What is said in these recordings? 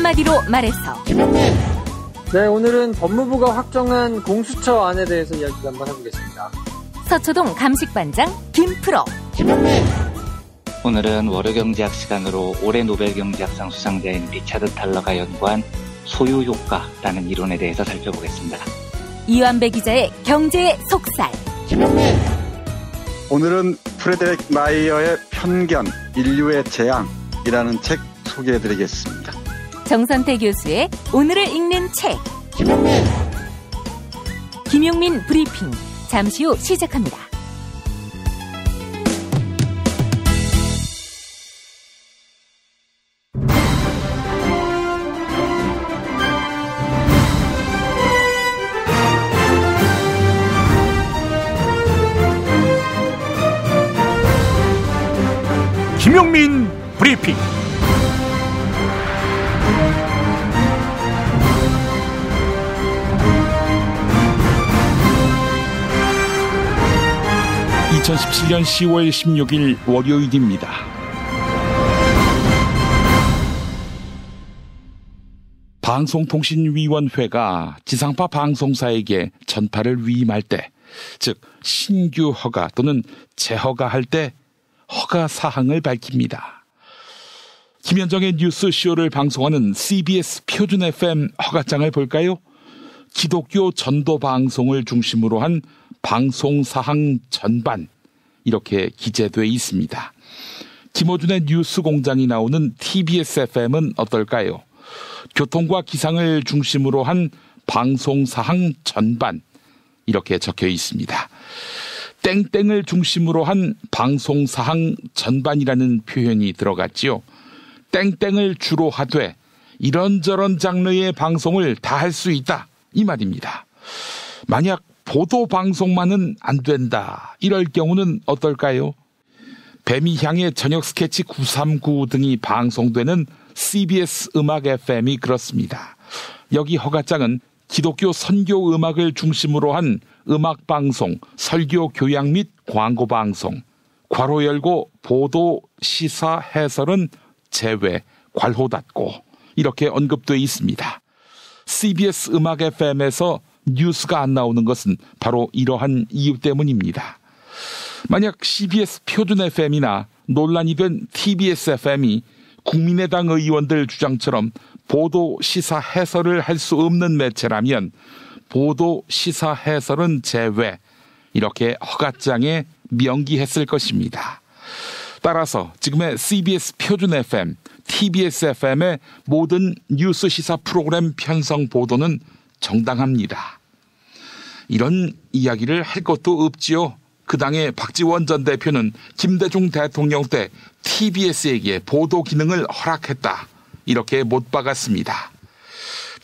한마디로 말해서 김용민. 네, 오늘은 법무부가 확정한 공수처 안에 대해서 이야기 한번 해보겠습니다. 서초동 감식반장 김프로. 김용민. 오늘은 월요경제학 시간으로 올해 노벨경제학상 수상자인 리차드 탈러가 연구한 소유효과라는 이론에 대해서 살펴보겠습니다. 이완배 기자의 경제의 속살. 김용민. 오늘은 프레데릭 마이어의 편견, 인류의 재앙이라는 책 소개해드리겠습니다. 정선태 교수의 오늘을 읽는 책. 김용민. 김용민 브리핑. 잠시 후 시작합니다. 김용민 브리핑. (2017년 10월 16일) 월요일입니다. 방송통신위원회가 지상파 방송사에게 전파를 위임할 때, 즉 신규 허가 또는 재허가할 때 허가 사항을 밝힙니다. 김현정의 뉴스쇼를 방송하는 CBS 표준 FM 허가장을 볼까요? 기독교 전도 방송을 중심으로 한 방송 사항 전반, 이렇게 기재되어 있습니다. 김어준의 뉴스 공장이 나오는 TBS FM은 어떨까요? 교통과 기상을 중심으로 한 방송 사항 전반, 이렇게 적혀 있습니다. 땡땡을 중심으로 한 방송 사항 전반이라는 표현이 들어갔지요. 땡땡을 주로 하되 이런저런 장르의 방송을 다 할 수 있다, 이 말입니다. 만약 보도 방송만은 안 된다, 이럴 경우는 어떨까요? 뱀이향의 저녁 스케치 939 등이 방송되는 CBS 음악 FM이 그렇습니다. 여기 허가장은 기독교 선교 음악을 중심으로 한 음악방송, 설교 교양 및 광고방송, 괄호 열고 보도, 시사, 해설은 제외, 괄호 닫고, 이렇게 언급되어 있습니다. CBS 음악 FM에서 뉴스가 안 나오는 것은 바로 이러한 이유 때문입니다. 만약 CBS 표준 FM이나 논란이 된 TBS FM이 국민의당 의원들 주장처럼 보도, 시사, 해설을 할 수 없는 매체라면 보도, 시사, 해설은 제외, 이렇게 허가장에 명기했을 것입니다. 따라서 지금의 CBS 표준 FM, TBS FM의 모든 뉴스 시사 프로그램 편성 보도는 정당합니다. 이런 이야기를 할 것도 없지요. 그 당의 박지원 전 대표는 김대중 대통령 때 TBS에게 보도 기능을 허락했다, 이렇게 못 박았습니다.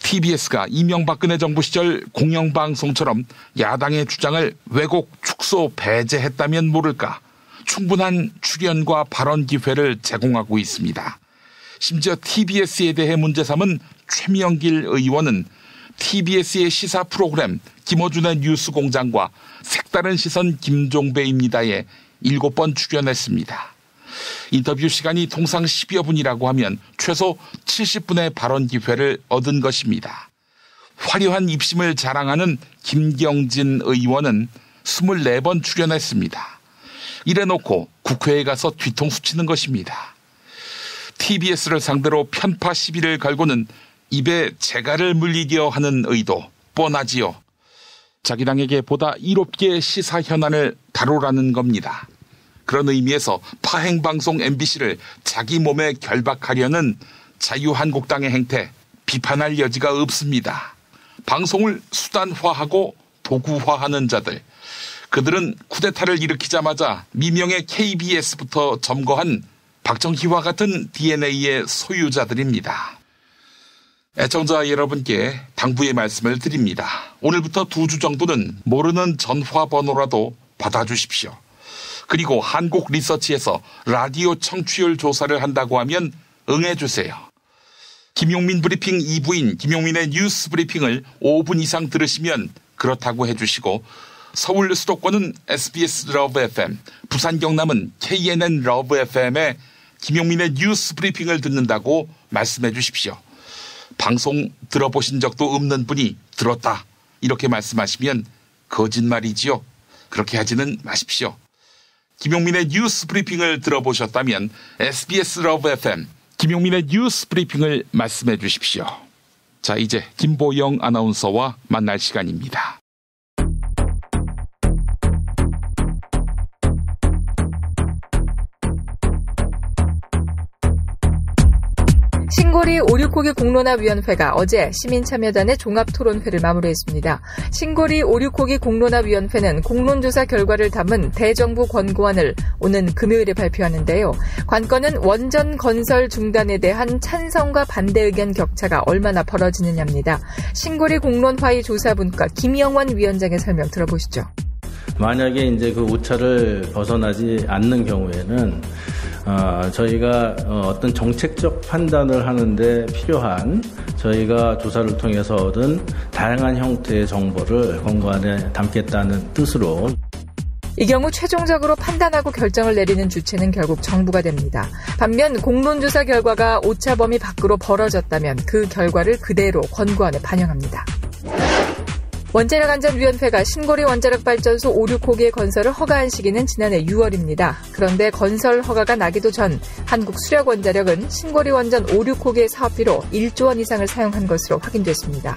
TBS가 이명박근혜 정부 시절 공영방송처럼 야당의 주장을 왜곡, 축소, 배제했다면 모를까 충분한 출연과 발언 기회를 제공하고 있습니다. 심지어 TBS에 대해 문제 삼은 최명길 의원은 TBS의 시사 프로그램 김어준의 뉴스공장과 색다른 시선 김종배입니다에 7번 출연했습니다. 인터뷰 시간이 통상 10여 분이라고 하면 최소 70분의 발언 기회를 얻은 것입니다. 화려한 입심을 자랑하는 김경진 의원은 24번 출연했습니다. 이래놓고 국회에 가서 뒤통수 치는 것입니다. TBS를 상대로 편파 시비를 걸고는 입에 재갈을 물리려 하는 의도 뻔하지요. 자기 당에게 보다 이롭게 시사 현안을 다루라는 겁니다. 그런 의미에서 파행방송 MBC를 자기 몸에 결박하려는 자유한국당의 행태, 비판할 여지가 없습니다. 방송을 수단화하고 도구화하는 자들, 그들은 쿠데타를 일으키자마자 미명의 KBS부터 점거한 박정희와 같은 DNA의 소유자들입니다. 애청자 여러분께 당부의 말씀을 드립니다. 오늘부터 2주 정도는 모르는 전화번호라도 받아주십시오. 그리고 한국 리서치에서 라디오 청취율 조사를 한다고 하면 응해주세요. 김용민 브리핑 2부인 김용민의 뉴스 브리핑을 5분 이상 들으시면 그렇다고 해주시고, 서울 수도권은 SBS 러브 FM, 부산 경남은 KNN 러브 FM에 김용민의 뉴스 브리핑을 듣는다고 말씀해 주십시오. 방송 들어보신 적도 없는 분이 들었다 이렇게 말씀하시면 거짓말이지요. 그렇게 하지는 마십시오. 김용민의 뉴스 브리핑을 들어보셨다면 SBS 러브 FM 김용민의 뉴스 브리핑을 말씀해 주십시오. 자, 이제 김보영 아나운서와 만날 시간입니다. 신고리 569기 공론화위원회가 어제 시민참여단의 종합토론회를 마무리했습니다. 신고리 569기 공론화위원회는 공론조사 결과를 담은 대정부 권고안을 오는 금요일에 발표하는데요. 관건은 원전 건설 중단에 대한 찬성과 반대 의견 격차가 얼마나 벌어지느냐입니다. 신고리 공론화의 조사분과 김영원 위원장의 설명 들어보시죠. 만약에 이제 그 오차를 벗어나지 않는 경우에는 저희가 어떤 정책적 판단을 하는데 필요한 저희가 조사를 통해서 얻은 다양한 형태의 정보를 권고안에 담겠다는 뜻으로. 이 경우 최종적으로 판단하고 결정을 내리는 주체는 결국 정부가 됩니다. 반면 공론조사 결과가 오차 범위 밖으로 벌어졌다면 그 결과를 그대로 권고안에 반영합니다. 원자력안전위원회가 신고리 원자력발전소 569기의 건설을 허가한 시기는 지난해 6월입니다. 그런데 건설 허가가 나기도 전 한국수력원자력은 신고리 원전 569기의 사업비로 1조 원 이상을 사용한 것으로 확인됐습니다.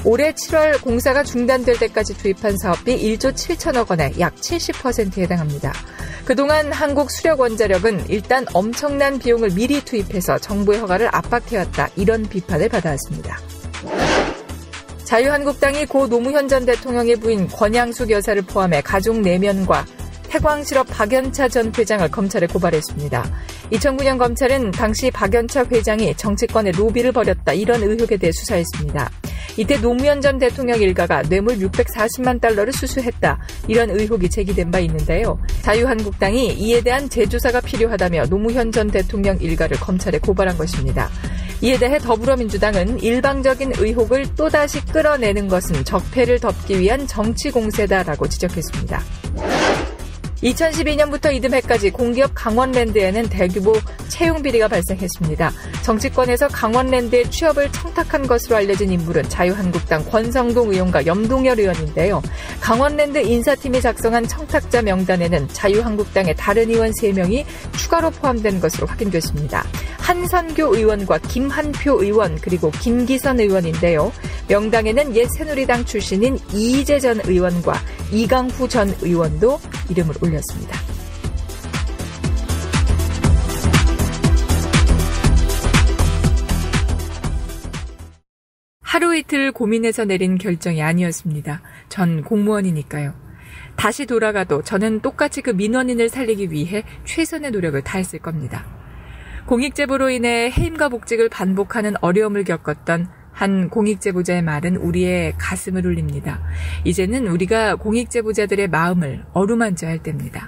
올해 7월 공사가 중단될 때까지 투입한 사업비 1조 7천억 원의 약 70%에 해당합니다. 그동안 한국수력원자력은 일단 엄청난 비용을 미리 투입해서 정부의 허가를 압박해왔다, 이런 비판을 받아왔습니다. 자유한국당이 고 노무현 전 대통령의 부인 권양숙 여사를 포함해 가족 4명과 태광실업 박연차 전 회장을 검찰에 고발했습니다. 2009년 검찰은 당시 박연차 회장이 정치권에 로비를 벌였다, 이런 의혹에 대해 수사했습니다. 이때 노무현 전 대통령 일가가 뇌물 640만 달러를 수수했다, 이런 의혹이 제기된 바 있는데요. 자유한국당이 이에 대한 재조사가 필요하다며 노무현 전 대통령 일가를 검찰에 고발한 것입니다. 이에 대해 더불어민주당은 일방적인 의혹을 또다시 끌어내는 것은 적폐를 덮기 위한 정치 공세다라고 지적했습니다. 2012년부터 이듬해까지 공기업 강원랜드에는 대규모 채용 비리가 발생했습니다. 정치권에서 강원랜드에 취업을 청탁한 것으로 알려진 인물은 자유한국당 권성동 의원과 염동열 의원인데요. 강원랜드 인사팀이 작성한 청탁자 명단에는 자유한국당의 다른 의원 3명이 추가로 포함된 것으로 확인됐습니다. 한선교 의원과 김한표 의원 그리고 김기선 의원인데요. 명단에는 옛 새누리당 출신인 이희재 전 의원과 이강후 전 의원도 이름을 올렸습니다. 하루 이틀 고민해서 내린 결정이 아니었습니다. 전 공무원이니까요. 다시 돌아가도 저는 똑같이 그 민원인을 살리기 위해 최선의 노력을 다했을 겁니다. 공익제보로 인해 해임과 복직을 반복하는 어려움을 겪었던 한 공익제보자의 말은 우리의 가슴을 울립니다. 이제는 우리가 공익제보자들의 마음을 어루만져야 할 때입니다.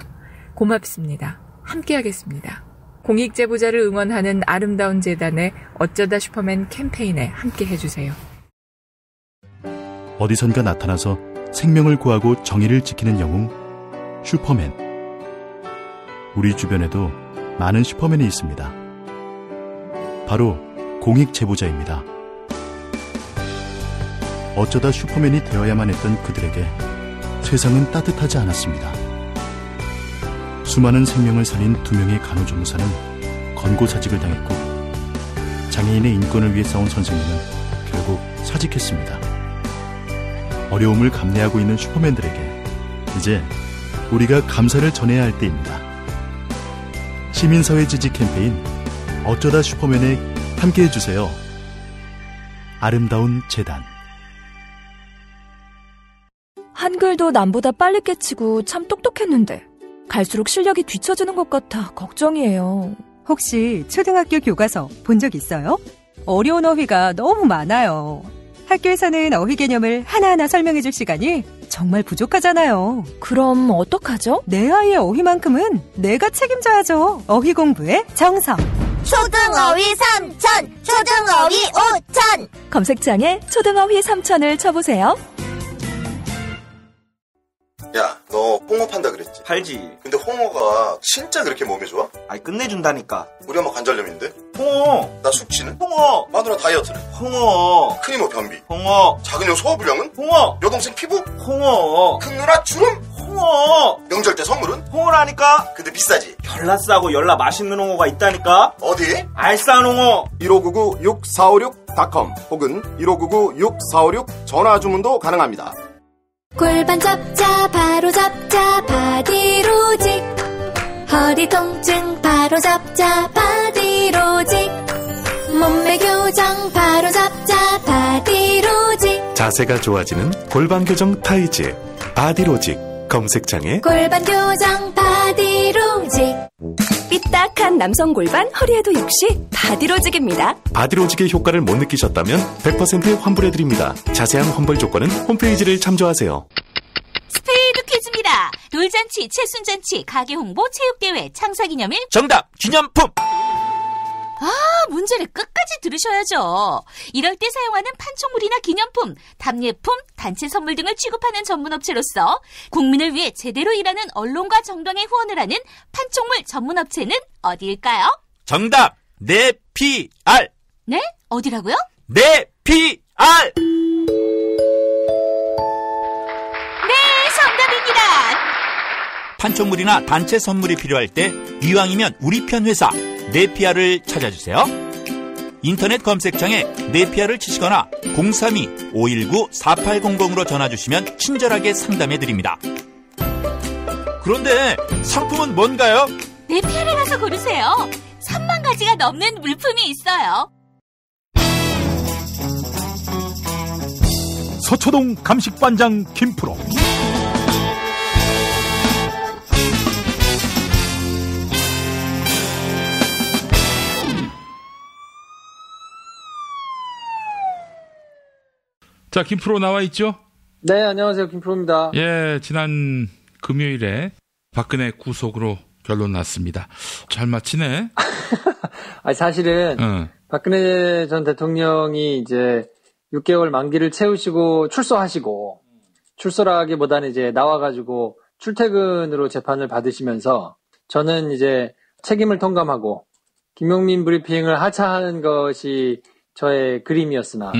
고맙습니다. 함께하겠습니다. 공익제보자를 응원하는 아름다운 재단의 어쩌다 슈퍼맨 캠페인에 함께해주세요. 어디선가 나타나서 생명을 구하고 정의를 지키는 영웅, 슈퍼맨. 우리 주변에도 많은 슈퍼맨이 있습니다. 바로 공익제보자입니다. 어쩌다 슈퍼맨이 되어야만 했던 그들에게 세상은 따뜻하지 않았습니다. 수많은 생명을 살린 2명의 간호조무사는 권고사직을 당했고, 장애인의 인권을 위해 싸운 선생님은 결국 사직했습니다. 어려움을 감내하고 있는 슈퍼맨들에게 이제 우리가 감사를 전해야 할 때입니다. 시민사회 지지 캠페인 어쩌다 슈퍼맨에 함께해주세요. 아름다운 재단. 한글도 남보다 빨리 깨치고 참 똑똑했는데 갈수록 실력이 뒤처지는 것 같아 걱정이에요. 혹시 초등학교 교과서 본 적 있어요? 어려운 어휘가 너무 많아요. 학교에서는 어휘 개념을 하나하나 설명해줄 시간이 정말 부족하잖아요. 그럼 어떡하죠? 내 아이의 어휘만큼은 내가 책임져야죠. 어휘 공부의 정성. 초등어휘 3000, 초등어휘 5000. 검색창에 초등어휘 3000을 쳐보세요. 야, 너 홍어 판다 그랬지? 팔지. 근데 홍어가 진짜 그렇게 몸에 좋아? 아니 끝내준다니까. 우리 엄마 관절염인데? 홍어. 나 숙취는? 홍어. 마누라 다이어트는? 홍어. 큰이모 변비? 홍어. 작은 형 소화불량은? 홍어. 여동생 피부? 홍어. 큰 누나 주름? 홍어. 명절 때 선물은? 홍어라니까. 근데 비싸지? 열나 싸고 열나 맛있는 홍어가 있다니까. 어디? 알싸한 홍어. 1599-6456.com 혹은 1599-6456 전화 주문도 가능합니다. 골반 잡자 바로 잡자 바디로직, 허리 통증 바로 잡자 바디로직, 몸매 교정 바로 잡자 바디로직, 자세가 좋아지는 골반 교정 타이즈 바디로직. 검색창에 골반 교정 바디로직. 삐딱한 남성 골반 허리에도 역시 바디로직입니다. 바디로직의 효과를 못 느끼셨다면 100% 환불해드립니다. 자세한 환불 조건은 홈페이지를 참조하세요. 스페이드 퀴즈입니다. 돌잔치, 칠순잔치, 가게 홍보, 체육대회, 창사기념일. 정답! 기념품! 문제를 끝까지 들으셔야죠. 이럴 때 사용하는 판촉물이나 기념품, 답례품, 단체 선물 등을 취급하는 전문업체로서 국민을 위해 제대로 일하는 언론과 정당의 후원을 하는 판촉물 전문업체는 어디일까요? 정답! 네피알! 네? 어디라고요? 네피알! 네, 정답입니다. 판촉물이나 단체 선물이 필요할 때 이왕이면 우리 편 회사 네피아를 찾아주세요. 인터넷 검색창에 네피아를 치시거나 032-519-4800으로 전화주시면 친절하게 상담해드립니다. 그런데 상품은 뭔가요? 네피아를 가서 고르세요. 3만 가지가 넘는 물품이 있어요. 서초동 감식반장 김프로. 자, 김프로 나와 있죠? 네, 안녕하세요. 김프로입니다. 예, 지난 금요일에 박근혜 구속으로 결론 났습니다. 잘 마치네. 아니, 사실은 박근혜 전 대통령이 이제 6개월 만기를 채우시고 출소하시고, 출소라기보다는 이제 나와가지고 출퇴근으로 재판을 받으시면서 저는 이제 책임을 통감하고 김용민 브리핑을 하차하는 것이 저의 그림이었으나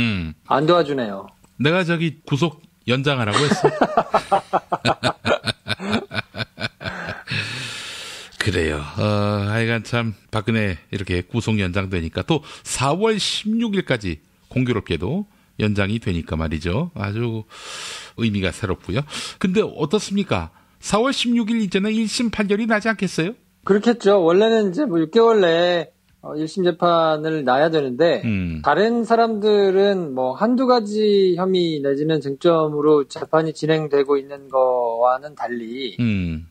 안 도와주네요. 내가 저기 구속 연장하라고 했어. 그래요. 하여간 참 박근혜 이렇게 구속 연장되니까 또 4월 16일까지 공교롭게도 연장이 되니까 말이죠. 아주 의미가 새롭고요. 근데 어떻습니까? 4월 16일 이전에 1심 판결이 나지 않겠어요? 그렇겠죠. 원래는 이제 뭐 6개월 내에 1심 재판을 놔야 되는데 다른 사람들은 뭐 한두 가지 혐의 내지는 쟁점으로 재판이 진행되고 있는 거와는 달리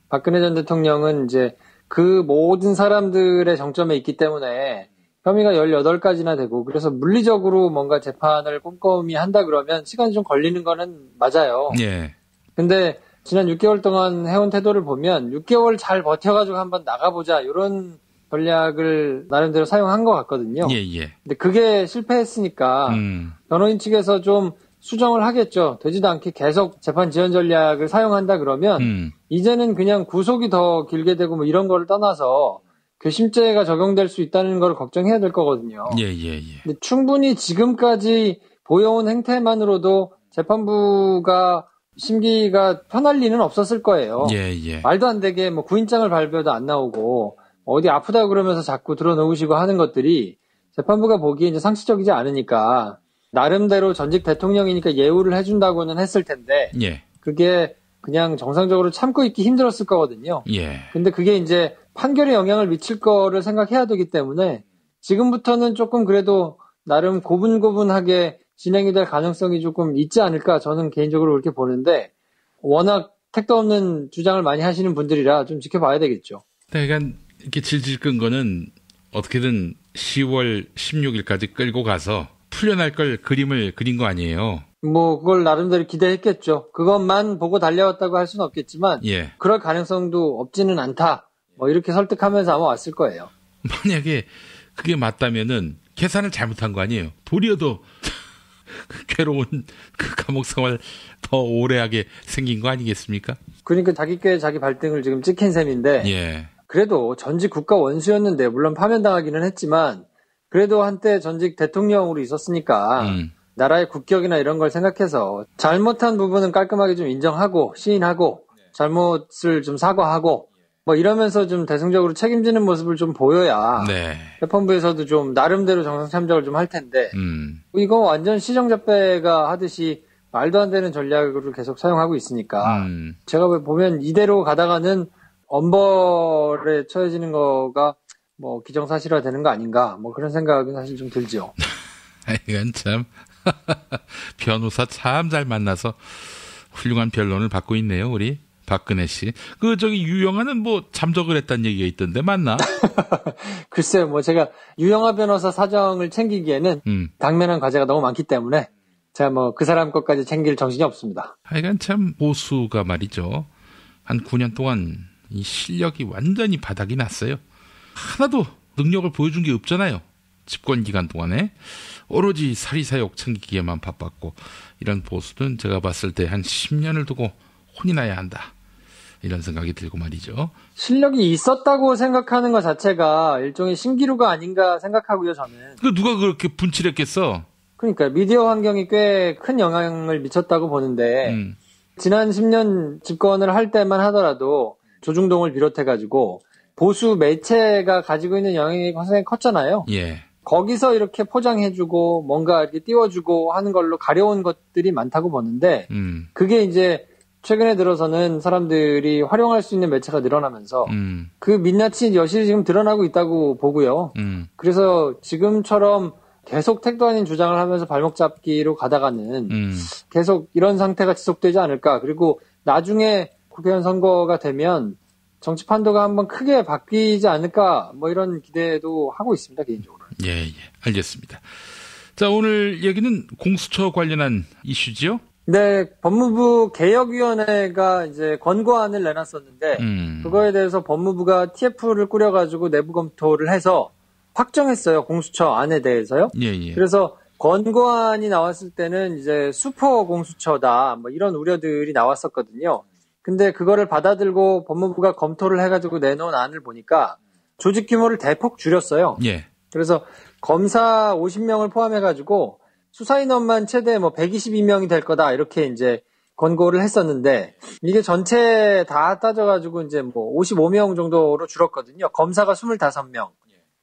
박근혜 전 대통령은 이제 그 모든 사람들의 정점에 있기 때문에 혐의가 18가지나 되고 그래서 물리적으로 뭔가 재판을 꼼꼼히 한다 그러면 시간이 좀 걸리는 거는 맞아요. 예. 근데 지난 6개월 동안 해온 태도를 보면 6개월 잘 버텨가지고 한번 나가보자 이런 전략을 나름대로 사용한 것 같거든요. 예, 예. 근데 그게 실패했으니까 변호인 측에서 좀 수정을 하겠죠. 되지도 않게 계속 재판 지연 전략을 사용한다 그러면 이제는 그냥 구속이 더 길게 되고 뭐 이런 거를 떠나서 괘씸죄가 적용될 수 있다는 걸 걱정해야 될 거거든요. 예, 예, 예. 근데 충분히 지금까지 보여온 행태만으로도 재판부가 심기가 편할 리는 없었을 거예요. 예, 예. 말도 안 되게 뭐 구인장을 발표도 안 나오고 어디 아프다 그러면서 자꾸 들어놓으시고 하는 것들이 재판부가 보기에 이제 상식적이지 않으니까 나름대로 전직 대통령이니까 예우를 해준다고는 했을 텐데 예. 그게 그냥 정상적으로 참고 있기 힘들었을 거거든요. 예. 근데 그게 이제 판결에 영향을 미칠 거를 생각해야 되기 때문에 지금부터는 조금 그래도 나름 고분고분하게 진행이 될 가능성이 조금 있지 않을까 저는 개인적으로 그렇게 보는데 워낙 택도 없는 주장을 많이 하시는 분들이라 좀 지켜봐야 되겠죠. 그러니까 이렇게 질질 끈 거는 어떻게든 10월 16일까지 끌고 가서 풀려날 걸 그림을 그린 거 아니에요. 뭐 그걸 나름대로 기대했겠죠. 그것만 보고 달려왔다고 할 수는 없겠지만 예. 그럴 가능성도 없지는 않다. 뭐 이렇게 설득하면서 아마 왔을 거예요. 만약에 그게 맞다면은 계산을 잘못한 거 아니에요. 도리어 더 괴로운 그 감옥 생활 더 오래 하게 생긴 거 아니겠습니까? 그러니까 자기 꾀에 자기 발등을 지금 찍힌 셈인데 예. 그래도 전직 국가 원수였는데 물론 파면당하기는 했지만 그래도 한때 전직 대통령으로 있었으니까 나라의 국격이나 이런 걸 생각해서 잘못한 부분은 깔끔하게 좀 인정하고 시인하고 잘못을 좀 사과하고 뭐 이러면서 좀 대승적으로 책임지는 모습을 좀 보여야 네. 재판부에서도 좀 나름대로 정상 참작을 좀 할 텐데 이거 완전 시정잡배가 하듯이 말도 안 되는 전략을 계속 사용하고 있으니까 제가 보면 이대로 가다가는 엄벌에 처해지는 거가 뭐 기정사실화 되는 거 아닌가 뭐 그런 생각은 사실 좀 들죠. 이건 참 변호사 참 잘 만나서 훌륭한 변론을 받고 있네요, 우리 박근혜 씨. 저기 유영아는 뭐 잠적을 했다는 얘기가 있던데 맞나? 글쎄요, 뭐 제가 유영아 변호사 사정을 챙기기에는 당면한 과제가 너무 많기 때문에 제가 뭐 그 사람 것까지 챙길 정신이 없습니다. 하여간 참 보수가 말이죠. 한 9년 동안 이 실력이 완전히 바닥이 났어요. 하나도 능력을 보여준 게 없잖아요. 집권 기간 동안에 오로지 사리사욕 챙기기에만 바빴고 이런 보수는 제가 봤을 때 한 10년을 두고 혼이 나야 한다. 이런 생각이 들고 말이죠. 실력이 있었다고 생각하는 것 자체가 일종의 신기루가 아닌가 생각하고요, 저는. 누가 그렇게 분칠했겠어? 그러니까 미디어 환경이 꽤 큰 영향을 미쳤다고 보는데 지난 10년 집권을 할 때만 하더라도 조중동을 비롯해가지고 보수 매체가 가지고 있는 영향이 굉장히 컸잖아요. 예. 거기서 이렇게 포장해주고 뭔가 이렇게 띄워주고 하는 걸로 가려운 것들이 많다고 보는데 그게 이제 최근에 들어서는 사람들이 활용할 수 있는 매체가 늘어나면서 그 민낯이 여실히 지금 드러나고 있다고 보고요. 그래서 지금처럼 계속 택도 아닌 주장을 하면서 발목 잡기로 가다가는 계속 이런 상태가 지속되지 않을까. 그리고 나중에 국회의원 선거가 되면 정치 판도가 한번 크게 바뀌지 않을까 뭐 이런 기대도 하고 있습니다, 개인적으로. 예, 알겠습니다. 자, 오늘 얘기는 공수처 관련한 이슈지요? 네, 법무부 개혁위원회가 이제 권고안을 내놨었는데 그거에 대해서 법무부가 TF를 꾸려가지고 내부 검토를 해서 확정했어요, 공수처 안에 대해서요. 예. 그래서 권고안이 나왔을 때는 이제 슈퍼 공수처다 뭐 이런 우려들이 나왔었거든요. 근데 그거를 받아들고 법무부가 검토를 해가지고 내놓은 안을 보니까 조직 규모를 대폭 줄였어요. 예. 그래서 검사 50명을 포함해가지고 수사인원만 최대 뭐 122명이 될 거다 이렇게 이제 권고를 했었는데 이게 전체 다 따져가지고 이제 뭐 55명 정도로 줄었거든요. 검사가 25명,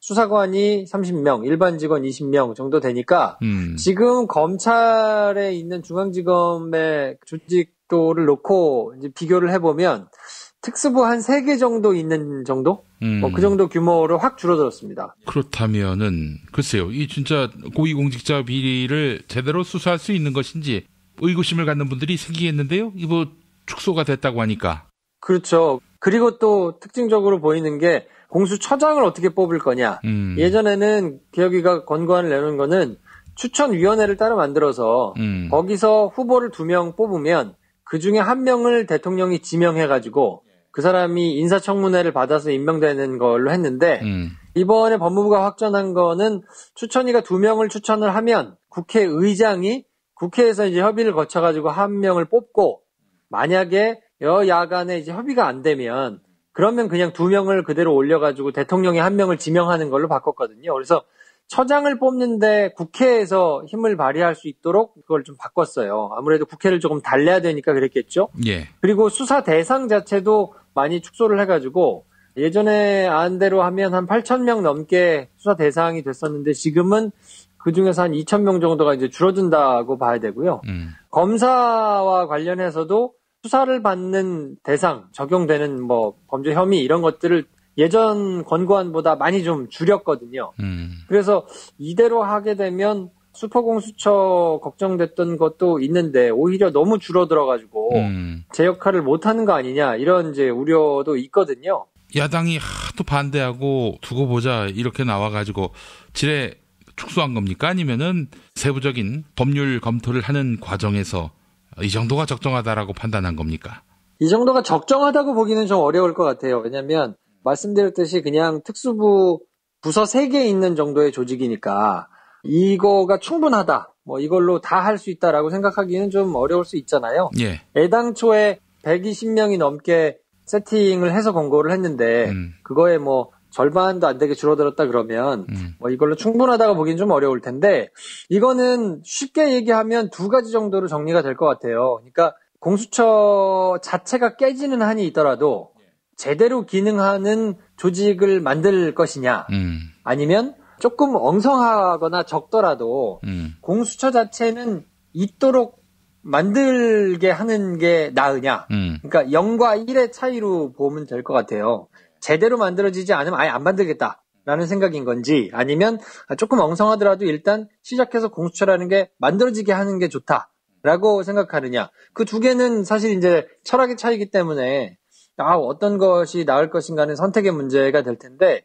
수사관이 30명, 일반 직원 20명 정도 되니까 지금 검찰에 있는 중앙지검의 조직도를 놓고 이제 비교를 해보면 특수부 한 3개 정도 있는 정도? 뭐 그 정도 규모로 확 줄어들었습니다. 그렇다면은 글쎄요, 이 진짜 고위공직자 비리를 제대로 수사할 수 있는 것인지 의구심을 갖는 분들이 생기겠는데요. 이거 축소가 됐다고 하니까. 그렇죠. 그리고 또 특징적으로 보이는 게 공수처장을 어떻게 뽑을 거냐. 예전에는 개혁위가 권고안을 내놓은 거는 추천위원회를 따로 만들어서 거기서 후보를 2명 뽑으면 그 중에 1명을 대통령이 지명해가지고 그 사람이 인사청문회를 받아서 임명되는 걸로 했는데 이번에 법무부가 확정한 거는 추천위가 2명을 추천을 하면 국회의장이 국회에서 이제 협의를 거쳐가지고 1명을 뽑고 만약에 여야 간에 이제 협의가 안 되면 그러면 그냥 2명을 그대로 올려가지고 대통령이 1명을 지명하는 걸로 바꿨거든요. 그래서 처장을 뽑는데 국회에서 힘을 발휘할 수 있도록 그걸 좀 바꿨어요. 아무래도 국회를 조금 달래야 되니까 그랬겠죠. 예. 그리고 수사 대상 자체도 많이 축소를 해가지고 예전에 안대로 하면 한 8,000명 넘게 수사 대상이 됐었는데 지금은 그 중에서 한 2,000명 정도가 이제 줄어든다고 봐야 되고요. 검사와 관련해서도 수사를 받는 대상, 적용되는 뭐 범죄 혐의 이런 것들을 예전 권고안보다 많이 좀 줄였거든요. 그래서 이대로 하게 되면 슈퍼공수처 걱정됐던 것도 있는데 오히려 너무 줄어들어가지고 제 역할을 못하는 거 아니냐 이런 이제 우려도 있거든요. 야당이 하도 반대하고 두고 보자 이렇게 나와가지고 지레 축소한 겁니까? 아니면은 세부적인 법률 검토를 하는 과정에서 이 정도가 적정하다라고 판단한 겁니까? 이 정도가 적정하다고 보기는 좀 어려울 것 같아요. 왜냐하면 말씀드렸듯이 그냥 특수부 부서 3개 있는 정도의 조직이니까 이거가 충분하다. 뭐 이걸로 다 할 수 있다라고 생각하기는 좀 어려울 수 있잖아요. 예. 애당초에 120명이 넘게 세팅을 해서 권고를 했는데 그거에 뭐 절반도 안 되게 줄어들었다 그러면 뭐 이걸로 충분하다고 보기엔 좀 어려울 텐데 이거는 쉽게 얘기하면 두 가지 정도로 정리가 될 것 같아요. 그러니까 공수처 자체가 깨지는 한이 있더라도 제대로 기능하는 조직을 만들 것이냐 아니면 조금 엉성하거나 적더라도 공수처 자체는 있도록 만들게 하는 게 나으냐. 그러니까 0과 1의 차이로 보면 될 것 같아요. 제대로 만들어지지 않으면 아예 안 만들겠다라는 생각인 건지 아니면 조금 엉성하더라도 일단 시작해서 공수처라는 게 만들어지게 하는 게 좋다라고 생각하느냐. 그 두 개는 사실 이제 철학의 차이기 때문에 어떤 것이 나을 것인가는 선택의 문제가 될 텐데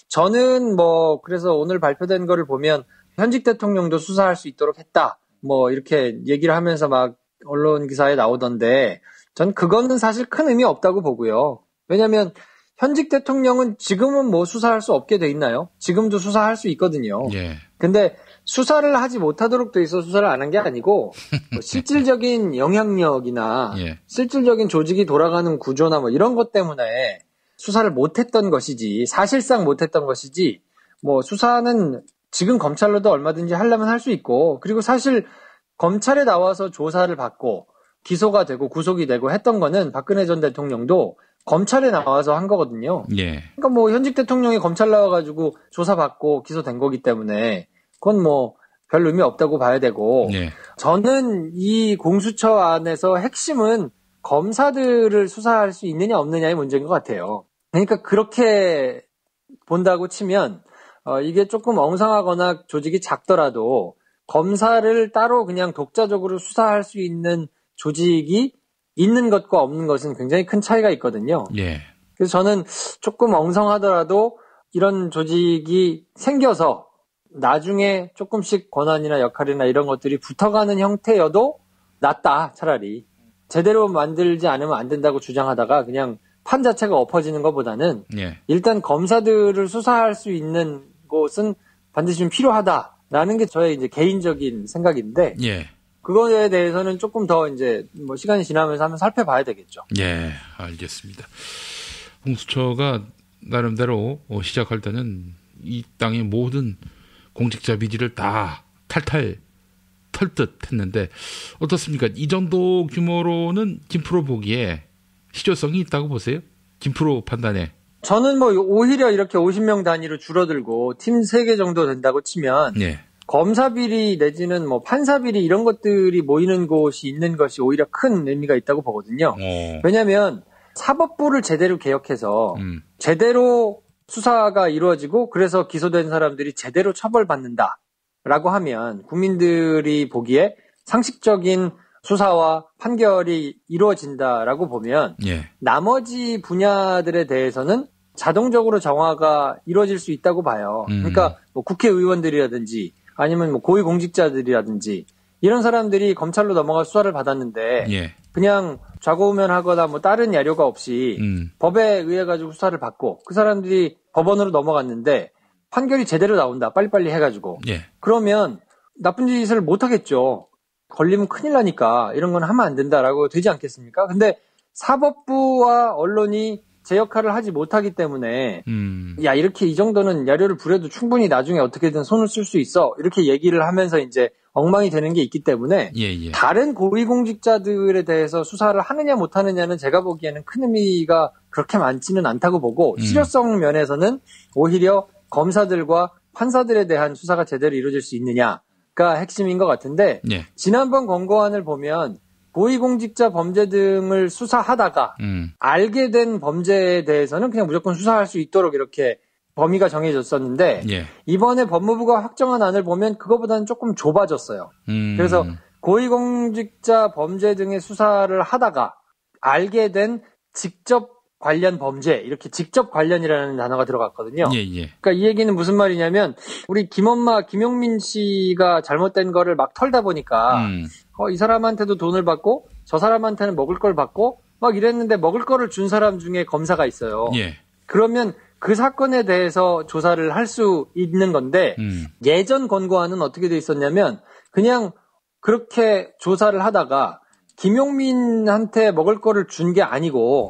저는 뭐 그래서 오늘 발표된 거를 보면 현직 대통령도 수사할 수 있도록 했다. 뭐 이렇게 얘기를 하면서 막 언론 기사에 나오던데 전 그거는 사실 큰 의미 없다고 보고요. 왜냐하면 현직 대통령은 지금은 뭐 수사할 수 없게 돼 있나요? 지금도 수사할 수 있거든요. 예. 근데 수사를 하지 못하도록 돼 있어 수사를 안 한 게 아니고 뭐 실질적인 영향력이나 예. 실질적인 조직이 돌아가는 구조나 뭐 이런 것 때문에 수사를 못했던 것이지 사실상 못했던 것이지 뭐 수사는 지금 검찰로도 얼마든지 하려면 할 수 있고 그리고 사실 검찰에 나와서 조사를 받고 기소가 되고 구속이 되고 했던 거는 박근혜 전 대통령도 검찰에 나와서 한 거거든요. 예. 그러니까 뭐 현직 대통령이 검찰 나와가지고 조사받고 기소된 거기 때문에 그건 뭐 별 의미 없다고 봐야 되고 예. 저는 이 공수처 안에서 핵심은 검사들을 수사할 수 있느냐 없느냐의 문제인 것 같아요. 그러니까 그렇게 본다고 치면 이게 조금 엉성하거나 조직이 작더라도 검사를 따로 그냥 독자적으로 수사할 수 있는 조직이 있는 것과 없는 것은 굉장히 큰 차이가 있거든요. 예. 그래서 저는 조금 엉성하더라도 이런 조직이 생겨서 나중에 조금씩 권한이나 역할이나 이런 것들이 붙어가는 형태여도 낫다, 차라리. 제대로 만들지 않으면 안 된다고 주장하다가 그냥 판 자체가 엎어지는 것보다는 예. 일단 검사들을 수사할 수 있는 곳은 반드시 좀 필요하다라는 게 저의 이제 개인적인 생각인데 예. 그거에 대해서는 조금 더 이제 뭐 시간이 지나면서 한번 살펴봐야 되겠죠. 예, 알겠습니다. 공수처가 나름대로 시작할 때는 이 땅의 모든 공직자 비리를 다 탈탈 털듯 했는데 어떻습니까? 이 정도 규모로는 김프로 보기에 실효성이 있다고 보세요? 김프로 판단에. 저는 뭐 오히려 이렇게 50명 단위로 줄어들고 팀 3개 정도 된다고 치면 예. 검사 비리 내지는 뭐 판사 비리 이런 것들이 모이는 곳이 있는 것이 오히려 큰 의미가 있다고 보거든요. 왜냐하면 사법부를 제대로 개혁해서 제대로 수사가 이루어지고 그래서 기소된 사람들이 제대로 처벌받는다라고 하면 국민들이 보기에 상식적인 수사와 판결이 이루어진다라고 보면 예. 나머지 분야들에 대해서는 자동적으로 정화가 이루어질 수 있다고 봐요. 그러니까 뭐 국회의원들이라든지 아니면 뭐 고위공직자들이라든지 이런 사람들이 검찰로 넘어가 수사를 받았는데 예. 그냥 좌고우면하거나 뭐 다른 야료가 없이 법에 의해 가지고 수사를 받고 그 사람들이 법원으로 넘어갔는데 판결이 제대로 나온다. 빨리빨리 해가지고. 예. 그러면 나쁜 짓을 못 하겠죠. 걸리면 큰일 나니까 이런 건 하면 안 된다라고 되지 않겠습니까? 근데 사법부와 언론이 제 역할을 하지 못하기 때문에 야 이렇게 이 정도는 야료를 부려도 충분히 나중에 어떻게든 손을 쓸 수 있어 이렇게 얘기를 하면서 이제 엉망이 되는 게 있기 때문에 예. 다른 고위공직자들에 대해서 수사를 하느냐 못하느냐는 제가 보기에는 큰 의미가 그렇게 많지는 않다고 보고 실효성 면에서는 오히려 검사들과 판사들에 대한 수사가 제대로 이루어질 수 있느냐가 핵심인 것 같은데 예. 지난번 권고안을 보면 고위공직자 범죄 등을 수사하다가 알게 된 범죄에 대해서는 그냥 무조건 수사할 수 있도록 이렇게 범위가 정해졌었는데 예. 이번에 법무부가 확정한 안을 보면 그거보다는 조금 좁아졌어요. 그래서 고위공직자 범죄 등의 수사를 하다가 알게 된 직접 관련 범죄 이렇게 직접 관련이라는 단어가 들어갔거든요. 예. 그러니까 이 얘기는 무슨 말이냐면 우리 김엄마 김용민 씨가 잘못된 거를 막 털다 보니까 이 사람한테도 돈을 받고 저 사람한테는 먹을 걸 받고 막 이랬는데 먹을 거를 준 사람 중에 검사가 있어요. 예. 그러면 그 사건에 대해서 조사를 할 수 있는 건데 예전 권고안은 어떻게 돼 있었냐면 그냥 그렇게 조사를 하다가 김용민한테 먹을 거를 준 게 아니고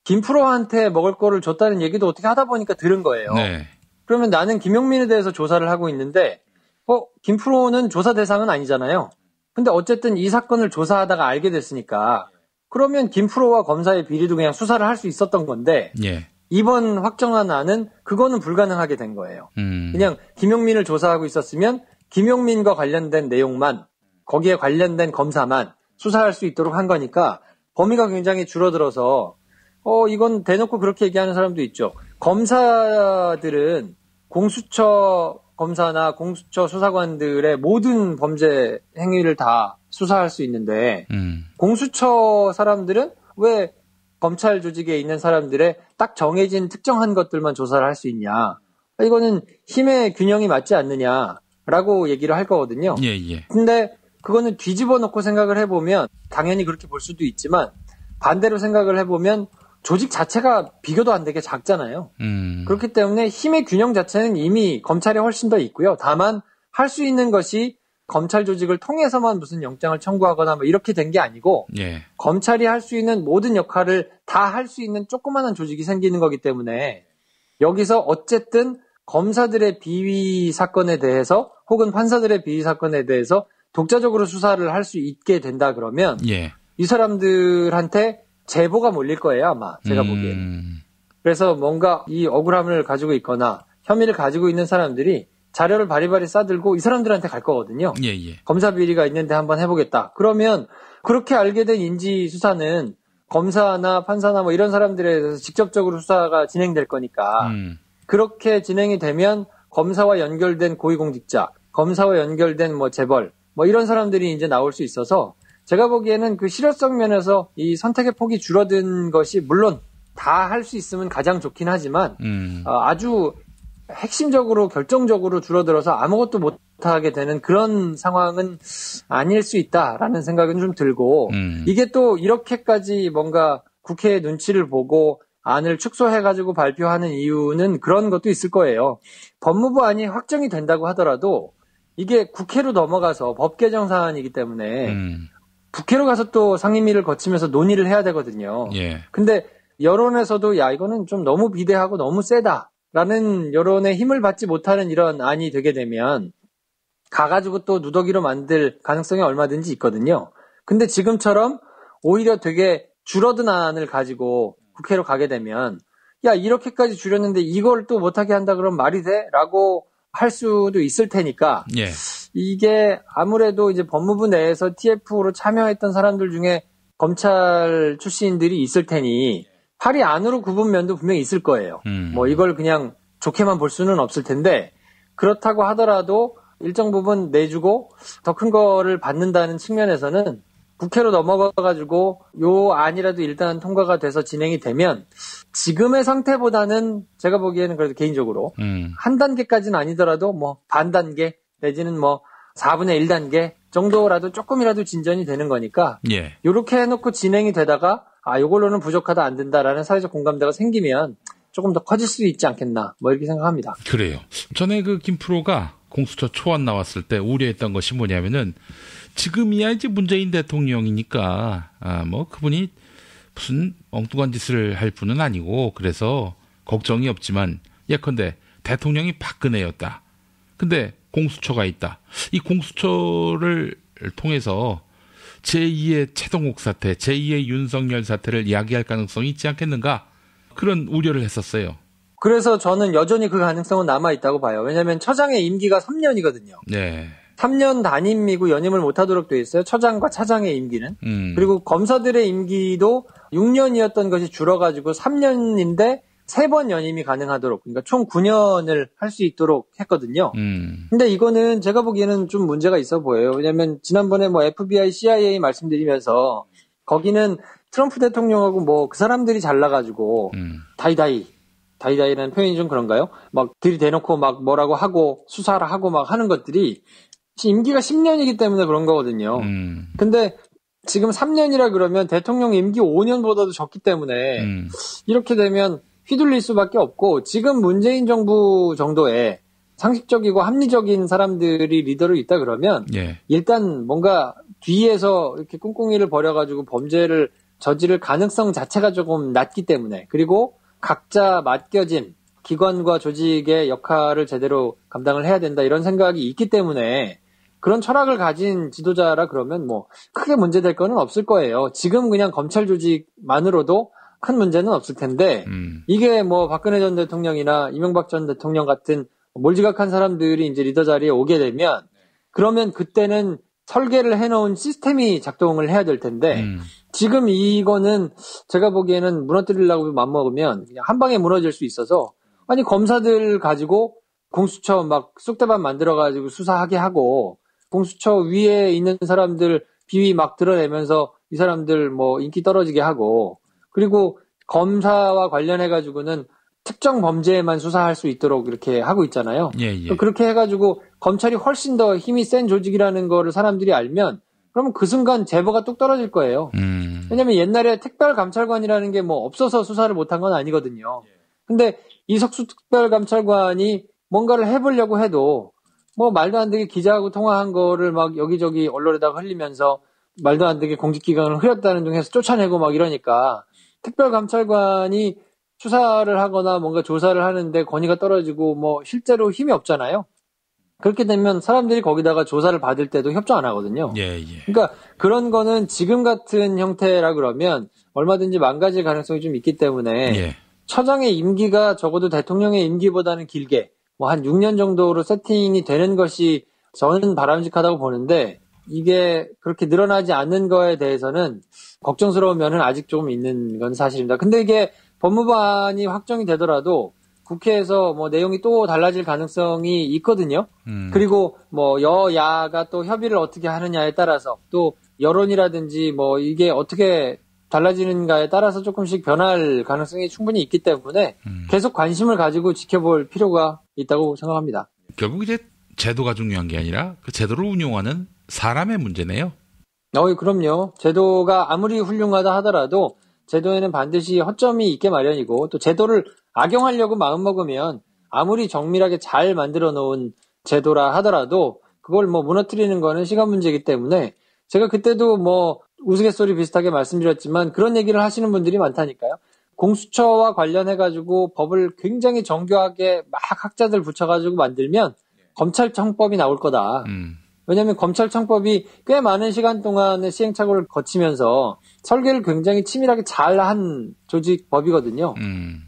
김프로한테 먹을 거를 줬다는 얘기도 어떻게 하다 보니까 들은 거예요. 네. 그러면 나는 김용민에 대해서 조사를 하고 있는데 김프로는 조사 대상은 아니잖아요. 근데 어쨌든 이 사건을 조사하다가 알게 됐으니까 그러면 김프로와 검사의 비리도 그냥 수사를 할 수 있었던 건데 예. 이번 확정한 안은 그거는 불가능하게 된 거예요. 그냥 김용민을 조사하고 있었으면 김용민과 관련된 내용만 거기에 관련된 검사만 수사할 수 있도록 한 거니까 범위가 굉장히 줄어들어서 이건 대놓고 그렇게 얘기하는 사람도 있죠. 검사들은 공수처 검사나 공수처 수사관들의 모든 범죄 행위를 다 수사할 수 있는데 공수처 사람들은 왜 검찰 조직에 있는 사람들의 딱 정해진 특정한 것들만 조사를 할 수 있냐. 이거는 힘의 균형이 맞지 않느냐라고 얘기를 할 거거든요. 예. 근데 그거는 뒤집어 놓고 생각을 해보면 당연히 그렇게 볼 수도 있지만 반대로 생각을 해보면 조직 자체가 비교도 안 되게 작잖아요. 그렇기 때문에 힘의 균형 자체는 이미 검찰에 훨씬 더 있고요. 다만 할 수 있는 것이 검찰 조직을 통해서만 무슨 영장을 청구하거나 뭐 이렇게 된 게 아니고 예. 검찰이 할 수 있는 모든 역할을 다 할 수 있는 조그마한 조직이 생기는 거기 때문에 여기서 어쨌든 검사들의 비위 사건에 대해서 혹은 판사들의 비위 사건에 대해서 독자적으로 수사를 할 수 있게 된다 그러면 예. 이 사람들한테 제보가 몰릴 거예요, 아마. 제가 보기에는. 그래서 뭔가 이 억울함을 가지고 있거나 혐의를 가지고 있는 사람들이 자료를 바리바리 싸들고 이 사람들한테 갈 거거든요. 예. 검사 비리가 있는데 한번 해보겠다. 그러면 그렇게 알게 된 인지 수사는 검사나 판사나 뭐 이런 사람들에 대해서 직접적으로 수사가 진행될 거니까 그렇게 진행이 되면 검사와 연결된 고위공직자, 검사와 연결된 뭐 재벌, 뭐 이런 사람들이 이제 나올 수 있어서 제가 보기에는 그 실효성 면에서 이 선택의 폭이 줄어든 것이 물론 다 할 수 있으면 가장 좋긴 하지만 아주 핵심적으로 결정적으로 줄어들어서 아무것도 못하게 되는 그런 상황은 아닐 수 있다라는 생각은 좀 들고 이게 또 이렇게까지 뭔가 국회의 눈치를 보고 안을 축소해가지고 발표하는 이유는 그런 것도 있을 거예요. 법무부 안이 확정이 된다고 하더라도 이게 국회로 넘어가서 법 개정 사안이기 때문에 국회로 가서 또 상임위를 거치면서 논의를 해야 되거든요. 예. 근데 여론에서도 야 이거는 좀 너무 비대하고 너무 세다라는 여론의 힘을 받지 못하는 이런 안이 되게 되면 가가지고 또 누더기로 만들 가능성이 얼마든지 있거든요. 근데 지금처럼 오히려 되게 줄어든 안을 가지고 국회로 가게 되면 야 이렇게까지 줄였는데 이걸 또 못하게 한다 그러면 말이 돼? 라고 할 수도 있을 테니까 예. 이게 아무래도 이제 법무부 내에서 TF로 참여했던 사람들 중에 검찰 출신들이 있을 테니 팔이 안으로 굽은 면도 분명히 있을 거예요. 뭐 이걸 그냥 좋게만 볼 수는 없을 텐데 그렇다고 하더라도 일정 부분 내주고 더 큰 거를 받는다는 측면에서는 국회로 넘어가가지고 요 안이라도 일단 통과가 돼서 진행이 되면 지금의 상태보다는 제가 보기에는 그래도 개인적으로 한 단계까지는 아니더라도 뭐 반 단계 내지는 뭐 4분의 1단계 정도라도 조금이라도 진전이 되는 거니까 예. 요렇게 해놓고 진행이 되다가 요걸로는 부족하다 안 된다라는 사회적 공감대가 생기면 조금 더 커질 수 있지 않겠나 뭐 이렇게 생각합니다. 그래요. 전에 그 김프로가 공수처 초안 나왔을 때 우려했던 것이 뭐냐면은 지금이야 이제 문재인 대통령이니까 뭐 그분이 무슨 엉뚱한 짓을 할 분은 아니고 그래서 걱정이 없지만 예컨대 대통령이 박근혜였다. 근데 공수처가 있다. 이 공수처를 통해서 제2의 최동욱 사태, 제2의 윤석열 사태를 이야기할 가능성이 있지 않겠는가? 그런 우려를 했었어요. 그래서 저는 여전히 그 가능성은 남아있다고 봐요. 왜냐하면 처장의 임기가 3년이거든요. 네. 3년 단임이고 연임을 못하도록 되어 있어요. 처장과 차장의 임기는. 그리고 검사들의 임기도 6년이었던 것이 줄어가지고 3년인데 3번 연임이 가능하도록, 그러니까 총 9년을 할 수 있도록 했거든요. 근데 이거는 제가 보기에는 좀 문제가 있어 보여요. 왜냐면 지난번에 뭐 FBI, CIA 말씀드리면서 거기는 트럼프 대통령하고 뭐 그 사람들이 잘나가지고 다이다이라는 표현이 좀 그런가요? 막 들이대놓고 막 뭐라고 하고 수사를 하고 막 하는 것들이 임기가 10년이기 때문에 그런 거거든요. 근데 지금 3년이라 그러면 대통령 임기 5년보다도 적기 때문에 이렇게 되면 휘둘릴 수밖에 없고 지금 문재인 정부 정도에 상식적이고 합리적인 사람들이 리더로 있다 그러면 일단 뭔가 뒤에서 이렇게 꿍꿍이를 벌여가지고 범죄를 저지를 가능성 자체가 조금 낮기 때문에 그리고 각자 맡겨진 기관과 조직의 역할을 제대로 감당을 해야 된다 이런 생각이 있기 때문에 그런 철학을 가진 지도자라 그러면 뭐 크게 문제될 거는 없을 거예요. 지금 그냥 검찰 조직만으로도 큰 문제는 없을 텐데 이게 뭐 박근혜 전 대통령이나 이명박 전 대통령 같은 몰지각한 사람들이 이제 리더 자리에 오게 되면 그러면 그때는 설계를 해놓은 시스템이 작동을 해야 될 텐데 지금 이거는 제가 보기에는 무너뜨리려고 맘먹으면 그냥 한 방에 무너질 수 있어서 아니 검사들 가지고 공수처 막 쑥대밭 만들어가지고 수사하게 하고 공수처 위에 있는 사람들 비위 막 드러내면서 이 사람들 뭐 인기 떨어지게 하고 그리고 검사와 관련해가지고는 특정 범죄에만 수사할 수 있도록 이렇게 하고 있잖아요. 그렇게 해가지고 검찰이 훨씬 더 힘이 센 조직이라는 거를 사람들이 알면 그러면 그 순간 제보가 뚝 떨어질 거예요. 왜냐면 옛날에 특별감찰관이라는 게 뭐 없어서 수사를 못한 건 아니거든요. 근데 이석수 특별감찰관이 뭔가를 해보려고 해도 뭐 말도 안 되게 기자하고 통화한 거를 막 여기저기 언론에다가 흘리면서 말도 안 되게 공직기강을 흐렸다는 등 해서 쫓아내고 막 이러니까 특별감찰관이 수사를 하거나 뭔가 조사를 하는데 권위가 떨어지고 뭐 실제로 힘이 없잖아요. 그렇게 되면 사람들이 거기다가 조사를 받을 때도 협조 안 하거든요. 그러니까 그런 거는 지금 같은 형태라 그러면 얼마든지 망가질 가능성이 좀 있기 때문에 처장의 임기가 적어도 대통령의 임기보다는 길게 뭐 한 6년 정도로 세팅이 되는 것이 저는 바람직하다고 보는데 이게 그렇게 늘어나지 않는 거에 대해서는 걱정스러운 면은 아직 조금 있는 건 사실입니다. 근데 이게 법무반이 확정이 되더라도 국회에서 뭐 내용이 또 달라질 가능성이 있거든요. 그리고 뭐 여야가 또 협의를 어떻게 하느냐에 따라서 또 여론이라든지 뭐 이게 어떻게 달라지는가에 따라서 조금씩 변할 가능성이 충분히 있기 때문에 계속 관심을 가지고 지켜볼 필요가 있다고 생각합니다. 결국 이제 제도가 중요한 게 아니라 그 제도를 운용하는 사람의 문제네요. 그럼요. 제도가 아무리 훌륭하다 하더라도 제도에는 반드시 허점이 있게 마련이고 또 제도를 악용하려고 마음먹으면 아무리 정밀하게 잘 만들어 놓은 제도라 하더라도 그걸 뭐 무너뜨리는 거는 시간 문제이기 때문에 제가 그때도 뭐 우스갯소리 비슷하게 말씀드렸지만 그런 얘기를 하시는 분들이 많다니까요. 공수처와 관련해가지고 법을 굉장히 정교하게 막 학자들 붙여가지고 만들면 검찰청법이 나올 거다. 왜냐하면 검찰청법이 꽤 많은 시간 동안의 시행착오를 거치면서 설계를 굉장히 치밀하게 잘한 조직법이거든요.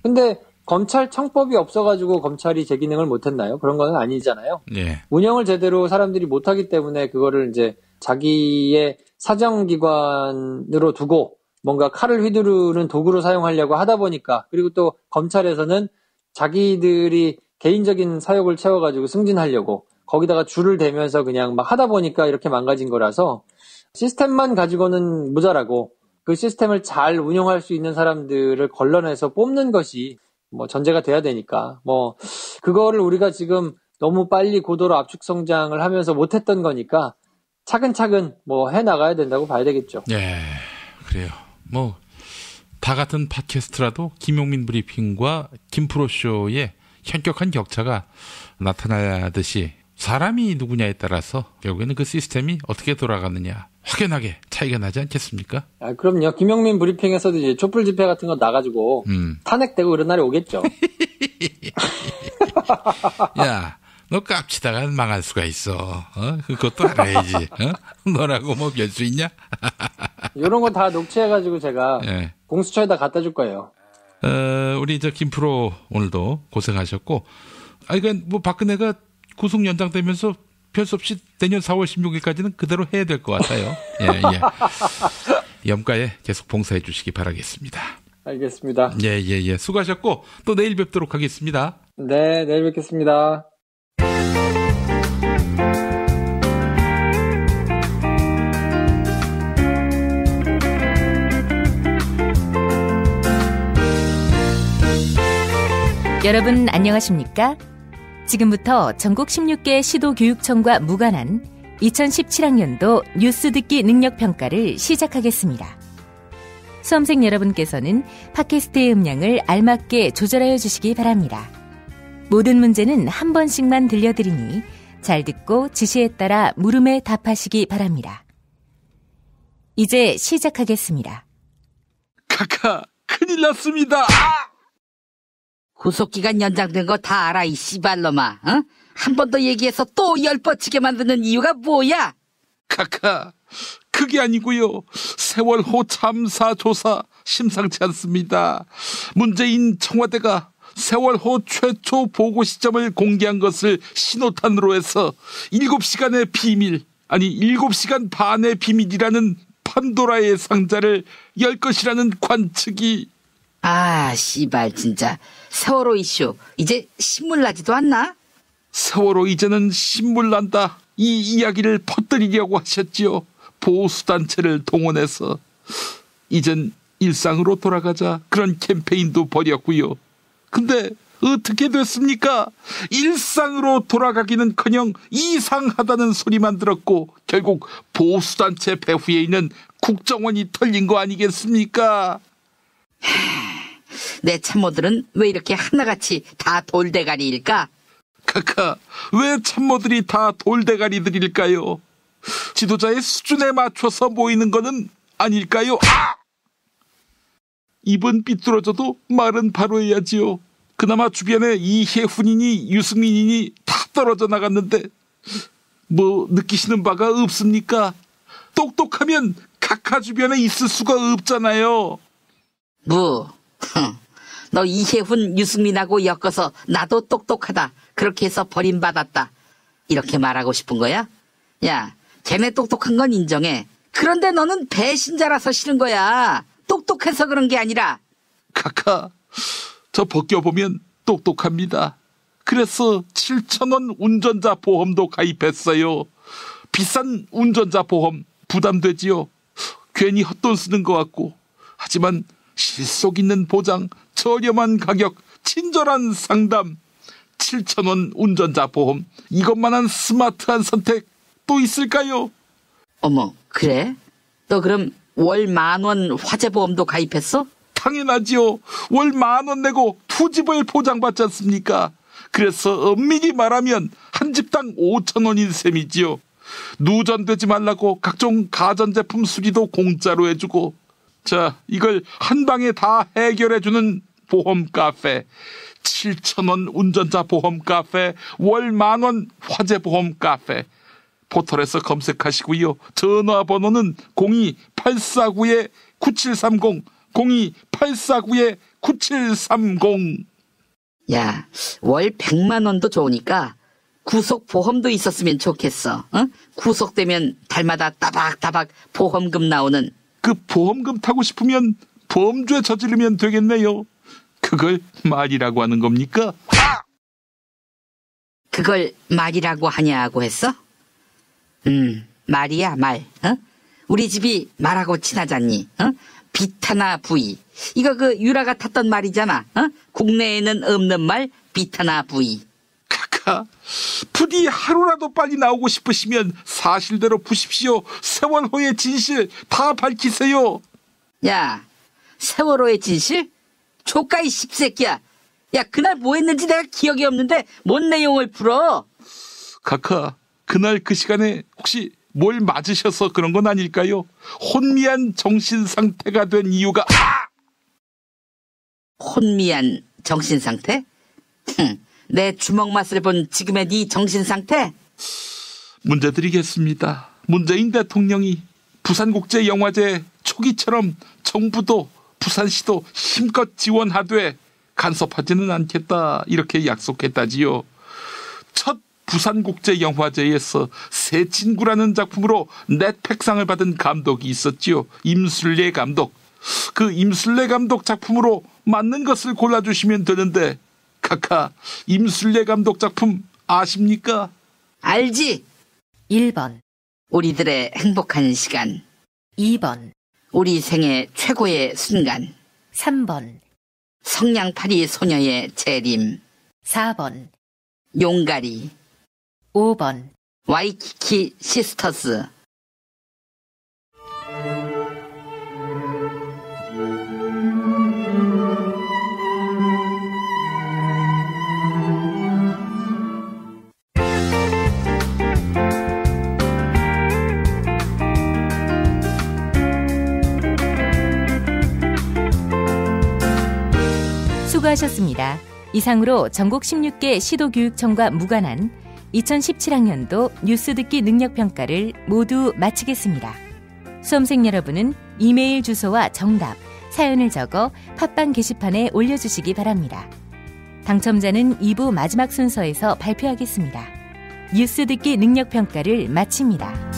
근데 검찰청법이 없어가지고 검찰이 제 기능을 못했나요? 그런 건 아니잖아요. 운영을 제대로 사람들이 못하기 때문에 그거를 이제 자기의 사정기관으로 두고 뭔가 칼을 휘두르는 도구로 사용하려고 하다 보니까 그리고 또 검찰에서는 자기들이 개인적인 사욕을 채워가지고 승진하려고 거기다가 줄을 대면서 그냥 막 하다 보니까 이렇게 망가진 거라서 시스템만 가지고는 모자라고 그 시스템을 잘 운영할 수 있는 사람들을 걸러내서 뽑는 것이 뭐 전제가 돼야 되니까 뭐 그거를 우리가 지금 너무 빨리 고도로 압축 성장을 하면서 못했던 거니까 차근차근 뭐 해나가야 된다고 봐야 되겠죠. 그래요. 뭐 다 같은 팟캐스트라도 김용민 브리핑과 김프로쇼의 현격한 격차가 나타나듯이 사람이 누구냐에 따라서 결국에는 그 시스템이 어떻게 돌아가느냐 확연하게 차이가 나지 않겠습니까? 그럼요. 김용민 브리핑에서도 이제 촛불 집회 같은 거 나가지고 탄핵되고 그런 날이 오겠죠. 야, 너 깝치다가 망할 수가 있어. 그것도 알아야지. 너라고 뭐 별 수 있냐? 이런 거 다 녹취해가지고 제가 공수처에다 갖다 줄 거예요. 우리 저 김프로 오늘도 고생하셨고, 그러니까 뭐 박근혜가 구속 연장되면서 별 수 없이 내년 4월 16일까지는 그대로 해야 될 것 같아요. 염가에 계속 봉사해 주시기 바라겠습니다. 알겠습니다. 수고하셨고 또 내일 뵙도록 하겠습니다. 네, 내일 뵙겠습니다. 여러분 안녕하십니까? 지금부터 전국 16개 시도교육청과 무관한 2017학년도 뉴스 듣기 능력평가를 시작하겠습니다. 수험생 여러분께서는 팟캐스트의 음량을 알맞게 조절하여 주시기 바랍니다. 모든 문제는 한 번씩만 들려드리니 잘 듣고 지시에 따라 물음에 답하시기 바랍니다. 이제 시작하겠습니다. 카카, 큰일 났습니다. 구속기간 연장된 거 다 알아, 이 씨발놈아. 어? 한 번 더 얘기해서 또 열뻗치게 만드는 이유가 뭐야? 카카, 그게 아니고요. 세월호 참사 조사 심상치 않습니다. 문재인 청와대가 세월호 최초 보고 시점을 공개한 것을 신호탄으로 해서 7시간의 비밀, 아니 7시간 반의 비밀이라는 판도라의 상자를 열 것이라는 관측이. 아, 씨발 진짜. 세월호 이슈 이제 신물 나지도 않나? 세월호 이제는 신물 난다, 이 이야기를 퍼뜨리려고 하셨지요. 보수단체를 동원해서. 이젠 일상으로 돌아가자, 그런 캠페인도 벌였고요. 근데 어떻게 됐습니까? 일상으로 돌아가기는커녕 이상하다는 소리만 들었고 결국 보수단체 배후에 있는 국정원이 털린 거 아니겠습니까? 내 참모들은 왜 이렇게 하나같이 다 돌대가리일까? 카카, 왜 참모들이 다 돌대가리들일까요? 지도자의 수준에 맞춰서 모이는 거는 아닐까요? 입은 삐뚤어져도 말은 바로 해야지요. 그나마 주변에 이혜훈이니 유승민이니 다 떨어져 나갔는데 뭐 느끼시는 바가 없습니까? 똑똑하면 카카 주변에 있을 수가 없잖아요. 너 이혜훈 유승민하고 엮어서 나도 똑똑하다, 그렇게 해서 버림받았다, 이렇게 말하고 싶은 거야? 야, 걔네 똑똑한 건 인정해. 그런데 너는 배신자라서 싫은 거야. 똑똑해서 그런 게 아니라. 카카, 저 벗겨보면 똑똑합니다. 그래서 7,000원 운전자 보험도 가입했어요. 비싼 운전자 보험 부담되지요. 괜히 헛돈 쓰는 것 같고. 하지만 실속 있는 보장, 저렴한 가격, 친절한 상담, 7,000원 운전자 보험, 이것만한 스마트한 선택 또 있을까요? 어머, 그래? 너 그럼 월 10,000원 화재보험도 가입했어? 당연하지요. 월 10,000원 내고 투집을 보장받지 않습니까? 그래서 엄밀히 말하면 한 집당 5,000원인 셈이지요. 누전되지 말라고 각종 가전제품 수리도 공짜로 해주고. 자, 이걸 한 방에 다 해결해주는 보험 카페, 7,000원 운전자 보험 카페, 월 10,000원 화재보험 카페. 포털에서 검색하시고요. 전화번호는 02-849-9730, 02-849-9730. 야, 월 100만 원도 좋으니까 구속보험도 있었으면 좋겠어. 어? 구속되면 달마다 따박따박 보험금 나오는. 그 보험금 타고 싶으면 범죄 저지르면 되겠네요. 그걸 말이라고 하는 겁니까? 그걸 말이라고 하냐고 했어? 말이야, 말. 어? 우리 집이 말하고 친하잖니. 어? 비타나 부이. 이거 그 유라가 탔던 말이잖아. 어? 국내에는 없는 말, 비타나 부이. 카카, 부디 하루라도 빨리 나오고 싶으시면 사실대로 푸십시오. 세월호의 진실 다 밝히세요. 야, 세월호의 진실? 조카 이 씹새끼야. 야, 그날 뭐 했는지 내가 기억이 없는데 뭔 내용을 풀어? 카카, 그날 그 시간에 혹시 뭘 맞으셔서 그런 건 아닐까요? 혼미한 정신상태가 된 이유가. 혼미한 정신상태? 내 주먹 맛을 본 지금의 네 정신상태? 문제 드리겠습니다. 문재인 대통령이 부산국제영화제 초기처럼 정부도 부산시도 힘껏 지원하되 간섭하지는 않겠다, 이렇게 약속했다지요. 첫 부산국제영화제에서 새 친구라는 작품으로 넷팩상을 받은 감독이 있었지요. 임술래 감독. 그 임술래 감독 작품으로 맞는 것을 골라주시면 되는데, 카카, 임술래 감독 작품 아십니까? 알지. 1번 우리들의 행복한 시간. 2번 우리 생애 최고의 순간. 3번 성냥팔이 소녀의 재림. 4번 용가리. 5번 와이키키 시스터스. 수고하셨습니다. 이상으로 전국 16개 시도교육청과 무관한 2017학년도 뉴스 듣기 능력평가를 모두 마치겠습니다. 수험생 여러분은 이메일 주소와 정답, 사연을 적어 팟빵 게시판에 올려주시기 바랍니다. 당첨자는 2부 마지막 순서에서 발표하겠습니다. 뉴스 듣기 능력평가를 마칩니다.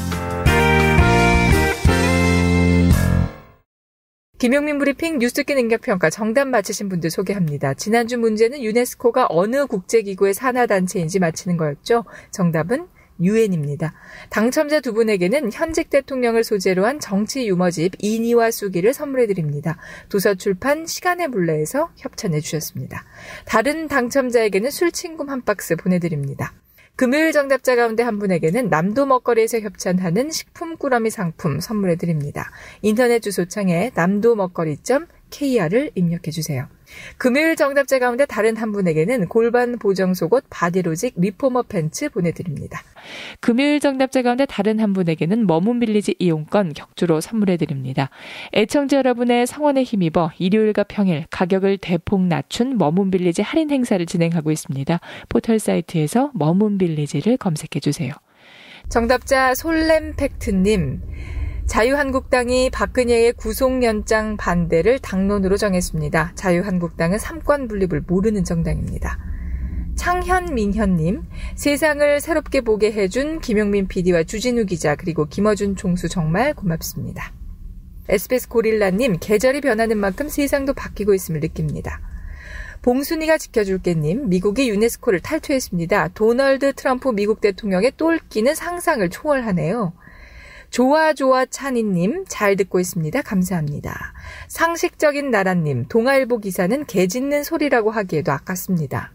김용민 브리핑 뉴스 듣기 능력평가 정답 맞히신 분들 소개합니다. 지난주 문제는 유네스코가 어느 국제기구의 산하단체인지 맞히는 거였죠. 정답은 유엔입니다. 당첨자 두 분에게는 현직 대통령을 소재로 한 정치 유머집 이니와 쑥이를 선물해드립니다. 도서출판 시간의 물레에서 협찬해 주셨습니다. 다른 당첨자에게는 술친금 한 박스 보내드립니다. 금요일 정답자 가운데 한 분에게는 남도 먹거리에서 협찬하는 식품 꾸러미 상품 선물해드립니다. 인터넷 주소창에 남도먹거리.kr을 입력해주세요. 금요일 정답자 가운데 다른 한 분에게는 골반 보정 속옷 바디로직 리포머 팬츠 보내드립니다. 금요일 정답자 가운데 다른 한 분에게는 머문빌리지 이용권 격주로 선물해드립니다. 애청자 여러분의 성원에 힘입어 일요일과 평일 가격을 대폭 낮춘 머문빌리지 할인 행사를 진행하고 있습니다. 포털 사이트에서 머문빌리지를 검색해주세요. 정답자 솔렘팩트님. 자유한국당이 박근혜의 구속연장 반대를 당론으로 정했습니다. 자유한국당은 삼권 분립을 모르는 정당입니다. 창현민현님, 세상을 새롭게 보게 해준 김용민 PD와 주진우 기자 그리고 김어준 총수 정말 고맙습니다. SBS 고릴라님, 계절이 변하는 만큼 세상도 바뀌고 있음을 느낍니다. 봉순이가 지켜줄게님, 미국이 유네스코를 탈퇴했습니다. 도널드 트럼프 미국 대통령의 똘끼는 상상을 초월하네요. 좋아 찬이님, 잘 듣고 있습니다. 감사합니다. 상식적인 나라님, 동아일보 기사는 개 짖는 소리라고 하기에도 아깝습니다.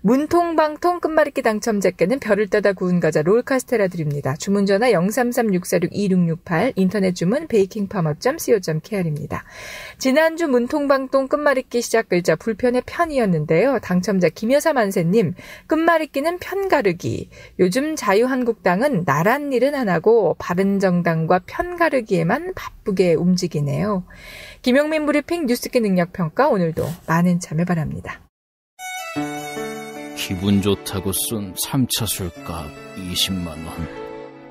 문통방통 끝말잇기 당첨자께는 별을 따다 구운 과자 롤카스테라 드립니다. 주문 전화 033-646-2668, 인터넷 주문 베이킹파머.co.kr입니다. 지난주 문통방통 끝말잇기 시작 글자 불편의 편이었는데요. 당첨자 김여사 만세님, 끝말잇기는 편가르기. 요즘 자유한국당은 나란 일은 안 하고 바른정당과 편가르기에만 바쁘게 움직이네요. 김용민 브리핑 뉴스기 능력평가, 오늘도 많은 참여 바랍니다. 기분 좋다고 쏜 3차 술값 20만원,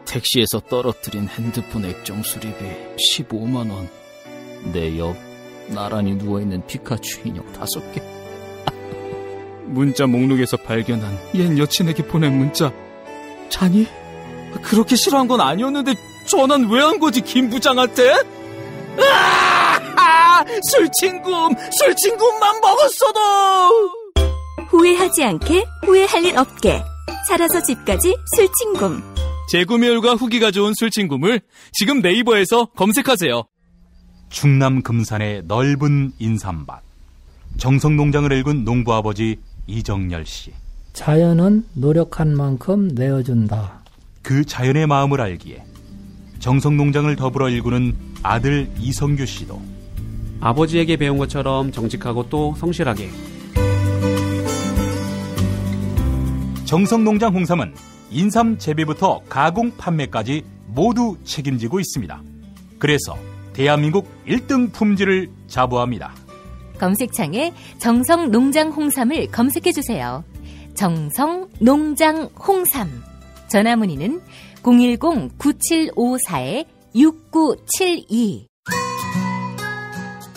택시에서 떨어뜨린 핸드폰 액정 수리비 15만원, 내 옆 나란히 누워있는 피카츄 인형 5개, 문자 목록에서 발견한 옛 여친에게 보낸 문자. 자니? 그렇게 싫어한 건 아니었는데 전화는 왜 한 거지, 김 부장한테? 술친구만 먹었어도! 후회하지 않게, 후회할 일 없게. 살아서 집까지 술친굼. 재구매율과 후기가 좋은 술친굼을 지금 네이버에서 검색하세요. 충남 금산의 넓은 인삼밭. 정성농장을 일군 농부아버지 이정열 씨. 자연은 노력한 만큼 내어준다. 그 자연의 마음을 알기에 정성농장을 더불어 일구는 아들 이성규 씨도 아버지에게 배운 것처럼 정직하고 또 성실하게. 정성농장 홍삼은 인삼 재배부터 가공 판매까지 모두 책임지고 있습니다. 그래서 대한민국 1등 품질을 자부합니다. 검색창에 정성농장 홍삼을 검색해주세요. 정성농장 홍삼. 전화문의는 010-9754-6972.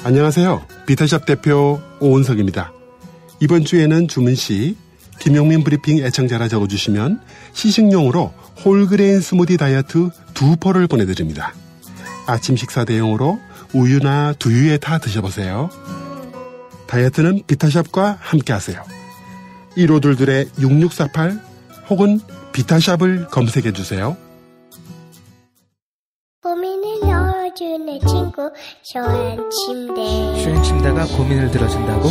안녕하세요. 비타샵 대표 오은석입니다. 이번 주에는 주문시 김용민 브리핑 애청자라 적어주시면 시식용으로 홀그레인 스무디 다이어트 2포를 보내드립니다. 아침 식사 대용으로 우유나 두유에 타 드셔보세요. 다이어트는 비타샵과 함께하세요. 1522-6648 혹은 비타샵을 검색해주세요. 고민을 넣어주는 친구 쇼앤침대. 쇼앤침대가 고민을 들어준다고?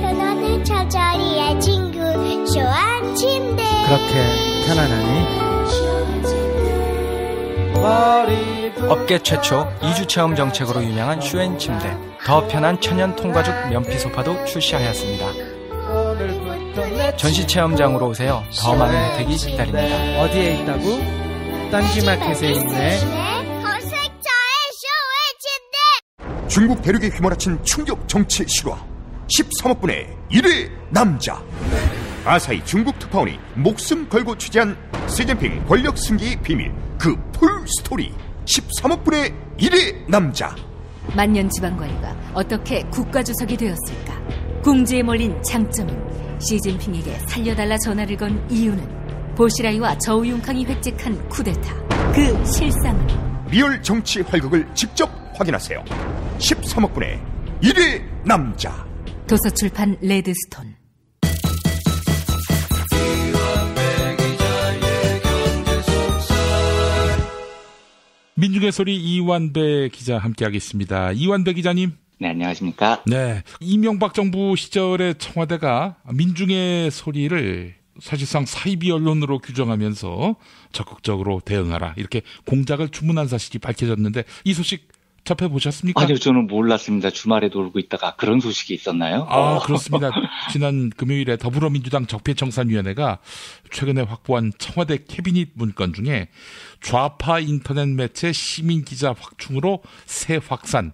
편안한 잠자리의 친구 쇼앤침대. 그렇게 편안하니? 업계 최초 2주 체험 정책으로 유명한 쇼앤침대. 더 편한 천연 통가죽 면피 소파도 출시하였습니다. 전시 체험장으로 오세요. 더 많은 혜택이 기다립니다. 어디에 있다고? 딴지마켓에 있네. 중국 대륙에 휘몰아친 충격 정치 실화 13억분의 1의 남자. 아사히 중국 특파원이 목숨 걸고 취재한 시진핑 권력 승계의 비밀, 그 풀 스토리 13억분의 1의 남자. 만년 지방관리가 어떻게 국가주석이 되었을까? 궁지에 몰린 장점인 시진핑에게 살려달라 전화를 건 이유는 보시라이와 저우융캉이 획책한 쿠데타, 그 실상은? 리얼 정치 활극을 직접 확인하세요. 13억분의 1의 남자. 도서출판 레드스톤. 민중의 소리 이완배 기자 함께하겠습니다. 이완배 기자님. 네, 안녕하십니까. 네, 이명박 정부 시절에 청와대가 민중의 소리를 사실상 사이비 언론으로 규정하면서 적극적으로 대응하라, 이렇게 공작을 주문한 사실이 밝혀졌는데 이 소식 접해보셨습니까? 아니요, 저는 몰랐습니다. 주말에 놀고 있다가 그런 소식이 있었나요? 그렇습니다. 지난 금요일에 더불어민주당 적폐청산위원회가 최근에 확보한 청와대 캐비닛 문건 중에 좌파 인터넷 매체 시민 기자 확충으로 새 확산,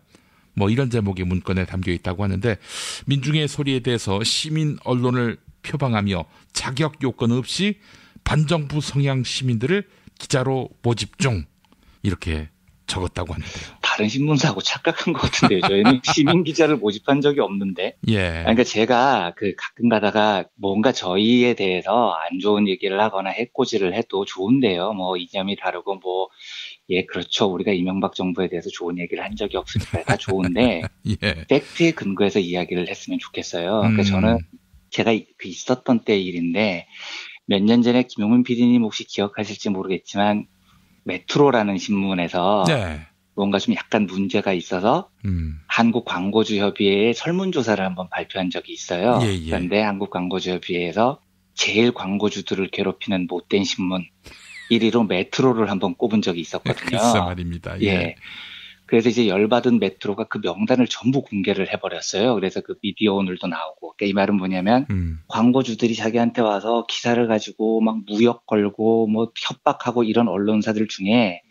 이런 제목의 문건에 담겨 있다고 하는데, 민중의 소리에 대해서 시민 언론을 표방하며 자격 요건 없이 반정부 성향 시민들을 기자로 모집 중, 이렇게 적었다고 하는데요. 다른 신문사하고 착각한 것 같은데요. 저희는 시민 기자를 모집한 적이 없는데. 예. 그러니까 제가 가끔 가다가 뭔가 저희에 대해서 안 좋은 얘기를 하거나 해코지를 해도 좋은데요. 이념이 다르고 예, 그렇죠. 우리가 이명박 정부에 대해서 좋은 얘기를 한 적이 없으니까 다 좋은데 예. 팩트에 근거해서 이야기를 했으면 좋겠어요. 그러니까 저는 제가 있었던 때 일인데, 몇 년 전에 김용민 PD님 혹시 기억하실지 모르겠지만 메트로라는 신문에서 네. 뭔가 좀 약간 문제가 있어서 한국광고주협의회에 설문조사를 한번 발표한 적이 있어요. 예, 예. 그런데 한국광고주협의회에서 제일 광고주들을 괴롭히는 못된 신문 1위로 메트로를 한번 꼽은 적이 있었거든요. 글쎄 말입니다. 예. 그래서 이제 열받은 메트로가 그 명단을 전부 공개를 해버렸어요. 그래서 그 미디어 오늘도 나오고. 그러니까 이 말은 뭐냐면 광고주들이 자기한테 와서 기사를 가지고 막 무역 걸고 협박하고 이런 언론사들 중에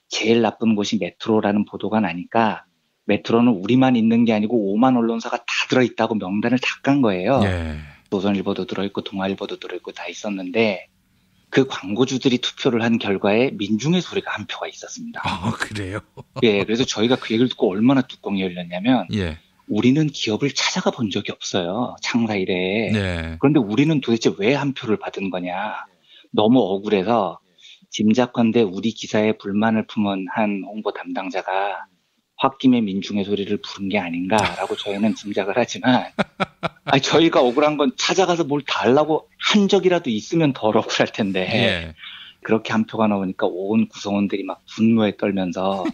제일 나쁜 곳이 메트로라는 보도가 나니까 메트로는 우리만 있는 게 아니고 5만 언론사가 다 들어있다고 명단을 다 깐 거예요. 예. 조선일보도 들어있고 동아일보도 들어있고 다 있었는데, 그 광고주들이 투표를 한 결과에 민중의 소리가 한 표가 있었습니다. 그래요? 예, 그래서 저희가 그 얘기를 듣고 얼마나 뚜껑이 열렸냐면, 예. 우리는 기업을 찾아가 본 적이 없어요. 창사 이래. 예. 그런데 우리는 도대체 왜 한 표를 받은 거냐. 너무 억울해서 짐작컨대 우리 기사에 불만을 품은 한 홍보 담당자가 홧김에 민중의 소리를 부른 게 아닌가라고 저희는 짐작을 하지만, 저희가 억울한 건 찾아가서 뭘 달라고 한 적이라도 있으면 덜 억울할 텐데 예. 그렇게 한 표가 나오니까 온 구성원들이 막 분노에 떨면서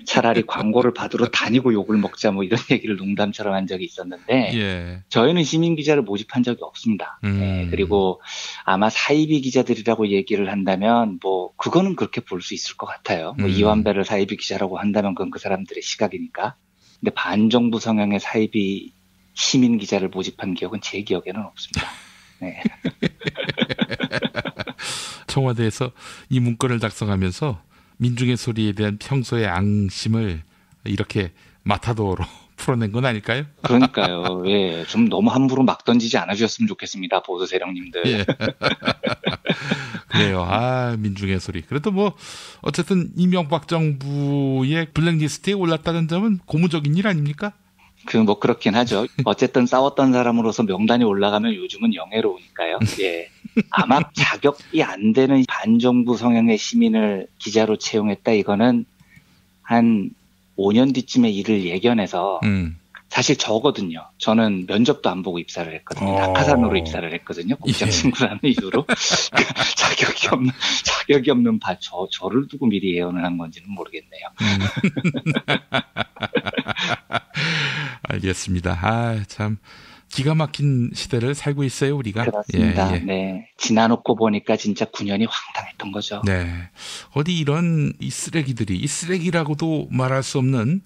차라리 광고를 받으러 다니고 욕을 먹자 이런 얘기를 농담처럼 한 적이 있었는데 예. 저희는 시민 기자를 모집한 적이 없습니다. 예, 그리고 아마 사이비 기자들이라고 얘기를 한다면 그거는 그렇게 볼 수 있을 것 같아요. 이완배를 사이비 기자라고 한다면 그건 그 사람들의 시각이니까. 근데 반정부 성향의 사이비 시민 기자를 모집한 기억은 제 기억에는 없습니다. 네. 청와대에서 이 문건을 작성하면서 민중의 소리에 대한 평소의 앙심을 이렇게 마타도어로 풀어낸 건 아닐까요? 그러니까요. 예, 좀 너무 함부로 막 던지지 않아주셨으면 좋겠습니다. 보도 세력님들. 예. 그래요. 민중의 소리. 그래도 어쨌든 이명박 정부의 블랙리스트에 올랐다는 점은 고무적인 일 아닙니까? 그렇긴 하죠. 어쨌든 싸웠던 사람으로서 명단이 올라가면 요즘은 영예로우니까요. 예. 아마 자격이 안 되는 반정부 성향의 시민을 기자로 채용했다. 이거는 한 5년 뒤쯤에 일을 예견해서 사실 저거든요. 저는 면접도 안 보고 입사를 했거든요. 낙하산으로 입사를 했거든요. 국장 친구라는 이유로. 자격이 없는 저를 두고 미리 예언을 한 건지는 모르겠네요. 알겠습니다. 참 기가 막힌 시대를 살고 있어요, 우리가. 그렇습니다. 예. 네. 지나놓고 보니까 진짜 9년이 황당했던 거죠. 네. 어디 이런 이 쓰레기라고도 말할 수 없는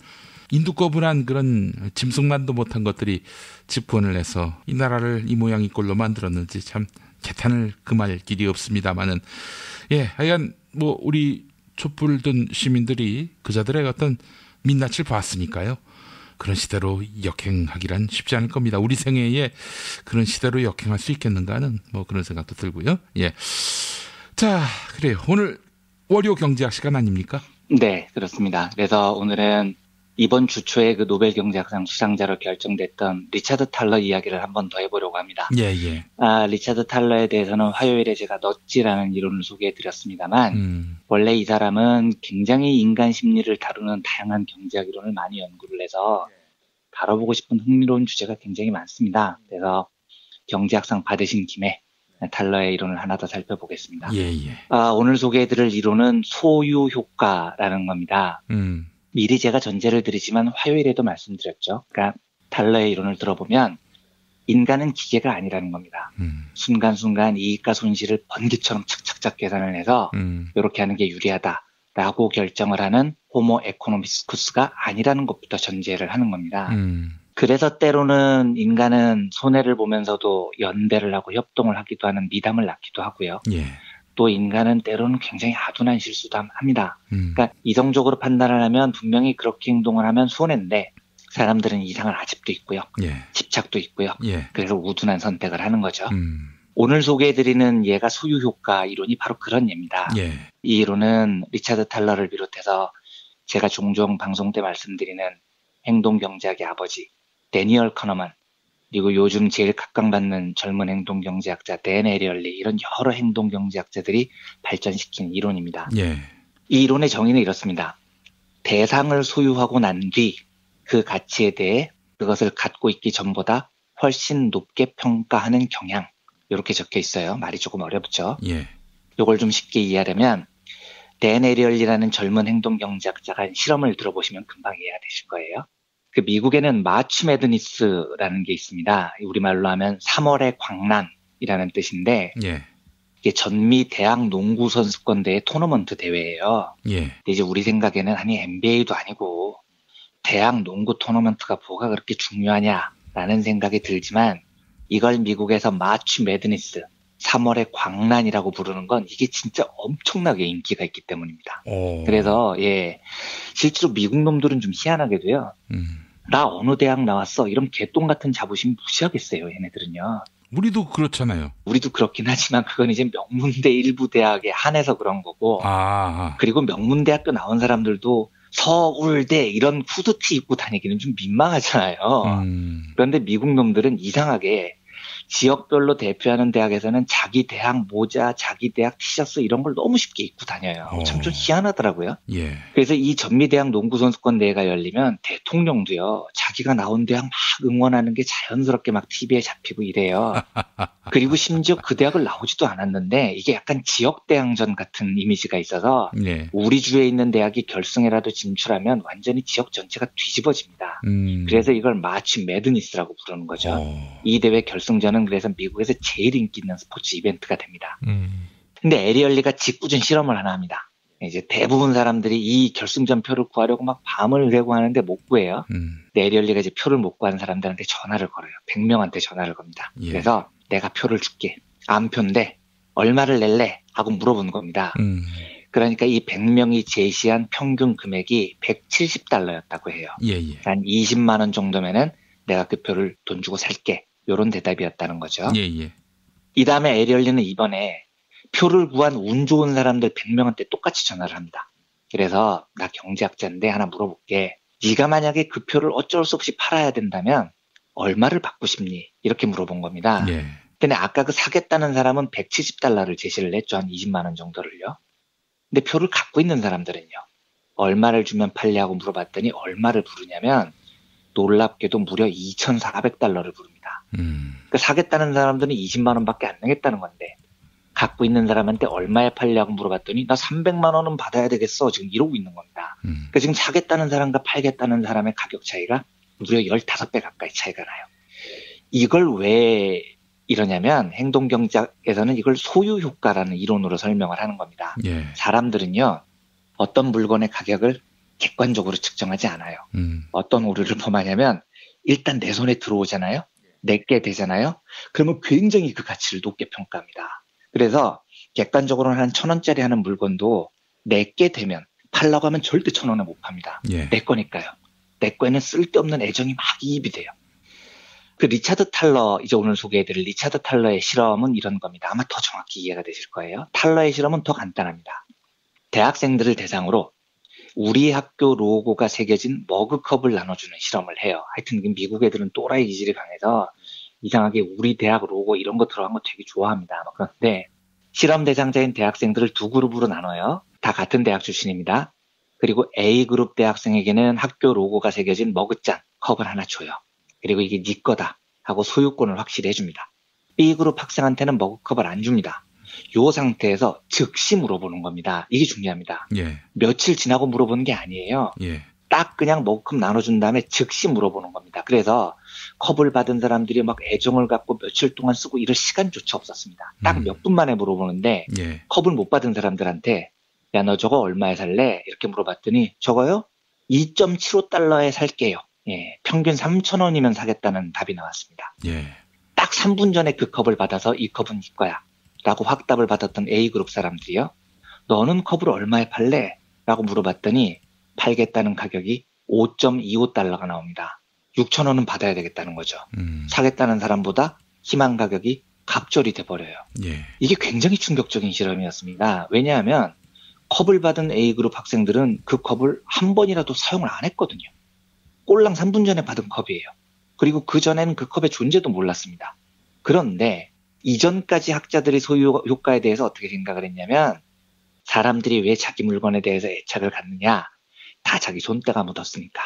인두꺼분한 그런 짐승만도 못한 것들이 집권을 해서 이 나라를 이 모양 이 꼴로 만들었는지 참 개탄을 금할 길이 없습니다만은, 하여간 우리 촛불 든 시민들이 그자들의 어떤 민낯을 봤으니까요. 그런 시대로 역행하기란 쉽지 않을 겁니다. 우리 생애에 그런 시대로 역행할 수 있겠는가 하는 뭐 그런 생각도 들고요. 예. 자, 그래요. 오늘 월요 경제학 시간 아닙니까? 네, 그렇습니다. 그래서 오늘은 이번 주 초에 그 노벨 경제학상 수상자로 결정됐던 리차드 탈러 이야기를 한번 더 해보려고 합니다. 예, 예. 리차드 탈러에 대해서는 화요일에 제가 넛지라는 이론을 소개해드렸습니다만 원래 이 사람은 굉장히 인간 심리를 다루는 다양한 경제학 이론을 많이 연구를 해서 다뤄보고 싶은 흥미로운 주제가 굉장히 많습니다. 그래서 경제학상 받으신 김에 탈러의 이론을 하나 더 살펴보겠습니다. 예, 예. 오늘 소개해드릴 이론은 소유 효과라는 겁니다. 미리 제가 전제를 드리지만 화요일에도 말씀드렸죠. 그러니까 탈러의 이론을 들어보면 인간은 기계가 아니라는 겁니다. 순간순간 이익과 손실을 번개처럼 착착착 계산을 해서 이렇게 하는 게 유리하다라고 결정을 하는 호모 에코노미스쿠스가 아니라는 것부터 전제를 하는 겁니다. 그래서 때로는 인간은 손해를 보면서도 연대를 하고 협동을 하기도 하는 미담을 낳기도 하고요. 예. 또 인간은 때로는 굉장히 아둔한 실수도 합니다. 그러니까 이성적으로 판단을 하면 분명히 그렇게 행동을 하면 손해인데 사람들은 이상한 아집도 있고요. 예. 집착도 있고요. 예. 그래서 우둔한 선택을 하는 거죠. 오늘 소개해드리는 예가 소유효과 이론이 바로 그런 예입니다. 예. 이 이론은 리차드 탈러를 비롯해서 제가 종종 방송 때 말씀드리는 행동경제학의 아버지 데니얼 커너만, 그리고 요즘 제일 각광받는 젊은 행동경제학자 댄 에리얼리, 이런 여러 행동경제학자들이 발전시킨 이론입니다. 예. 이 이론의 정의는 이렇습니다. 대상을 소유하고 난 뒤 그 가치에 대해 그것을 갖고 있기 전보다 훨씬 높게 평가하는 경향, 이렇게 적혀 있어요. 말이 조금 어렵죠. 예. 이걸 좀 쉽게 이해하려면 댄 에리얼리라는 젊은 행동경제학자가 한 실험을 들어보시면 금방 이해가 되실 거예요. 그 미국에는 마치 매드니스라는 게 있습니다. 우리말로 하면 3월의 광란이라는 뜻인데, 예. 이게 전미 대학 농구 선수권대회 토너먼트 대회예요. 예. 근데 이제 우리 생각에는 아니 NBA도 아니고 대학 농구 토너먼트가 뭐가 그렇게 중요하냐라는 생각이 들지만, 이걸 미국에서 마치 매드니스, 3월의 광란이라고 부르는 건 이게 진짜 엄청나게 인기가 있기 때문입니다. 그래서 실제로 미국 놈들은 좀 희한하게도요. 나 어느 대학 나왔어 이런 개똥 같은 자부심 무시하겠어요. 얘네들은요. 우리도 그렇잖아요. 우리도 그렇긴 하지만 그건 이제 명문대 일부 대학에 한해서 그런 거고, 그리고 명문대학교 나온 사람들도 서울대 이런 후드티 입고 다니기는 좀 민망하잖아요. 그런데 미국 놈들은 이상하게 지역별로 대표하는 대학에서는 자기 대학 모자, 자기 대학 티셔츠 이런 걸 너무 쉽게 입고 다녀요. 참 좀 희한하더라고요. 예. 그래서 이 전미대학 농구선수권 대회가 열리면 대통령도요, 자기가 나온 대학 막 응원하는 게 자연스럽게 막 TV에 잡히고 이래요. 그리고 심지어 그 대학을 나오지도 않았는데 이게 약간 지역대항전 같은 이미지가 있어서 예. 우리 주에 있는 대학이 결승에라도 진출하면 완전히 지역 전체가 뒤집어집니다. 그래서 이걸 마치 매드니스라고 부르는 거죠. 이 대회 결승전은 그래서 미국에서 제일 인기 있는 스포츠 이벤트가 됩니다. 근데 에리얼리가 짓궂은 실험을 하나 합니다. 이제 대부분 사람들이 이 결승전 표를 구하려고 막 밤을 새고 하는데 못 구해요. 근데 에리얼리가 이제 표를 못 구한 사람들한테 전화를 걸어요. 100명한테 전화를 겁니다. 예. 그래서 내가 표를 줄게. 암표인데 얼마를 낼래? 하고 물어보는 겁니다. 그러니까 이 100명이 제시한 평균 금액이 $170였다고 해요. 예. 한 20만 원 정도면은 내가 그 표를 돈 주고 살게. 요런 대답이었다는 거죠. 예. 이 다음에 에리얼리는 이번에 표를 구한 운 좋은 사람들 100명한테 똑같이 전화를 합니다. 그래서 나 경제학자인데 하나 물어볼게. 네가 만약에 그 표를 어쩔 수 없이 팔아야 된다면 얼마를 받고 싶니? 이렇게 물어본 겁니다. 예. 근데 아까 그 사겠다는 사람은 $170를 제시를 했죠. 한 20만 원 정도를요. 근데 표를 갖고 있는 사람들은요. 얼마를 주면 팔냐고 물어봤더니 얼마를 부르냐면 놀랍게도 무려 $2,400를 부릅니다. 그러니까 사겠다는 사람들은 20만 원밖에 안 내겠다는 건데 갖고 있는 사람한테 얼마에 팔려고 물어봤더니 나 300만 원은 받아야 되겠어. 지금 이러고 있는 겁니다. 그러니까 지금 사겠다는 사람과 팔겠다는 사람의 가격 차이가 무려 15배 가까이 차이가 나요. 이걸 왜 이러냐면 행동경제에서는 이걸 소유효과라는 이론으로 설명을 하는 겁니다. 예. 사람들은요. 어떤 물건의 가격을 객관적으로 측정하지 않아요. 어떤 오류를 범하냐면 일단 내 손에 들어오잖아요. 내게 되잖아요. 그러면 굉장히 그 가치를 높게 평가합니다. 그래서 객관적으로는 한 1,000원짜리 하는 물건도 내게 되면 팔라고 하면 절대 1,000원에 못 팝니다. 예. 내 거니까요. 내 거에는 쓸데없는 애정이 막 이입이 돼요. 그 리차드 탈러, 이제 오늘 소개해드릴 리차드 탈러의 실험은 이런 겁니다. 아마 더 정확히 이해가 되실 거예요. 탈러의 실험은 더 간단합니다. 대학생들을 대상으로 우리 학교 로고가 새겨진 머그컵을 나눠주는 실험을 해요. 하여튼 미국 애들은 또라이 기질이 강해서 이상하게 우리 대학 로고 이런 거 들어간 거 되게 좋아합니다. 그런데 실험 대상자인 대학생들을 두 그룹으로 나눠요. 다 같은 대학 출신입니다. 그리고 A그룹 대학생에게는 학교 로고가 새겨진 머그잔, 컵을 하나 줘요. 그리고 이게 네 거다 하고 소유권을 확실히 해줍니다. B그룹 학생한테는 머그컵을 안 줍니다. 요 상태에서 즉시 물어보는 겁니다. 이게 중요합니다. 예. 며칠 지나고 물어보는 게 아니에요. 예. 딱 그냥 머그컵 나눠준 다음에 즉시 물어보는 겁니다. 그래서 컵을 받은 사람들이 막 애정을 갖고 며칠 동안 쓰고 이럴 시간조차 없었습니다. 딱 몇 분 만에 물어보는데 예. 컵을 못 받은 사람들한테 야, 너 저거 얼마에 살래? 이렇게 물어봤더니 저거요? 2.75달러에 살게요. 예, 평균 3,000원이면 사겠다는 답이 나왔습니다. 예. 딱 3분 전에 그 컵을 받아서 이 컵은 네 거야 라고 확답을 받았던 A그룹 사람들이요. 너는 컵을 얼마에 팔래? 라고 물어봤더니 팔겠다는 가격이 5.25달러가 나옵니다. 6,000원은 받아야 되겠다는 거죠. 사겠다는 사람보다 희망 가격이 갑절이 돼버려요. 예. 이게 굉장히 충격적인 실험이었습니다. 왜냐하면 컵을 받은 A그룹 학생들은 그 컵을 한 번이라도 사용을 안 했거든요. 꼴랑 3분 전에 받은 컵이에요. 그리고 그 전에는 그 컵의 존재도 몰랐습니다. 그런데 이전까지 학자들이 소유 효과에 대해서 어떻게 생각을 했냐면 사람들이 왜 자기 물건에 대해서 애착을 갖느냐. 다 자기 손때가 묻었으니까.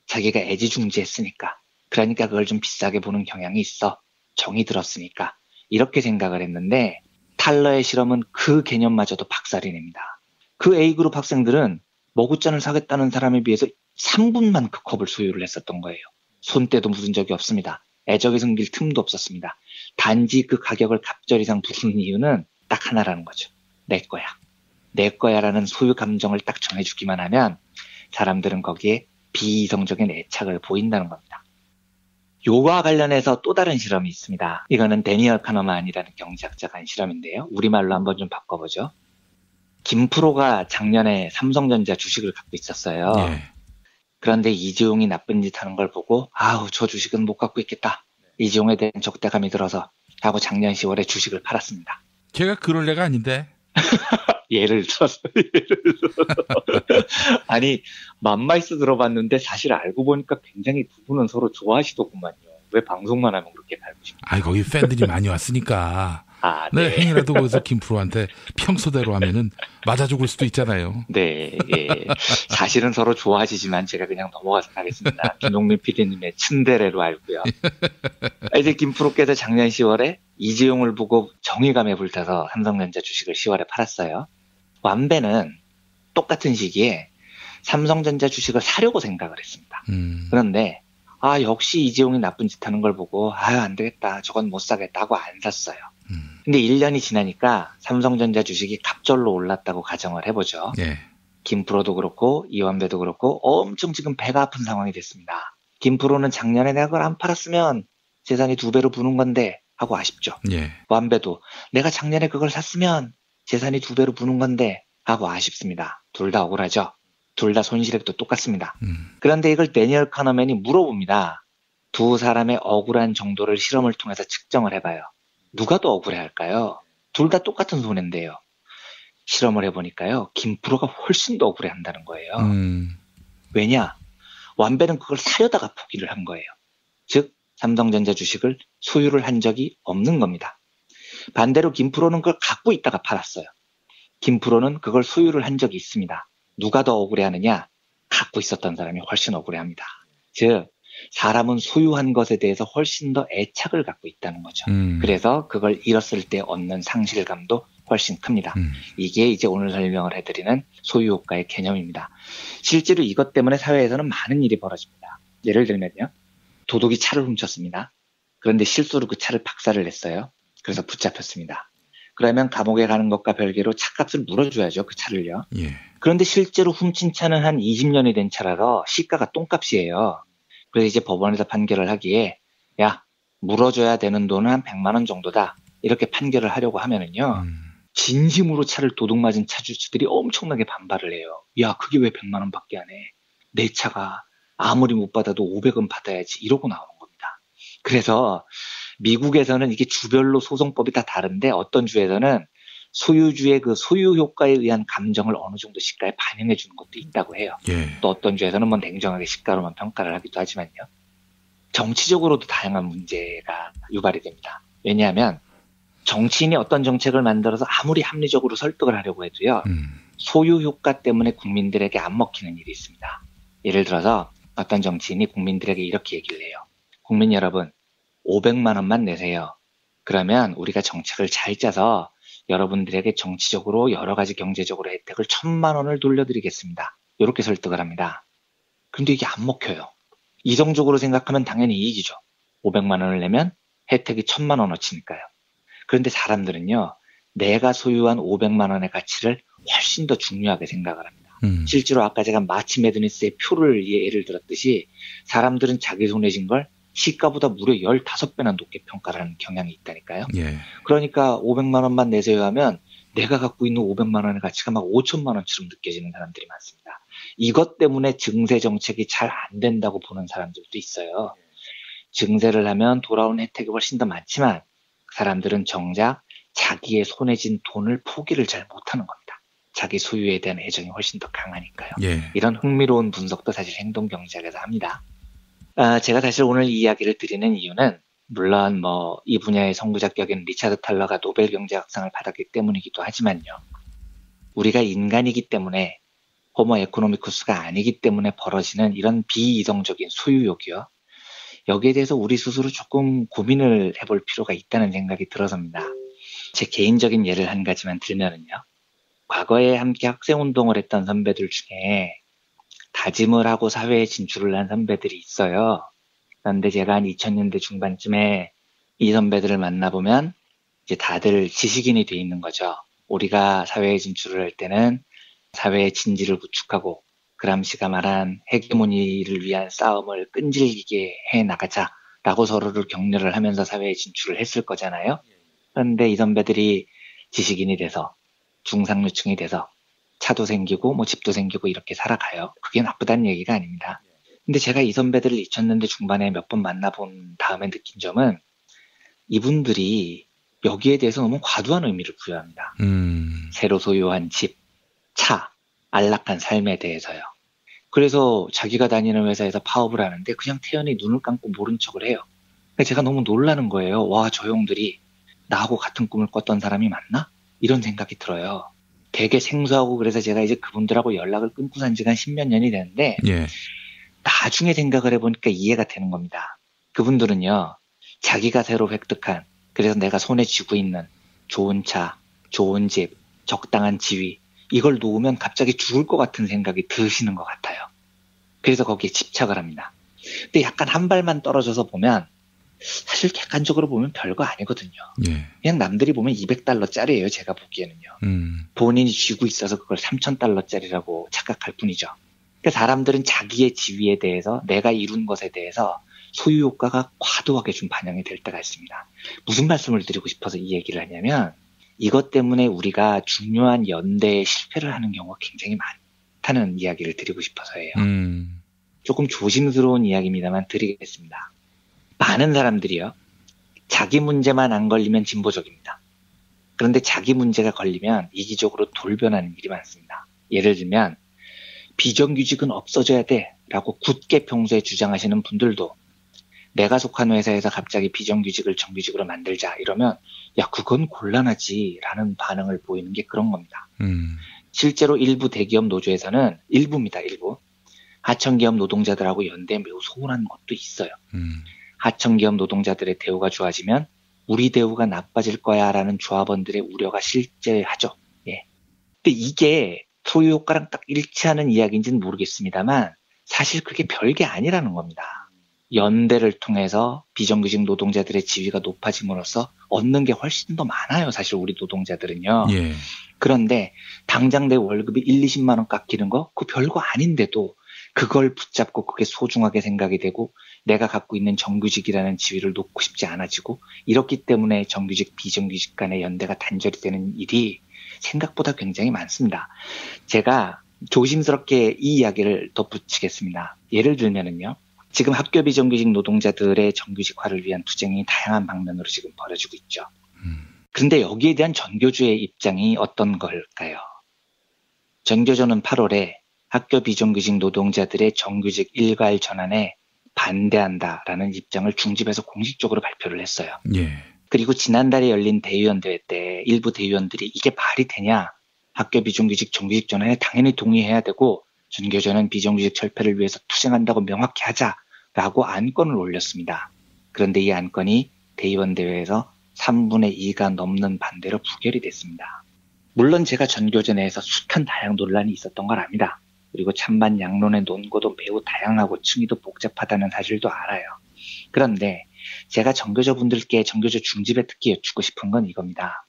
자기가 애지중지했으니까. 그러니까 그걸 좀 비싸게 보는 경향이 있어. 정이 들었으니까. 이렇게 생각을 했는데 탈러의 실험은 그 개념마저도 박살이 냅니다. 그 A그룹 학생들은 머그잔을 사겠다는 사람에 비해서 3분만 그 컵을 소유를 했었던 거예요. 손때도 묻은 적이 없습니다. 애적이 생길 틈도 없었습니다. 단지 그 가격을 갑절이상 부르는 이유는 딱 하나라는 거죠. 내 거야. 내 거야라는 소유 감정을 딱 전해주기만 하면 사람들은 거기에 비이성적인 애착을 보인다는 겁니다. 요거와 관련해서 또 다른 실험이 있습니다. 이거는 데니얼 카너만이라는 경제학자가 한 실험인데요. 우리말로 한번 좀 바꿔보죠. 김프로가 작년에 삼성전자 주식을 갖고 있었어요. 예. 그런데 이재용이 나쁜 짓 하는 걸 보고 아우 저 주식은 못 갖고 있겠다. 이재용에 대한 적대감이 들어서 하고 작년 10월에 주식을 팔았습니다. 제가 그럴 애가 아닌데. 예를 들어서 아니 맘마이스 들어봤는데 사실 알고 보니까 굉장히 두 분은 서로 좋아하시더구만요. 왜 방송만 하면 그렇게 닮고 싶어요? 아이 거기 팬들이 많이 왔으니까. 아, 네. 네. 행이라도 거기서 김프로한테 평소대로 하면은 맞아 죽을 수도 있잖아요. 네, 예. 사실은 서로 좋아하시지만 제가 그냥 넘어가서 하겠습니다. 김용민 PD님의 츤데레로 알고요. 이제 김프로께서 작년 10월에 이재용을 보고 정의감에 불타서 삼성전자 주식을 10월에 팔았어요. 완배는 똑같은 시기에 삼성전자 주식을 사려고 생각을 했습니다. 그런데 역시 이재용이 나쁜 짓 하는 걸 보고 안 되겠다. 저건 못 사겠다 하고 안 샀어요. 근데 1년이 지나니까 삼성전자 주식이 갑절로 올랐다고 가정을 해보죠. 예. 김프로도 그렇고 이완배도 그렇고 엄청 지금 배가 아픈 상황이 됐습니다. 김프로는 작년에 내가 그걸 안 팔았으면 재산이 2배로 부는 건데 하고 아쉽죠. 예. 완배도 내가 작년에 그걸 샀으면 재산이 2배로 부는 건데 하고 아쉽습니다. 둘 다 억울하죠. 둘 다 손실액도 똑같습니다. 그런데 이걸 데니얼 카너맨이 물어봅니다. 두 사람의 억울한 정도를 실험을 통해서 측정을 해봐요. 누가 더 억울해할까요? 둘 다 똑같은 손해인데요. 실험을 해보니까요. 김프로가 훨씬 더 억울해한다는 거예요. 왜냐? 완배는 그걸 사려다가 포기를 한 거예요. 즉 삼성전자 주식을 소유를 한 적이 없는 겁니다. 반대로 김프로는 그걸 갖고 있다가 팔았어요. 김프로는 그걸 소유를 한 적이 있습니다. 누가 더 억울해하느냐? 갖고 있었던 사람이 훨씬 억울해합니다. 즉 사람은 소유한 것에 대해서 훨씬 더 애착을 갖고 있다는 거죠. 그래서 그걸 잃었을 때 얻는 상실감도 훨씬 큽니다. 이게 이제 오늘 설명을 해드리는 소유효과의 개념입니다. 실제로 이것 때문에 사회에서는 많은 일이 벌어집니다. 예를 들면요. 도둑이 차를 훔쳤습니다. 그런데 실수로 그 차를 박살을 냈어요. 그래서 붙잡혔습니다. 그러면 감옥에 가는 것과 별개로 차값을 물어줘야죠. 그 차를요. 예. 그런데 실제로 훔친 차는 한 20년이 된 차라서 시가가 똥값이에요. 그래서 이제 법원에서 판결을 하기에 야 물어줘야 되는 돈은 한 100만 원 정도다. 이렇게 판결을 하려고 하면은요. 진심으로 차를 도둑맞은 차주들이 엄청나게 반발을 해요. 야 그게 왜 100만 원밖에 안 해. 내 차가 아무리 못 받아도 500은 받아야지 이러고 나오는 겁니다. 그래서 미국에서는 이게 주별로 소송법이 다 다른데 어떤 주에서는 소유주의 그 소유 효과에 의한 감정을 어느 정도 시가에 반영해 주는 것도 있다고 해요. 예. 또 어떤 주에서는 뭐 냉정하게 시가로만 평가를 하기도 하지만요. 정치적으로도 다양한 문제가 유발이 됩니다. 왜냐하면 정치인이 어떤 정책을 만들어서 아무리 합리적으로 설득을 하려고 해도요. 소유 효과 때문에 국민들에게 안 먹히는 일이 있습니다. 예를 들어서 어떤 정치인이 국민들에게 이렇게 얘기를 해요. 국민 여러분, 500만 원만 내세요. 그러면 우리가 정책을 잘 짜서 여러분들에게 정치적으로 여러 가지 경제적으로 혜택을 1,000만 원을 돌려드리겠습니다. 이렇게 설득을 합니다. 그런데 이게 안 먹혀요. 이성적으로 생각하면 당연히 이익이죠. 500만 원을 내면 혜택이 1,000만 원어치니까요. 그런데 사람들은요. 내가 소유한 500만 원의 가치를 훨씬 더 중요하게 생각을 합니다. 실제로 아까 제가 마치 매드니스의 표를 예를 들었듯이 사람들은 자기 손에 쥔 걸 시가보다 무려 15배나 높게 평가를 하는 경향이 있다니까요. 예. 그러니까 500만 원만 내세요 하면 내가 갖고 있는 500만 원의 가치가 막 5천만 원처럼 느껴지는 사람들이 많습니다. 이것 때문에 증세 정책이 잘 안 된다고 보는 사람들도 있어요. 증세를 하면 돌아오는 혜택이 훨씬 더 많지만 사람들은 정작 자기의 손에 쥔 돈을 포기를 잘 못하는 겁니다. 자기 소유에 대한 애정이 훨씬 더 강하니까요. 예. 이런 흥미로운 분석도 사실 행동경제학에서 합니다. 제가 사실 오늘 이 이야기를 드리는 이유는 물론 뭐 이 분야의 선구자격인 리차드 탈러가 노벨 경제학상을 받았기 때문이기도 하지만요. 우리가 인간이기 때문에 호모 에코노미쿠스가 아니기 때문에 벌어지는 이런 비이성적인 소유욕이요. 여기에 대해서 우리 스스로 조금 고민을 해볼 필요가 있다는 생각이 들어서입니다. 제 개인적인 예를 한 가지만 들면은요. 과거에 함께 학생운동을 했던 선배들 중에 다짐을 하고 사회에 진출을 한 선배들이 있어요. 그런데 제가 한 2000년대 중반쯤에 이 선배들을 만나보면 이제 다들 지식인이 돼 있는 거죠. 우리가 사회에 진출을 할 때는 사회의 진지를 구축하고 그람시가 말한 헤게모니를 위한 싸움을 끈질기게 해나가자라고 서로를 격려를 하면서 사회에 진출을 했을 거잖아요. 그런데 이 선배들이 지식인이 돼서 중상류층이 돼서 차도 생기고 뭐 집도 생기고 이렇게 살아가요. 그게 나쁘다는 얘기가 아닙니다. 근데 제가 이 선배들을 2000년대 중반에 몇 번 만나본 다음에 느낀 점은 이분들이 여기에 대해서 너무 과도한 의미를 부여합니다. 새로 소유한 집, 차, 안락한 삶에 대해서요. 그래서 자기가 다니는 회사에서 파업을 하는데 그냥 태연히 눈을 감고 모른 척을 해요. 제가 너무 놀라는 거예요. 와, 저 형들이 나하고 같은 꿈을 꿨던 사람이 맞나? 이런 생각이 들어요. 되게 생소하고 그래서 제가 이제 그분들하고 연락을 끊고 산 지가 한 10몇 년이 됐는데 예. 나중에 생각을 해보니까 이해가 되는 겁니다. 그분들은요. 자기가 새로 획득한 그래서 내가 손에 쥐고 있는 좋은 차, 좋은 집, 적당한 지위 이걸 놓으면 갑자기 죽을 것 같은 생각이 드시는 것 같아요. 그래서 거기에 집착을 합니다. 근데 약간 한 발만 떨어져서 보면 사실 객관적으로 보면 별거 아니거든요. 예. 그냥 남들이 보면 $200짜리예요. 제가 보기에는요. 본인이 쥐고 있어서 그걸 $3,000짜리라고 착각할 뿐이죠. 그러니까 사람들은 자기의 지위에 대해서 내가 이룬 것에 대해서 소유 효과가 과도하게 좀 반영이 될 때가 있습니다. 무슨 말씀을 드리고 싶어서 이 얘기를 하냐면 이것 때문에 우리가 중요한 연대에 실패를 하는 경우가 굉장히 많다는 이야기를 드리고 싶어서예요. 조금 조심스러운 이야기입니다만 드리겠습니다. 많은 사람들이요. 자기 문제만 안 걸리면 진보적입니다. 그런데 자기 문제가 걸리면 이기적으로 돌변하는 일이 많습니다. 예를 들면 비정규직은 없어져야 돼 라고 굳게 평소에 주장하시는 분들도 내가 속한 회사에서 갑자기 비정규직을 정규직으로 만들자 이러면 야 그건 곤란하지 라는 반응을 보이는 게 그런 겁니다. 실제로 일부 대기업 노조에서는 일부입니다. 일부. 하청기업 노동자들하고 연대에 매우 소원한 것도 있어요. 하청기업 노동자들의 대우가 좋아지면 우리 대우가 나빠질 거야 라는 조합원들의 우려가 실제하죠. 예. 근데 이게 소유 효과랑 딱 일치하는 이야기인지는 모르겠습니다만 사실 그게 별게 아니라는 겁니다. 연대를 통해서 비정규직 노동자들의 지위가 높아짐으로써 얻는 게 훨씬 더 많아요. 사실 우리 노동자들은요. 예. 그런데 당장 내 월급이 1, 20만 원 깎이는 거 그거 별거 아닌데도 그걸 붙잡고 그게 소중하게 생각이 되고 내가 갖고 있는 정규직이라는 지위를 놓고 싶지 않아지고 이렇기 때문에 정규직, 비정규직 간의 연대가 단절이 되는 일이 생각보다 굉장히 많습니다. 제가 조심스럽게 이 이야기를 덧붙이겠습니다. 예를 들면은요. 지금 학교 비정규직 노동자들의 정규직화를 위한 투쟁이 다양한 방면으로 지금 벌어지고 있죠. 그런데 여기에 대한 전교조의 입장이 어떤 걸까요? 전교조는 8월에 학교 비정규직 노동자들의 정규직 일괄 전환에 반대한다라는 입장을 중집에서 공식적으로 발표를 했어요. 예. 그리고 지난달에 열린 대의원대회 때 일부 대의원들이 이게 말이 되냐? 학교 비정규직 정규직 전환에 당연히 동의해야 되고 전교조는 비정규직 철폐를 위해서 투쟁한다고 명확히 하자라고 안건을 올렸습니다. 그런데 이 안건이 대의원대회에서 3분의 2가 넘는 반대로 부결이 됐습니다. 물론 제가 전교조 내에서 숱한 다양 논란이 있었던 걸 압니다. 그리고 찬반 양론의 논거도 매우 다양하고 층위도 복잡하다는 사실도 알아요. 그런데 제가 전교조 분들께 전교조 중집에 특히 여쭙고 싶은 건 이겁니다.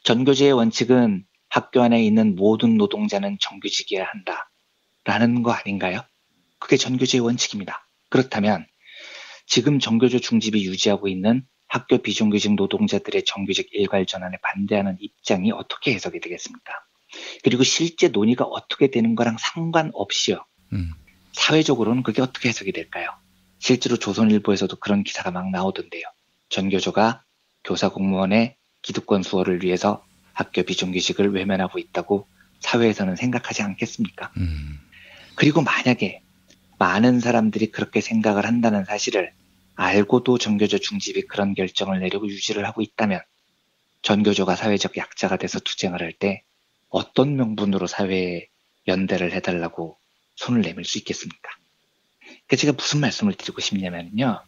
전교조의 원칙은 학교 안에 있는 모든 노동자는 정규직이어야 한다라는 거 아닌가요? 그게 전교조의 원칙입니다. 그렇다면 지금 전교조 중집이 유지하고 있는 학교 비정규직 노동자들의 정규직 일괄 전환에 반대하는 입장이 어떻게 해석이 되겠습니까? 그리고 실제 논의가 어떻게 되는 거랑 상관없이요. 사회적으로는 그게 어떻게 해석이 될까요? 실제로 조선일보에서도 그런 기사가 막 나오던데요. 전교조가 교사 공무원의 기득권 수호를 위해서 학교 비정규직을 외면하고 있다고 사회에서는 생각하지 않겠습니까? 그리고 만약에 많은 사람들이 그렇게 생각을 한다는 사실을 알고도 전교조 중집이 그런 결정을 내리고 유지를 하고 있다면 전교조가 사회적 약자가 돼서 투쟁을 할 때 어떤 명분으로 사회에 연대를 해달라고 손을 내밀 수 있겠습니까? 그러니까 제가 무슨 말씀을 드리고 싶냐면요.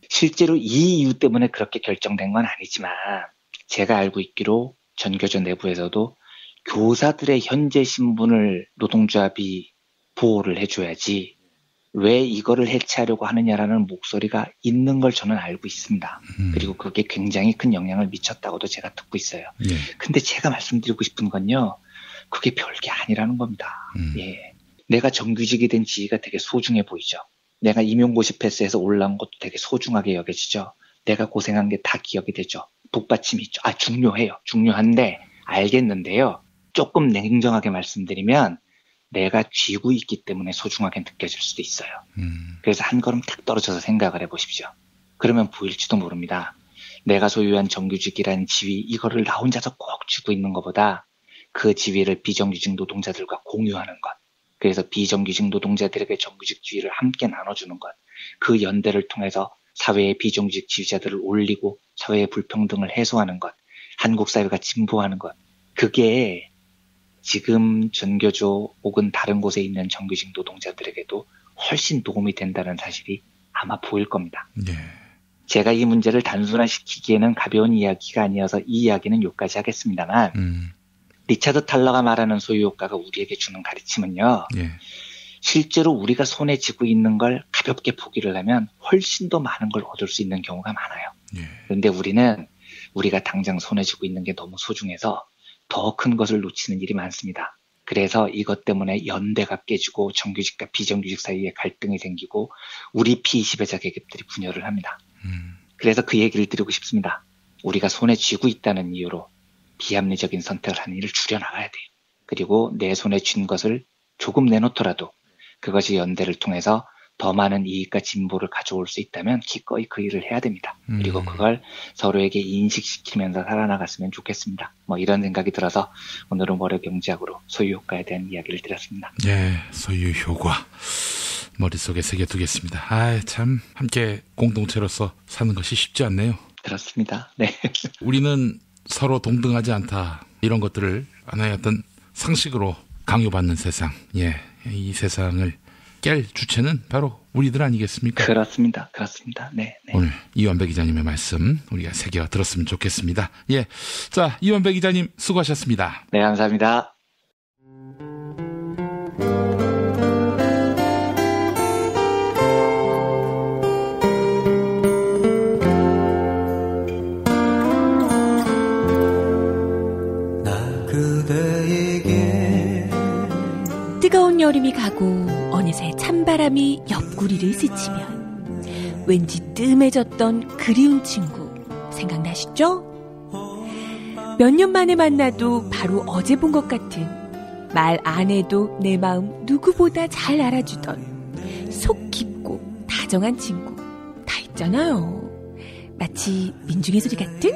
실제로 이 이유 때문에 그렇게 결정된 건 아니지만 제가 알고 있기로 전교조 내부에서도 교사들의 현재 신분을 노동조합이 보호를 해줘야지 왜 이거를 해체하려고 하느냐라는 목소리가 있는 걸 저는 알고 있습니다. 그리고 그게 굉장히 큰 영향을 미쳤다고도 제가 듣고 있어요. 예. 근데 제가 말씀드리고 싶은 건요. 그게 별게 아니라는 겁니다. 예. 내가 정규직이 된 지위가 되게 소중해 보이죠. 내가 임용고시 패스해서 올라온 것도 되게 소중하게 여겨지죠. 내가 고생한 게 다 기억이 되죠. 북받침이 있죠. 중요해요. 중요한데 알겠는데요. 조금 냉정하게 말씀드리면 내가 쥐고 있기 때문에 소중하게 느껴질 수도 있어요. 그래서 한 걸음 탁 떨어져서 생각을 해보십시오. 그러면 보일지도 모릅니다. 내가 소유한 정규직이라는 지위 이거를 나 혼자서 꼭 쥐고 있는 것보다 그 지위를 비정규직 노동자들과 공유하는 것. 그래서 비정규직 노동자들에게 정규직 지위를 함께 나눠주는 것. 그 연대를 통해서 사회의 비정규직 지위자들을 올리고 사회의 불평등을 해소하는 것. 한국 사회가 진보하는 것. 그게 지금 전교조 혹은 다른 곳에 있는 정규직 노동자들에게도 훨씬 도움이 된다는 사실이 아마 보일 겁니다. 네. 제가 이 문제를 단순화시키기에는 가벼운 이야기가 아니어서 이 이야기는 여기까지 하겠습니다만 리차드 탈러가 말하는 소유효과가 우리에게 주는 가르침은요. 예. 실제로 우리가 손에 쥐고 있는 걸 가볍게 포기를 하면 훨씬 더 많은 걸 얻을 수 있는 경우가 많아요. 예. 그런데 우리는 우리가 당장 손에 쥐고 있는 게 너무 소중해서 더 큰 것을 놓치는 일이 많습니다. 그래서 이것 때문에 연대가 깨지고 정규직과 비정규직 사이에 갈등이 생기고 우리 피지배자 계급들이 분열을 합니다. 그래서 그 얘기를 드리고 싶습니다. 우리가 손에 쥐고 있다는 이유로 비합리적인 선택을 하는 일을 줄여나가야 돼요. 그리고 내 손에 쥔 것을 조금 내놓더라도 그것이 연대를 통해서 더 많은 이익과 진보를 가져올 수 있다면 기꺼이 그 일을 해야 됩니다. 그리고 그걸 서로에게 인식시키면서 살아나갔으면 좋겠습니다. 이런 생각이 들어서 오늘은 월요경제학으로 소유효과에 대한 이야기를 드렸습니다. 예, 소유효과. 머릿속에 새겨두겠습니다. 참 함께 공동체로서 사는 것이 쉽지 않네요. 그렇습니다. 네. 우리는 서로 동등하지 않다. 이런 것들을 하나의 어떤 상식으로 강요받는 세상. 예, 이 세상을 깰 주체는 바로 우리들 아니겠습니까? 그렇습니다. 그렇습니다. 네. 오늘 이완배 기자님의 말씀 우리가 새겨 들었으면 좋겠습니다. 예, 자 이완배 기자님 수고하셨습니다. 네, 감사합니다. 뜨거운 여름이 가고 어느새 찬바람이 옆구리를 스치면 왠지 뜸해졌던 그리운 친구 생각나시죠? 몇 년 만에 만나도 바로 어제 본 것 같은 말 안 해도 내 마음 누구보다 잘 알아주던 속 깊고 다정한 친구 다 있잖아요. 마치 민중의 소리 같은?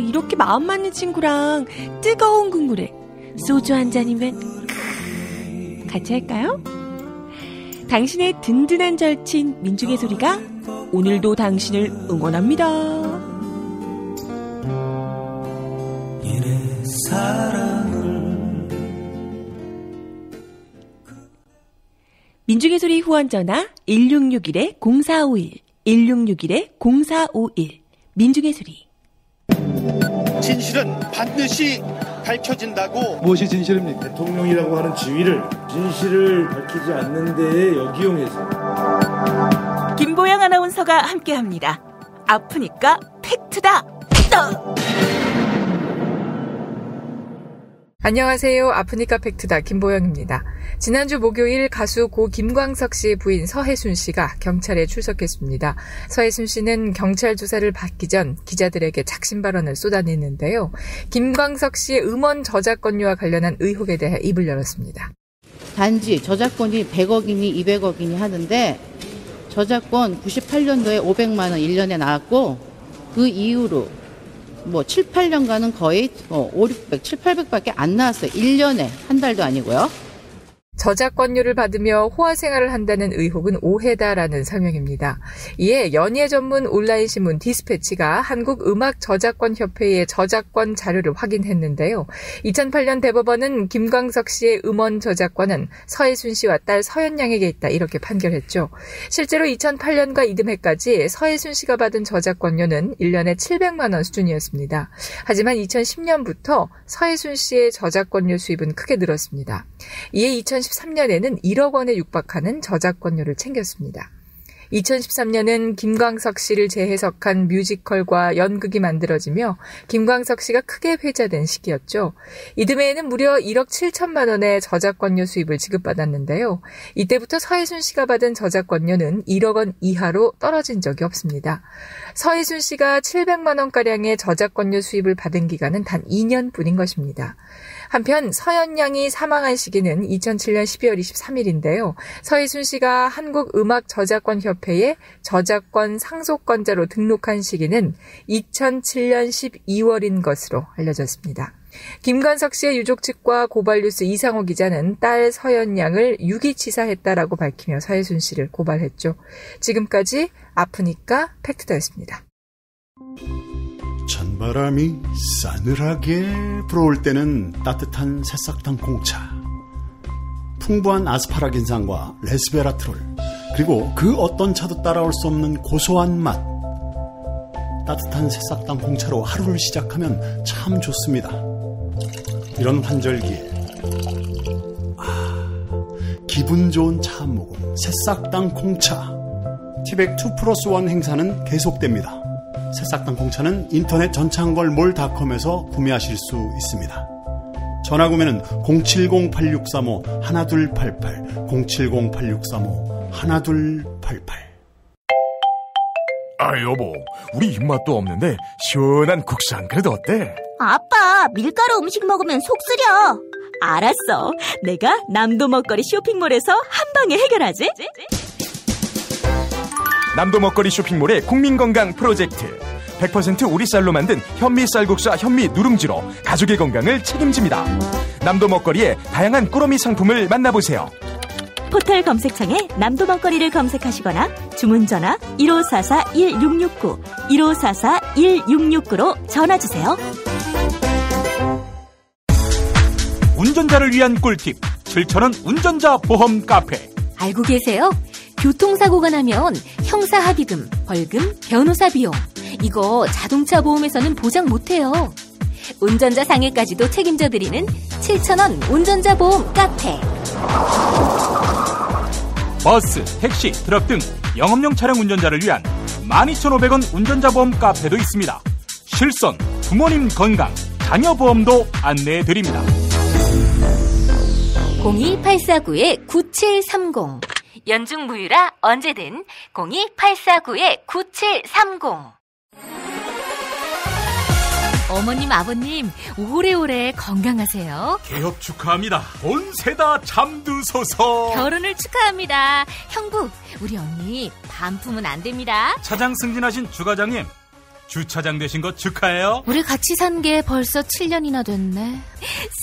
이렇게 마음 맞는 친구랑 뜨거운 국물에 소주 한 잔이면 같이 할까요? 당신의 든든한 절친 민중의 소리가 오늘도 당신을 응원합니다. 민중의 소리 후원 전화 1661-0451 1661-0451 민중의 소리. 진실은 반드시 밝혀진다고. 무엇이 진실입니까? 대통령이라고 하는 지위를 진실을 밝히지 않는 데에 역이용해서. 김보영 아나운서가 함께합니다. 아프니까 팩트다. 안녕하세요. 아프니까 팩트다. 김보영입니다. 지난주 목요일 가수 고 김광석 씨의 부인 서혜순 씨가 경찰에 출석했습니다. 서혜순 씨는 경찰 조사를 받기 전 기자들에게 작심 발언을 쏟아냈는데요. 김광석 씨의 음원 저작권료와 관련한 의혹에 대해 입을 열었습니다. 단지 저작권이 100억이니 200억이니 하는데 저작권 98년도에 500만 원 1년에 나왔고 그 이후로 7, 8년간은 거의 5, 600, 7, 800밖에 안 나왔어요. 1년에 한 달도 아니고요. 저작권료를 받으며 호화 생활을 한다는 의혹은 오해다라는 설명입니다. 이에 연예 전문 온라인 신문 디스패치가 한국음악저작권협회의 저작권 자료를 확인했는데요. 2008년 대법원은 김광석 씨의 음원 저작권은 서혜순 씨와 딸 서연양에게 있다 이렇게 판결했죠. 실제로 2008년과 이듬해까지 서혜순 씨가 받은 저작권료는 1년에 700만 원 수준이었습니다. 하지만 2010년부터 서혜순 씨의 저작권료 수입은 크게 늘었습니다. 이에 2013년에는 1억 원에 육박하는 저작권료를 챙겼습니다. 2013년은 김광석 씨를 재해석한 뮤지컬과 연극이 만들어지며 김광석 씨가 크게 회자된 시기였죠. 이듬해에는 무려 1억 7천만 원의 저작권료 수입을 지급받았는데요. 이때부터 서혜순 씨가 받은 저작권료는 1억 원 이하로 떨어진 적이 없습니다. 서혜순 씨가 700만 원가량의 저작권료 수입을 받은 기간은 단 2년뿐인 것입니다. 한편 서연양이 사망한 시기는 2007년 12월 23일인데요. 서혜순 씨가 한국음악저작권협회에 저작권 상속권자로 등록한 시기는 2007년 12월인 것으로 알려졌습니다. 김광석 씨의 유족 측과 고발뉴스 이상호 기자는 딸 서연양을 유기치사했다라고 밝히며 서혜순 씨를 고발했죠. 지금까지 아프니까 팩트다였습니다. 찬바람이 싸늘하게 불어올 때는 따뜻한 새싹당 콩차, 풍부한 아스파라긴산과 레스베라트롤, 그리고 그 어떤 차도 따라올 수 없는 고소한 맛. 따뜻한 새싹당 콩차로 하루를 시작하면 참 좋습니다. 이런 환절기에 기분 좋은 차 한 모금 새싹당 콩차. 티백 2+1 행사는 계속됩니다. 새싹당 콩차는 인터넷 전창걸몰닷컴에서 구매하실 수 있습니다. 전화 구매는 070-8635-1288 070-8635-1288. 여보, 우리 입맛도 없는데 시원한 국수 한 그릇 어때? 아빠, 밀가루 음식 먹으면 속 쓰려. 알았어. 내가 남도 먹거리 쇼핑몰에서 한 방에 해결하지. 남도 먹거리 쇼핑몰의 국민건강 프로젝트. 100% 우리 쌀로 만든 현미 쌀국수와 현미 누룽지로 가족의 건강을 책임집니다. 남도 먹거리의 다양한 꾸러미 상품을 만나보세요. 포털 검색창에 남도 먹거리를 검색하시거나 주문 전화 1544-1669 1544-1669로 전화주세요. 운전자를 위한 꿀팁 7,000원 운전자 보험 카페. 알고 계세요? 교통사고가 나면 형사합의금, 벌금, 변호사 비용 이거 자동차 보험에서는 보장 못해요. 운전자 상해까지도 책임져드리는 7,000원 운전자 보험 카페. 버스, 택시, 트럭 등 영업용 차량 운전자를 위한 12,500원 운전자 보험 카페도 있습니다. 실손, 부모님 건강, 자녀 보험도 안내해드립니다. 02849-9730 연중 무휴라 언제든 02849-9730. 어머님, 아버님 오래오래 건강하세요. 개업 축하합니다. 온세다 잠드소서. 결혼을 축하합니다. 형부, 우리 언니 반품은 안 됩니다. 차장 승진하신 주과장님, 주차장 되신 거 축하해요. 우리 같이 산 게 벌써 7년이나 됐네.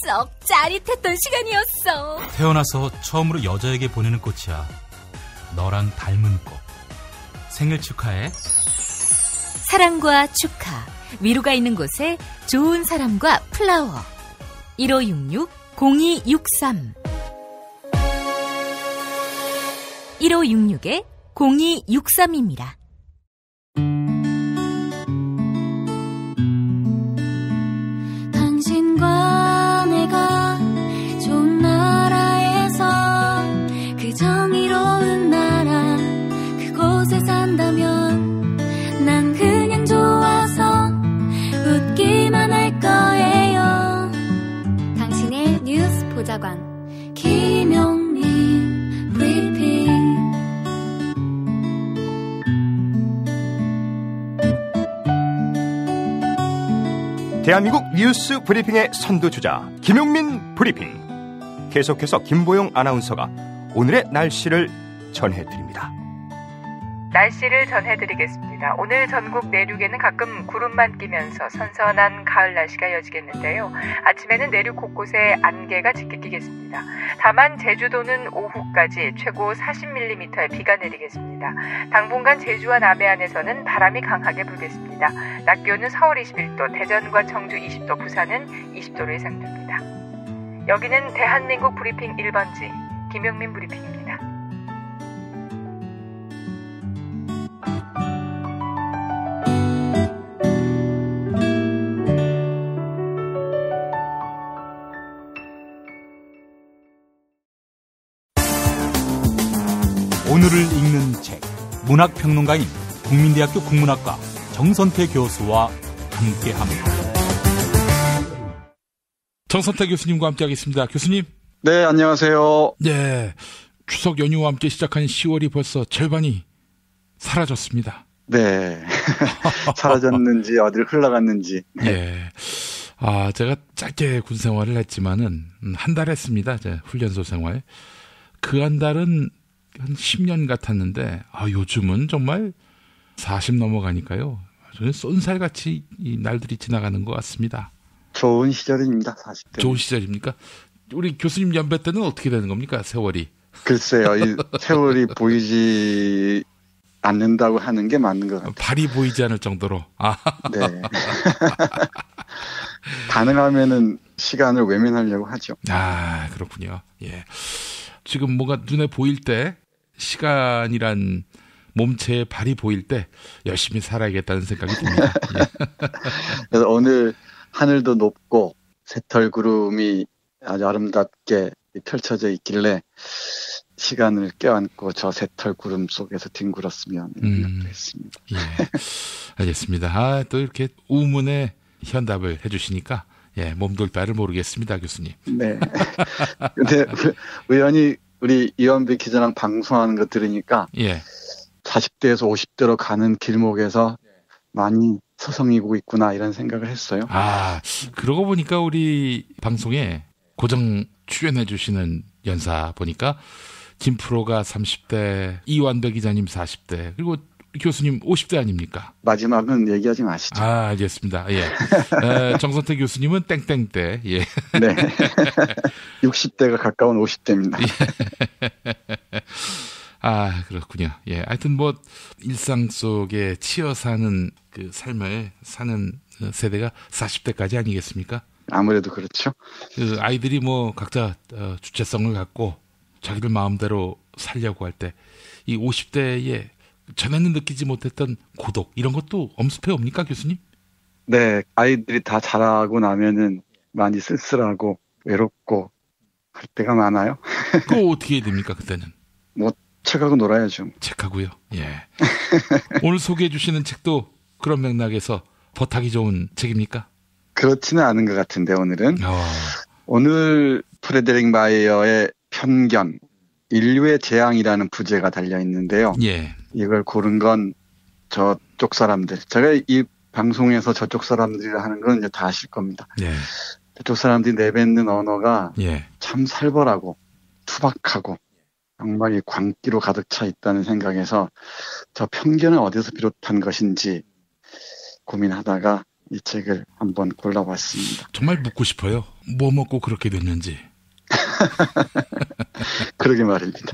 썩 짜릿했던 시간이었어. 태어나서 처음으로 여자에게 보내는 꽃이야. 너랑 닮은 꽃. 생일 축하해. 사랑과 축하, 위로가 있는 곳에 좋은 사람과 플라워. 1566-0263 1566-0263입니다. 당신과 내가 좋은 나라에서 그 정의로운 나라 그곳에 산다면 난 그냥 좋아서 웃기만 할 거예요. 당신의 뉴스 보좌관 김용민 브리핑. 대한민국 뉴스 브리핑의 선두주자 김용민 브리핑. 계속해서 김보영 아나운서가 오늘의 날씨를 전해드립니다. 날씨를 전해드리겠습니다. 오늘 전국 내륙에는 가끔 구름만 끼면서 선선한 가을 날씨가 이어지겠는데요. 아침에는 내륙 곳곳에 안개가 짙게 끼겠습니다. 다만 제주도는 오후까지 최고 40mm의 비가 내리겠습니다. 당분간 제주와 남해안에서는 바람이 강하게 불겠습니다. 낮 기온은 서울 21도, 대전과 청주 20도, 부산은 20도로 예상됩니다. 여기는 대한민국 브리핑 1번지 김용민 브리핑입니다. 오늘을 읽는 책, 문학평론가인 국민대학교 국문학과 정선태 교수와 함께합니다. 정선태 교수님과 함께하겠습니다. 교수님. 네, 안녕하세요. 네, 추석 연휴와 함께 시작한 10월이 벌써 절반이 사라졌습니다. 네, 사라졌는지 어딜 흘러갔는지. 네. 제가 짧게 군 생활을 했지만은 한 달 했습니다. 제 훈련소 생활. 그 한 달은 한 10년 같았는데 요즘은 정말 40 넘어가니까요. 저는 쏜살같이 이 날들이 지나가는 것 같습니다. 좋은 시절입니다. 40대. 좋은 시절입니까? 우리 교수님 연배 때는 어떻게 되는 겁니까? 세월이. 글쎄요. 이 세월이 보이지 않는다고 하는 게 맞는 것 같아요. 발이 보이지 않을 정도로. 네. 가능하면은 시간을 외면하려고 하죠. 그렇군요. 예. 지금 뭔가 눈에 보일 때 시간이란 몸체의 발이 보일 때 열심히 살아야겠다는 생각이 듭니다. 예. 그래서 오늘 하늘도 높고 새털 구름이 아주 아름답게 펼쳐져 있길래 시간을 껴안고 저 새털 구름 속에서 뒹굴었으면 했습니다. 예. 알겠습니다. 또 이렇게 우문의 현답을 해주시니까 몸둘 바를 모르겠습니다, 교수님. 네. 근데 우연히 우리 이원배 기자랑 방송하는 거 들으니까 40대에서 50대로 가는 길목에서 많이 서성이고 있구나 이런 생각을 했어요. 그러고 보니까 우리 방송에 고정 출연해 주시는 연사 보니까 김프로가 30대, 이완배 기자님 40대, 그리고 교수님 50대 아닙니까? 마지막은 얘기하지 마시죠. 알겠습니다. 예. 정선태 교수님은 땡땡대. 예. 네. 60대가 가까운 50대입니다. 그렇군요. 예. 하여튼 일상 속에 치여 사는 그 삶을 사는 세대가 40대까지 아니겠습니까? 아무래도 그렇죠. 그 아이들이 각자 주체성을 갖고 자기들 마음대로 살려고 할 때 이 50대에 전에는 느끼지 못했던 고독 이런 것도 엄습해 옵니까, 교수님? 네, 아이들이 다 자라고 나면은 많이 쓸쓸하고 외롭고 할 때가 많아요. 그거 어떻게 해야 됩니까, 그때는? 책하고 놀아야죠. 책하고요. 예. 오늘 소개해 주시는 책도 그런 맥락에서 버타기 좋은 책입니까? 그렇지는 않은 것 같은데 오늘은. 오늘 프레데릭 마이어의 편견, 인류의 재앙이라는 부제가 달려 있는데요. 예. 이걸 고른 건 저쪽 사람들. 제가 이 방송에서 저쪽 사람들이라 하는 건 이제 다 아실 겁니다. 예. 저쪽 사람들이 내뱉는 언어가 예. 참 살벌하고 투박하고 정말 이 광기로 가득 차 있다는 생각에서 저 편견은 어디서 비롯한 것인지 고민하다가 이 책을 한번 골라봤습니다. 정말 묻고 싶어요. 뭐 먹고 그렇게 됐는지. 그러게 말입니다.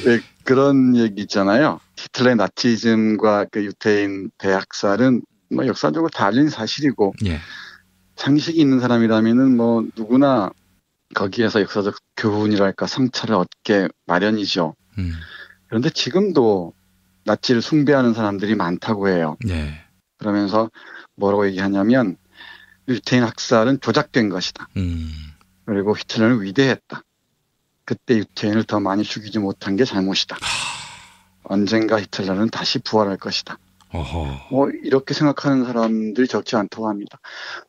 네, 그런 얘기 있잖아요. 히틀러의 나치즘과 그 유태인 대학살은 뭐 역사적으로 다 알린 사실이고 예. 상식이 있는 사람이라면은 뭐 누구나 거기에서 역사적 교훈이랄까 성찰을 얻게 마련이죠. 그런데 지금도 나치를 숭배하는 사람들이 많다고 해요. 예. 그러면서 뭐라고 얘기하냐면 유태인 학살은 조작된 것이다. 그리고 히틀러는 위대했다. 그때 유태인을 더 많이 죽이지 못한 게 잘못이다. 언젠가 히틀러는 다시 부활할 것이다. 어허. 뭐 이렇게 생각하는 사람들이 적지 않다고 합니다.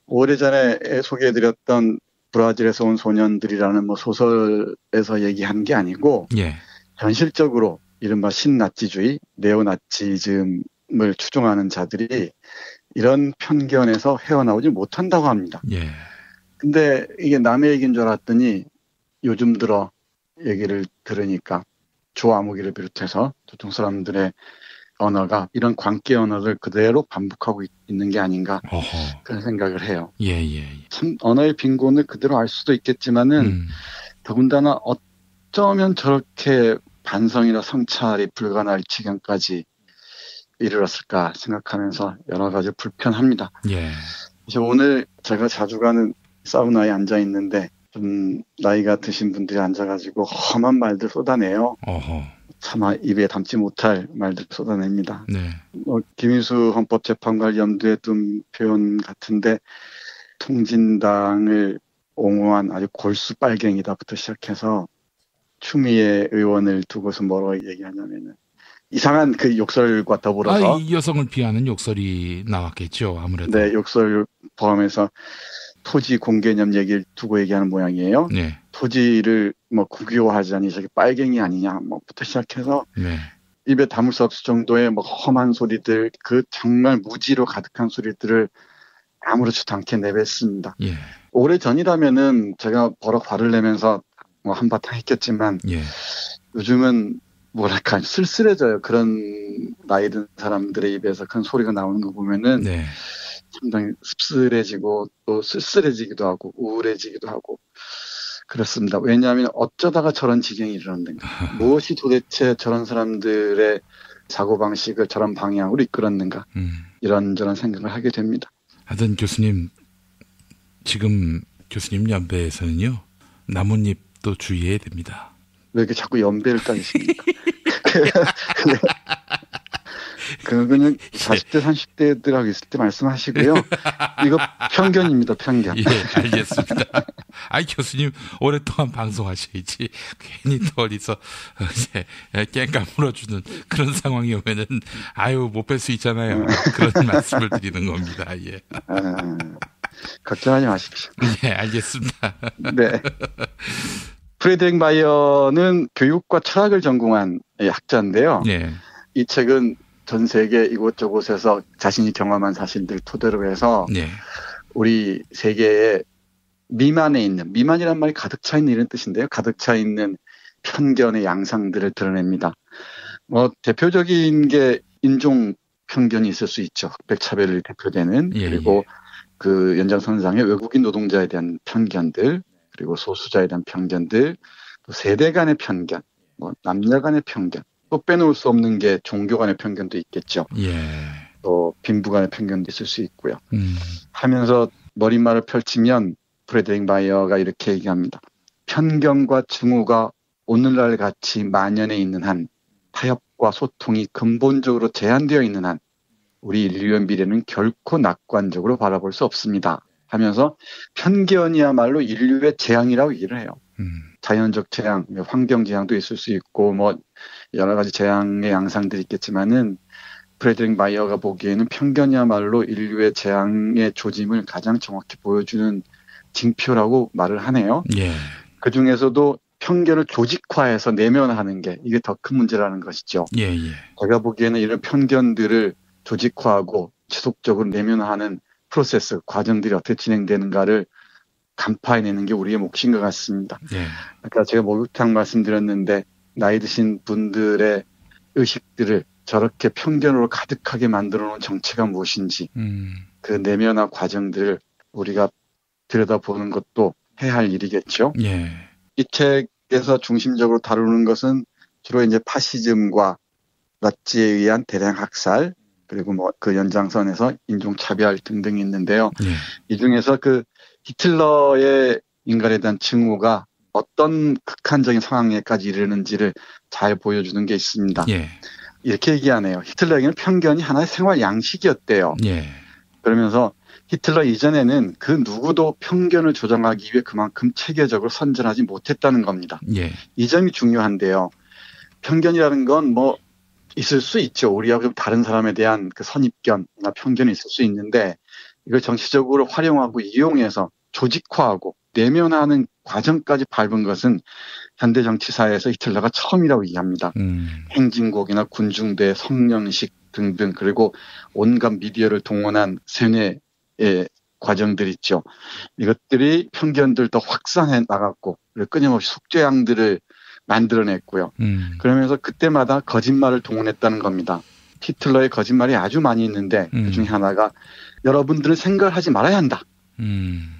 오래전에 소개해드렸던 브라질에서 온 소년들이라는 뭐 소설에서 얘기한 게 아니고 예. 현실적으로 이른바 신나치주의, 네오나치즘을 추종하는 자들이 이런 편견에서 헤어나오지 못한다고 합니다. 예. 근데 이게 남의 얘기인 줄 알았더니 요즘 들어 얘기를 들으니까 조아무기를 비롯해서 저쪽 사람들의 언어가 이런 광기 언어를 그대로 반복하고 있는 게 아닌가 어허. 그런 생각을 해요. 예. 참 언어의 빈곤을 그대로 알 수도 있겠지만은 더군다나 어쩌면 저렇게 반성이나 성찰이 불가능할 지경까지 이르렀을까 생각하면서 여러 가지 불편합니다. 예. 그래서 오늘 제가 자주 가는 사우나에 앉아 있는데 좀 나이가 드신 분들이 앉아가지고 험한 말들 쏟아내요. 어허. 차마 입에 담지 못할 말들 쏟아냅니다. 네. 김인수 헌법재판관을 염두에 둔 표현 같은데 통진당을 옹호한 아주 골수 빨갱이다부터 시작해서 추미애 의원을 두고서 뭐라고 얘기하냐면은 이상한 그 욕설과 더불어서 이 여성을 비하는 욕설이 나왔겠죠. 아무래도. 네, 욕설 포함해서 토지 공개념 얘기를 두고 얘기하는 모양이에요. 네. 토지를 뭐 국유화하자니 저게 빨갱이 아니냐 뭐부터 시작해서 네. 입에 담을 수 없을 정도의 뭐 험한 소리들, 그 정말 무지로 가득한 소리들을 아무렇지도 않게 내뱉습니다. 예. 오래 전이라면은 제가 버럭 화를 내면서 뭐 한바탕 했겠지만 예. 요즘은 뭐랄까 쓸쓸해져요. 그런 나이 든 사람들의 입에서 큰 소리가 나오는 거 보면은 네. 상당히 씁쓸해지고 또 쓸쓸해지기도 하고 우울해지기도 하고 그렇습니다. 왜냐하면 어쩌다가 저런 지경이 이르렀는가. 무엇이 도대체 저런 사람들의 사고방식을 저런 방향으로 이끌었는가. 이런저런 생각을 하게 됩니다. 하여튼 교수님, 지금 교수님 연배에서는요. 나뭇잎도 주의해야 됩니다. 왜 이렇게 자꾸 연배를 따지십니까? 그거는 40대, 30대들하고 있을 때 말씀하시고요. 이거 편견입니다, 편견. 예, 알겠습니다. 교수님, 오랫동안 방송하셔야지. 괜히 또 어디서, 깽ቃ 물어주는 그런 상황이 오면은, 못 뵐 수 있잖아요. 그런 말씀을 드리는 겁니다, 예. 걱정하지 마십시오. 예, 알겠습니다. 네. 프레드릭 마이어는 교육과 철학을 전공한 학자인데요. 예. 이 책은 전 세계 이곳저곳에서 자신이 경험한 사실들 토대로 해서 우리 세계의 미만에 있는, 미만이란 말이 가득 차 있는 이런 뜻인데요. 가득 차 있는 편견의 양상들을 드러냅니다. 대표적인 게 인종 편견이 있을 수 있죠. 흑백차별이 대표되는. 그리고 그 연장선상의 외국인 노동자에 대한 편견들, 그리고 소수자에 대한 편견들, 또 세대 간의 편견, 남녀 간의 편견, 또 빼놓을 수 없는 게 종교 간의 편견도 있겠죠. 또 빈부 간의 편견도 있을 수 있고요. 하면서 머릿말을 펼치면 프레드릭 마이어가 이렇게 얘기합니다. 편견과 증오가 오늘날 같이 만연해 있는 한, 타협과 소통이 근본적으로 제한되어 있는 한 우리 인류의 미래는 결코 낙관적으로 바라볼 수 없습니다. 하면서 편견이야말로 인류의 재앙이라고 얘기를 해요. 자연적 재앙, 환경 재앙도 있을 수 있고 여러 가지 재앙의 양상들이 있겠지만은 프레드릭 마이어가 보기에는 편견이야말로 인류의 재앙의 조짐을 가장 정확히 보여주는 징표라고 말을 하네요. 그 중에서도 편견을 조직화해서 내면화하는 게 이게 더 큰 문제라는 것이죠. 제가 보기에는 이런 편견들을 조직화하고 지속적으로 내면화하는 프로세스, 과정들이 어떻게 진행되는가를 간파해내는 게 우리의 몫인 것 같습니다. 예. 아까 제가 목욕탕 말씀드렸는데 나이 드신 분들의 의식들을 저렇게 편견으로 가득하게 만들어 놓은 정체가 무엇인지 그 내면화 과정들을 우리가 들여다보는 것도 해야 할 일이겠죠. 예. 이 책에서 중심적으로 다루는 것은 주로 이제 파시즘과 나치에 의한 대량 학살, 그리고 뭐 그 연장선에서 인종차별 등등이 있는데요. 예. 이 중에서 그 히틀러의 인간에 대한 증오가 어떤 극한적인 상황에까지 이르는지를 잘 보여주는 게 있습니다. 예. 이렇게 얘기하네요. 히틀러에게는 편견이 하나의 생활 양식이었대요. 예. 그러면서 히틀러 이전에는 그 누구도 편견을 조장하기 위해 그만큼 체계적으로 선전하지 못했다는 겁니다. 예. 이 점이 중요한데요. 편견이라는 건 뭐 있을 수 있죠. 우리하고 좀 다른 사람에 대한 그 선입견이나 편견이 있을 수 있는데 이걸 정치적으로 활용하고 이용해서 조직화하고 내면화하는 과정까지 밟은 것은 현대 정치사에서 히틀러가 처음이라고 얘기합니다. 행진곡이나 군중대, 성령식 등등 그리고 온갖 미디어를 동원한 세뇌의 과정들 있죠. 이것들이 편견들 더 확산해 나갔고 그리고 끊임없이 속죄양들을 만들어냈고요. 그러면서 그때마다 거짓말을 동원했다는 겁니다. 히틀러의 거짓말이 아주 많이 있는데 그중에 하나가 여러분들은 생각을 하지 말아야 한다.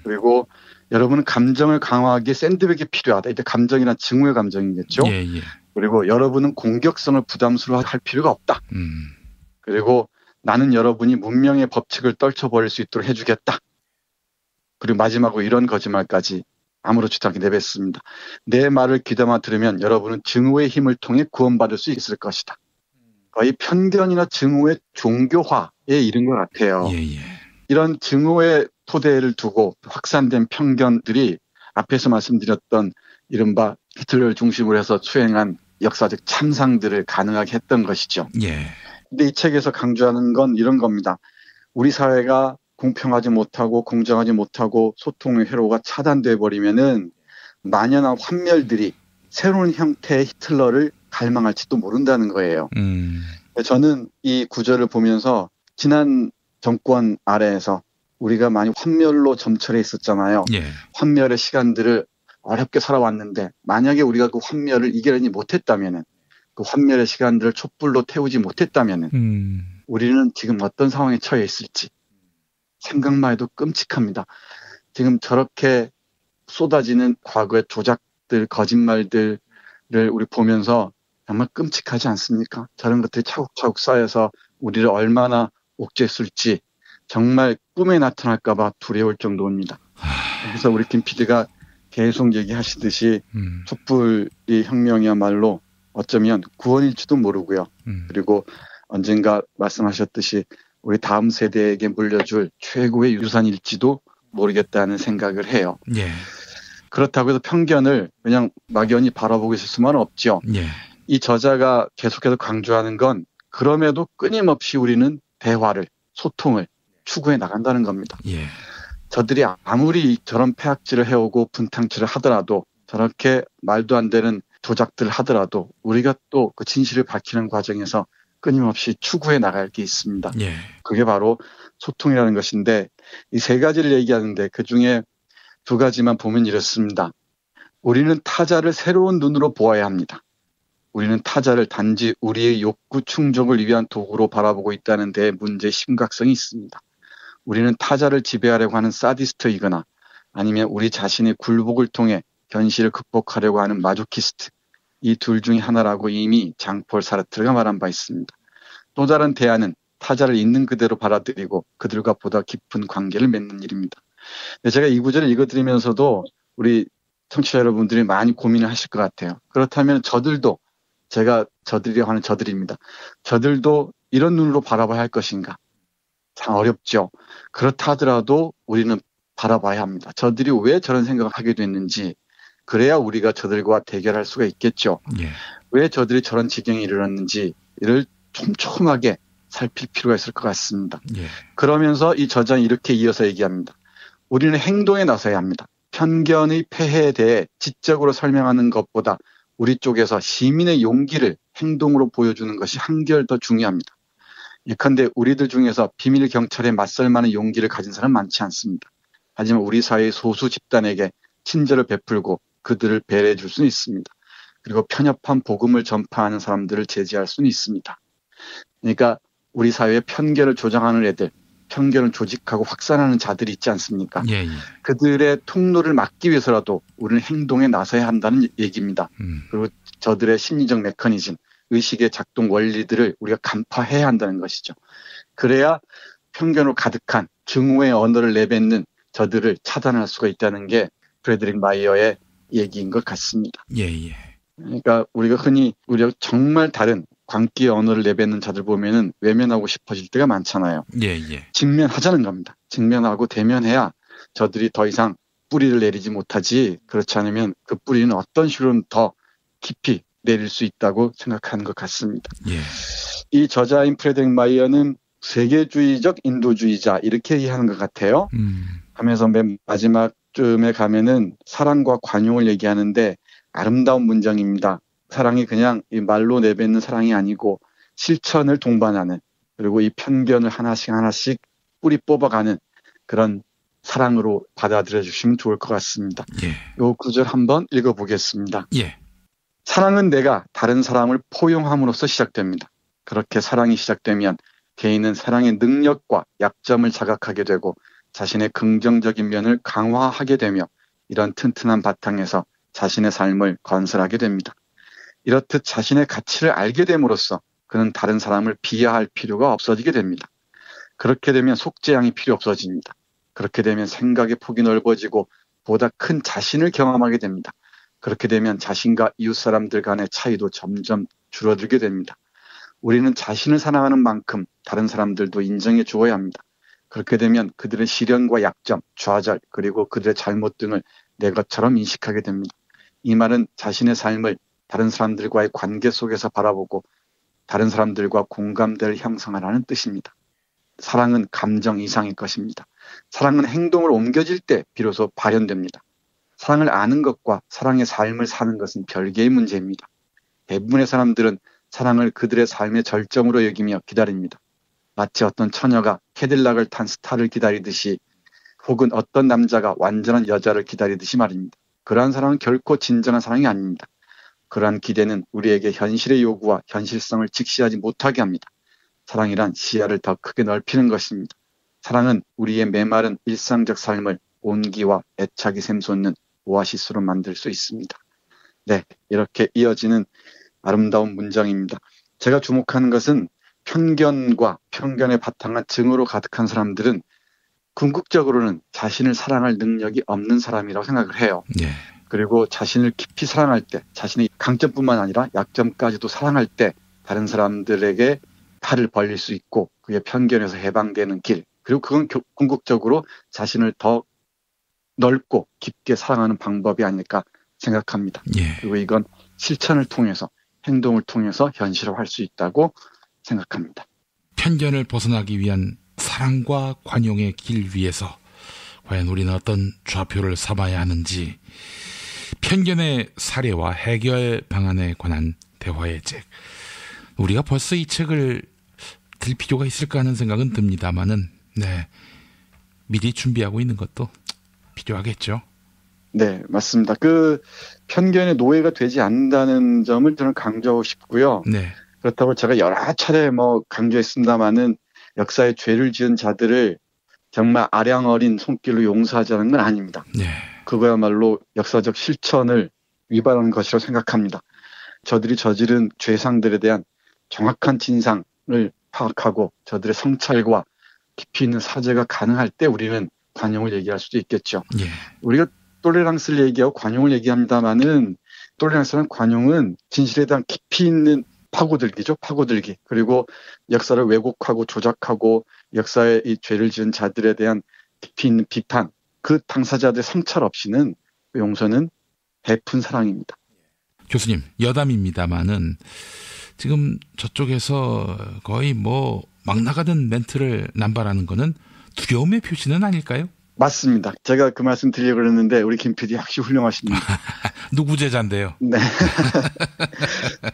그리고 여러분은 감정을 강화하기에 샌드백이 필요하다. 이때 감정이란 증오의 감정이겠죠. 예, 예. 그리고 여러분은 공격성을 부담스러워할 필요가 없다. 그리고 나는 여러분이 문명의 법칙을 떨쳐버릴 수 있도록 해주겠다. 그리고 마지막으로 이런 거짓말까지 아무렇지도 않게 내뱉습니다. 내 말을 귀담아 들으면 여러분은 증오의 힘을 통해 구원받을 수 있을 것이다. 거의 편견이나 증오의 종교화에 이른 것 같아요. 예, 예. 이런 증오의 토대를 두고 확산된 편견들이 앞에서 말씀드렸던 이른바 히틀러를 중심으로 해서 수행한 역사적 참상들을 가능하게 했던 것이죠. 예. 근데 이 책에서 강조하는 건 이런 겁니다. 우리 사회가 공평하지 못하고 공정하지 못하고 소통의 회로가 차단돼 버리면은 만연한 환멸들이 새로운 형태의 히틀러를 갈망할지도 모른다는 거예요. 저는 이 구절을 보면서 지난 정권 아래에서 우리가 많이 환멸로 점철해 있었잖아요. 예. 환멸의 시간들을 어렵게 살아왔는데 만약에 우리가 그 환멸을 이겨내지 못했다면은 그 환멸의 시간들을 촛불로 태우지 못했다면은 우리는 지금 어떤 상황에 처해 있을지 생각만 해도 끔찍합니다. 지금 저렇게 쏟아지는 과거의 조작들, 거짓말들을 우리 보면서 정말 끔찍하지 않습니까? 저런 것들이 차곡차곡 쌓여서 우리를 얼마나 옥죄했을지 정말 꿈에 나타날까 봐 두려울 정도입니다. 그래서 우리 김 PD가 계속 얘기하시듯이 촛불이 혁명이야말로 어쩌면 구원일지도 모르고요. 그리고 언젠가 말씀하셨듯이 우리 다음 세대에게 물려줄 최고의 유산일지도 모르겠다는 생각을 해요. 예. 그렇다고 해서 편견을 그냥 막연히 바라보고 있을 수만은 없죠. 예. 이 저자가 계속해서 강조하는 건 그럼에도 끊임없이 우리는 대화를, 소통을 추구해 나간다는 겁니다. 예. 저들이 아무리 저런 폐악질을 해오고 분탕질을 하더라도 저렇게 말도 안 되는 조작들을 하더라도 우리가 또 그 진실을 밝히는 과정에서 끊임없이 추구해 나갈 게 있습니다. 예. 그게 바로 소통이라는 것인데 이 세 가지를 얘기하는데 그중에 두 가지만 보면 이렇습니다. 우리는 타자를 새로운 눈으로 보아야 합니다. 우리는 타자를 단지 우리의 욕구 충족을 위한 도구로 바라보고 있다는 데 문제의 심각성이 있습니다. 우리는 타자를 지배하려고 하는 사디스트이거나 아니면 우리 자신의 굴복을 통해 현실을 극복하려고 하는 마조키스트, 이 둘 중에 하나라고 이미 장폴 사르트르가 말한 바 있습니다. 또 다른 대안은 타자를 있는 그대로 받아들이고 그들과 보다 깊은 관계를 맺는 일입니다. 제가 이 구절을 읽어드리면서도 우리 청취자 여러분들이 많이 고민을 하실 것 같아요. 그렇다면 저들도, 제가 저들이라고 하는 저들입니다. 저들도 이런 눈으로 바라봐야 할 것인가? 참 어렵죠. 그렇다 하더라도 우리는 바라봐야 합니다. 저들이 왜 저런 생각을 하게 됐는지, 그래야 우리가 저들과 대결할 수가 있겠죠. 예. 왜 저들이 저런 지경에 이르렀는지 이를 촘촘하게 살필 필요가 있을 것 같습니다. 예. 그러면서 이 저자는 이렇게 이어서 얘기합니다. 우리는 행동에 나서야 합니다. 편견의 폐해에 대해 지적으로 설명하는 것보다 우리 쪽에서 시민의 용기를 행동으로 보여주는 것이 한결 더 중요합니다. 예컨대 우리들 중에서 비밀 경찰에 맞설 만한 용기를 가진 사람은 많지 않습니다. 하지만 우리 사회의 소수 집단에게 친절을 베풀고 그들을 배려해 줄 수는 있습니다. 그리고 편협한 복음을 전파하는 사람들을 제지할 수는 있습니다. 그러니까 우리 사회의 편견을 조장하는 애들, 편견을 조직하고 확산하는 자들이 있지 않습니까? 예. 그들의 통로를 막기 위해서라도 우리는 행동에 나서야 한다는 얘기입니다. 그리고 저들의 심리적 메커니즘, 의식의 작동 원리들을 우리가 간파해야 한다는 것이죠. 그래야 편견으로 가득한 증오의 언어를 내뱉는 저들을 차단할 수가 있다는 게 프레드릭 마이어의 얘기인 것 같습니다. 예. 그러니까 우리가 흔히 우리가 정말 다른 광기의 언어를 내뱉는 자들 보면은 외면하고 싶어질 때가 많잖아요. 예. 직면하자는 겁니다. 직면하고 대면해야 저들이 더 이상 뿌리를 내리지 못하지, 그렇지 않으면 그 뿌리는 어떤 식으로는 더 깊이 내릴 수 있다고 생각하는 것 같습니다. 예. 이 저자인 프레드릭 마이어는 세계주의적 인도주의자 이렇게 이해하는 것 같아요. 하면서 맨 마지막쯤에 가면은 사랑과 관용을 얘기하는데 아름다운 문장입니다. 사랑이 그냥 이 말로 내뱉는 사랑이 아니고 실천을 동반하는, 그리고 이 편견을 하나씩 뿌리 뽑아가는 그런 사랑으로 받아들여 주시면 좋을 것 같습니다. 예. 요 구절 한번 읽어보겠습니다. 예. 사랑은 내가 다른 사람을 포용함으로써 시작됩니다. 그렇게 사랑이 시작되면 개인은 사랑의 능력과 약점을 자각하게 되고 자신의 긍정적인 면을 강화하게 되며 이런 튼튼한 바탕에서 자신의 삶을 건설하게 됩니다. 이렇듯 자신의 가치를 알게 됨으로써 그는 다른 사람을 비하할 필요가 없어지게 됩니다. 그렇게 되면 속죄양이 필요 없어집니다. 그렇게 되면 생각의 폭이 넓어지고 보다 큰 자신을 경험하게 됩니다. 그렇게 되면 자신과 이웃 사람들 간의 차이도 점점 줄어들게 됩니다. 우리는 자신을 사랑하는 만큼 다른 사람들도 인정해 주어야 합니다. 그렇게 되면 그들의 시련과 약점, 좌절, 그리고 그들의 잘못 등을 내 것처럼 인식하게 됩니다. 이 말은 자신의 삶을 다른 사람들과의 관계 속에서 바라보고 다른 사람들과 공감대를 형성하라는 뜻입니다. 사랑은 감정 이상의 것입니다. 사랑은 행동을 옮겨질 때 비로소 발현됩니다. 사랑을 아는 것과 사랑의 삶을 사는 것은 별개의 문제입니다. 대부분의 사람들은 사랑을 그들의 삶의 절정으로 여기며 기다립니다. 마치 어떤 처녀가 캐딜락을 탄 스타를 기다리듯이, 혹은 어떤 남자가 완전한 여자를 기다리듯이 말입니다. 그러한 사랑은 결코 진정한 사랑이 아닙니다. 그러한 기대는 우리에게 현실의 요구와 현실성을 직시하지 못하게 합니다. 사랑이란 시야를 더 크게 넓히는 것입니다. 사랑은 우리의 메마른 일상적 삶을 온기와 애착이 샘솟는 오아시스로 만들 수 있습니다. 네, 이렇게 이어지는 아름다운 문장입니다. 제가 주목하는 것은 편견과 편견에 바탕한 증오로 가득한 사람들은 궁극적으로는 자신을 사랑할 능력이 없는 사람이라고 생각을 해요. 네. 그리고 자신을 깊이 사랑할 때, 자신의 강점뿐만 아니라 약점까지도 사랑할 때 다른 사람들에게 팔을 벌릴 수 있고 그게 편견에서 해방되는 길, 그리고 그건 궁극적으로 자신을 더 넓고 깊게 사랑하는 방법이 아닐까 생각합니다. 예. 그리고 이건 실천을 통해서, 행동을 통해서 현실화할 수 있다고 생각합니다. 편견을 벗어나기 위한 사랑과 관용의 길 위에서 과연 우리는 어떤 좌표를 삼아야 하는지, 편견의 사례와 해결 방안에 관한 대화의 책, 우리가 벌써 이 책을 들 필요가 있을까 하는 생각은 듭니다만은, 네, 미리 준비하고 있는 것도 필요하겠죠. 네, 맞습니다. 그 편견의 노예가 되지 않는다는 점을 저는 강조하고 싶고요. 네. 그렇다고 제가 여러 차례 강조했습니다만은 역사에 죄를 지은 자들을 정말 아량 어린 손길로 용서하자는 건 아닙니다. 네. 그거야말로 역사적 실천을 위반한 것이라고 생각합니다. 저들이 저지른 죄상들에 대한 정확한 진상을 파악하고 저들의 성찰과 깊이 있는 사죄가 가능할 때 우리는 관용을 얘기할 수도 있겠죠. 예. 우리가 톨레랑스를 얘기하고 관용을 얘기합니다만은, 톨레랑스는 관용은 진실에 대한 깊이 있는 파고들기죠. 파고들기. 그리고 역사를 왜곡하고 조작하고 역사에 이 죄를 지은 자들에 대한 깊이 있는 비판, 그 당사자들의 성찰 없이는 용서는 베푼 사랑입니다. 교수님, 여담입니다만은 지금 저쪽에서 거의 막 나가던 멘트를 남발하는 거는 두려움의 표시는 아닐까요? 맞습니다. 제가 그 말씀 드리려고 그랬는데 우리 김 PD 확실히 훌륭하십니다. 누구 제자인데요? 네.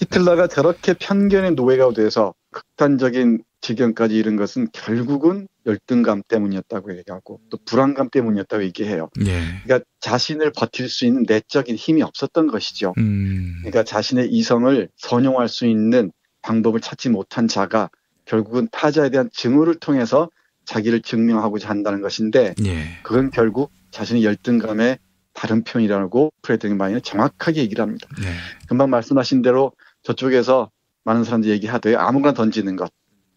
히틀러가 저렇게 편견의 노예가 돼서 극단적인 지경까지 이른 것은 결국은 열등감 때문이었다고 얘기하고 또 불안감 때문이었다고 얘기해요. 네. 그러니까 자신을 버틸 수 있는 내적인 힘이 없었던 것이죠. 그러니까 자신의 이성을 선용할 수 있는 방법을 찾지 못한 자가 결국은 타자에 대한 증오를 통해서 자기를 증명하고자 한다는 것인데 예. 그건 결국 자신의 열등감의 다른 표현이라고 프레드링 정확하게 얘기를 합니다. 네. 금방 말씀하신 대로 저쪽에서 많은 사람들이 얘기하되 아무거나 던지는 것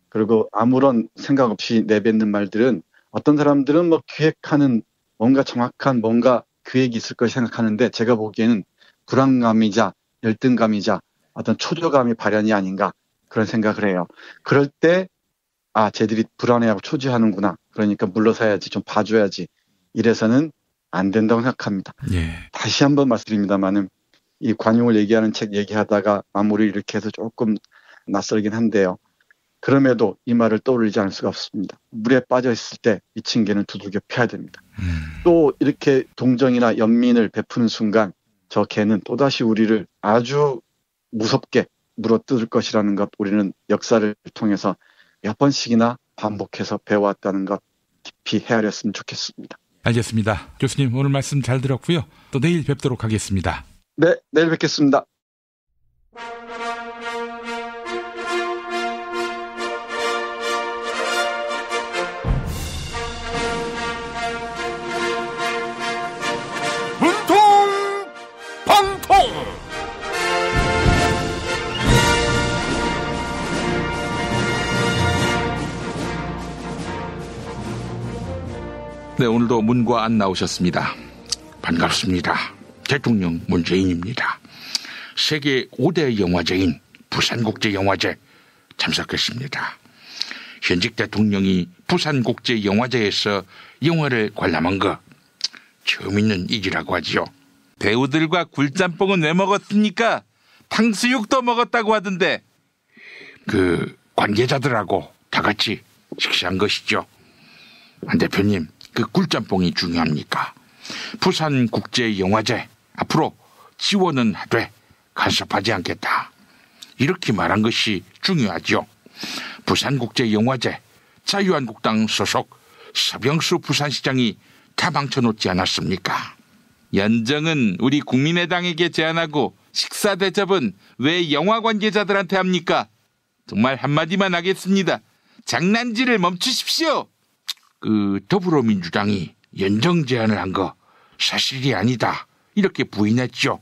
그리고 아무런 생각 없이 내뱉는 말들은 어떤 사람들은 뭐 기획하는 뭔가 정확한 뭔가 계획이 있을 것이 생각하는데 제가 보기에는 불안감이자 열등감이자 어떤 초조감의 발현이 아닌가 그런 생각을 해요. 그럴 때 쟤들이 불안해하고 초조하는구나. 그러니까 물러서야지, 좀 봐줘야지. 이래서는 안 된다고 생각합니다. 예. 다시 한번 말씀드립니다만은 이 관용을 얘기하는 책 얘기하다가 마무리를 이렇게 해서 조금 낯설긴 한데요. 그럼에도 이 말을 떠올리지 않을 수가 없습니다. 물에 빠져 있을 때 미친 개는 두들겨 패야 됩니다. 또 이렇게 동정이나 연민을 베푸는 순간 저 개는 또다시 우리를 아주 무섭게 물어뜯을 것이라는 것 우리는 역사를 통해서 몇 번씩이나 반복해서 배워왔다는 것 깊이 헤아렸으면 좋겠습니다. 알겠습니다. 교수님 오늘 말씀 잘 들었고요. 또 내일 뵙도록 하겠습니다. 네, 내일 뵙겠습니다. 네, 오늘도 문과 안 나오셨습니다. 반갑습니다. 대통령 문재인입니다. 세계 5대 영화제인 부산국제영화제 참석했습니다. 현직 대통령이 부산국제영화제에서 영화를 관람한 거 처음 있는 일이라고 하지요. 배우들과 굴짬뽕은 왜 먹었습니까? 탕수육도 먹었다고 하던데 그 관계자들하고 다 같이 식사한 것이죠. 안 대표님, 그 굴짬뽕이 중요합니까? 부산국제영화제 앞으로 지원은 하되 간섭하지 않겠다. 이렇게 말한 것이 중요하죠. 부산국제영화제 자유한국당 소속 서병수 부산시장이 다 망쳐놓지 않았습니까? 연정은 우리 국민의당에게 제안하고 식사 대접은 왜 영화 관계자들한테 합니까? 정말 한마디만 하겠습니다. 장난질을 멈추십시오. 그 더불어민주당이 연정 제안을 한 거 사실이 아니다. 이렇게 부인했죠.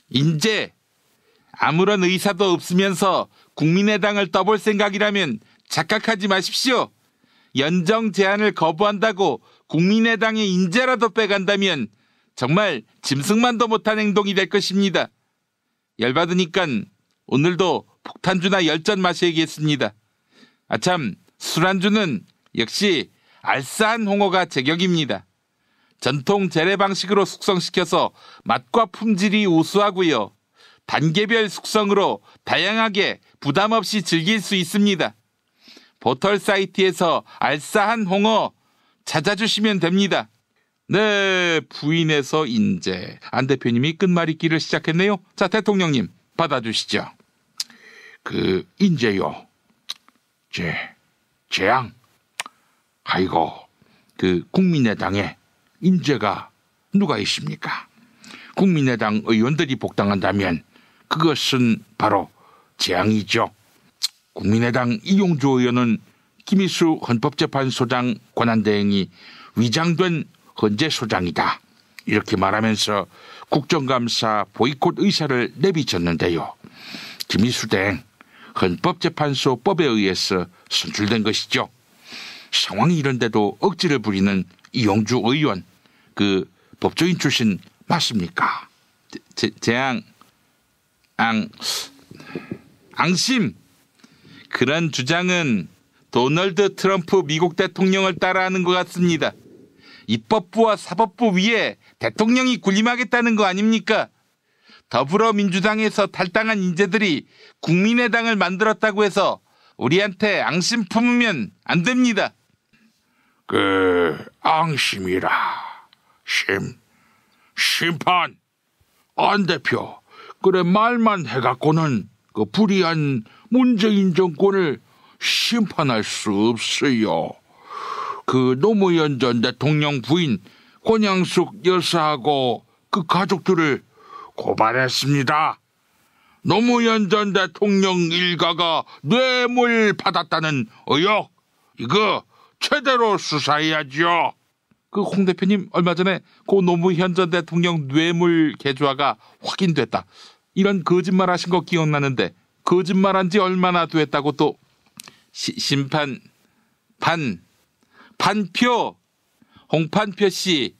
인제 아무런 의사도 없으면서 국민의당을 떠볼 생각이라면 착각하지 마십시오. 연정 제안을 거부한다고 국민의당의 인재라도 빼간다면 정말 짐승만도 못한 행동이 될 것입니다. 열받으니깐 오늘도 폭탄주나 열전 마셔야겠습니다. 아참, 술안주는 역시 알싸한 홍어가 제격입니다. 전통 재래 방식으로 숙성시켜서 맛과 품질이 우수하고요. 단계별 숙성으로 다양하게 부담 없이 즐길 수 있습니다. 포털 사이트에서 알싸한 홍어 찾아주시면 됩니다. 네, 부인에서 인재. 안 대표님이 끝말잇기를 시작했네요. 자, 대통령님 받아주시죠. 그 인재요. 재앙. 아이고, 그 국민의당에 인재가 누가 있습니까? 국민의당 의원들이 복당한다면 그것은 바로 재앙이죠. 국민의당 이용주 의원은 김희수 헌법재판소장 권한대행이 위장된 헌재소장이다. 이렇게 말하면서 국정감사 보이콧 의사를 내비쳤는데요. 김희수 대행 헌법재판소법에 의해서 선출된 것이죠. 상황이 이런데도 억지를 부리는 이용주 의원, 그 법조인 출신 맞습니까? 앙심. 그런 주장은 도널드 트럼프 미국 대통령을 따라하는 것 같습니다. 입법부와 사법부 위에 대통령이 군림하겠다는 거 아닙니까? 더불어민주당에서 탈당한 인재들이 국민의당을 만들었다고 해서 우리한테 앙심 품으면 안 됩니다. 앙심이라. 심판. 안 대표. 그래 말만 해갖고는 그 불의한 문재인 정권을 심판할 수 없어요. 그 노무현 전 대통령 부인 권양숙 여사하고 그 가족들을 고발했습니다. 노무현 전 대통령 일가가 뇌물 받았다는 의혹, 이거 제대로 수사해야죠. 그 홍 대표님 얼마 전에 고 노무현 전 대통령 뇌물 계좌가 확인됐다, 이런 거짓말 하신 거 기억나는데 거짓말한 지 얼마나 됐다고 또 심판 판표 홍판표 씨,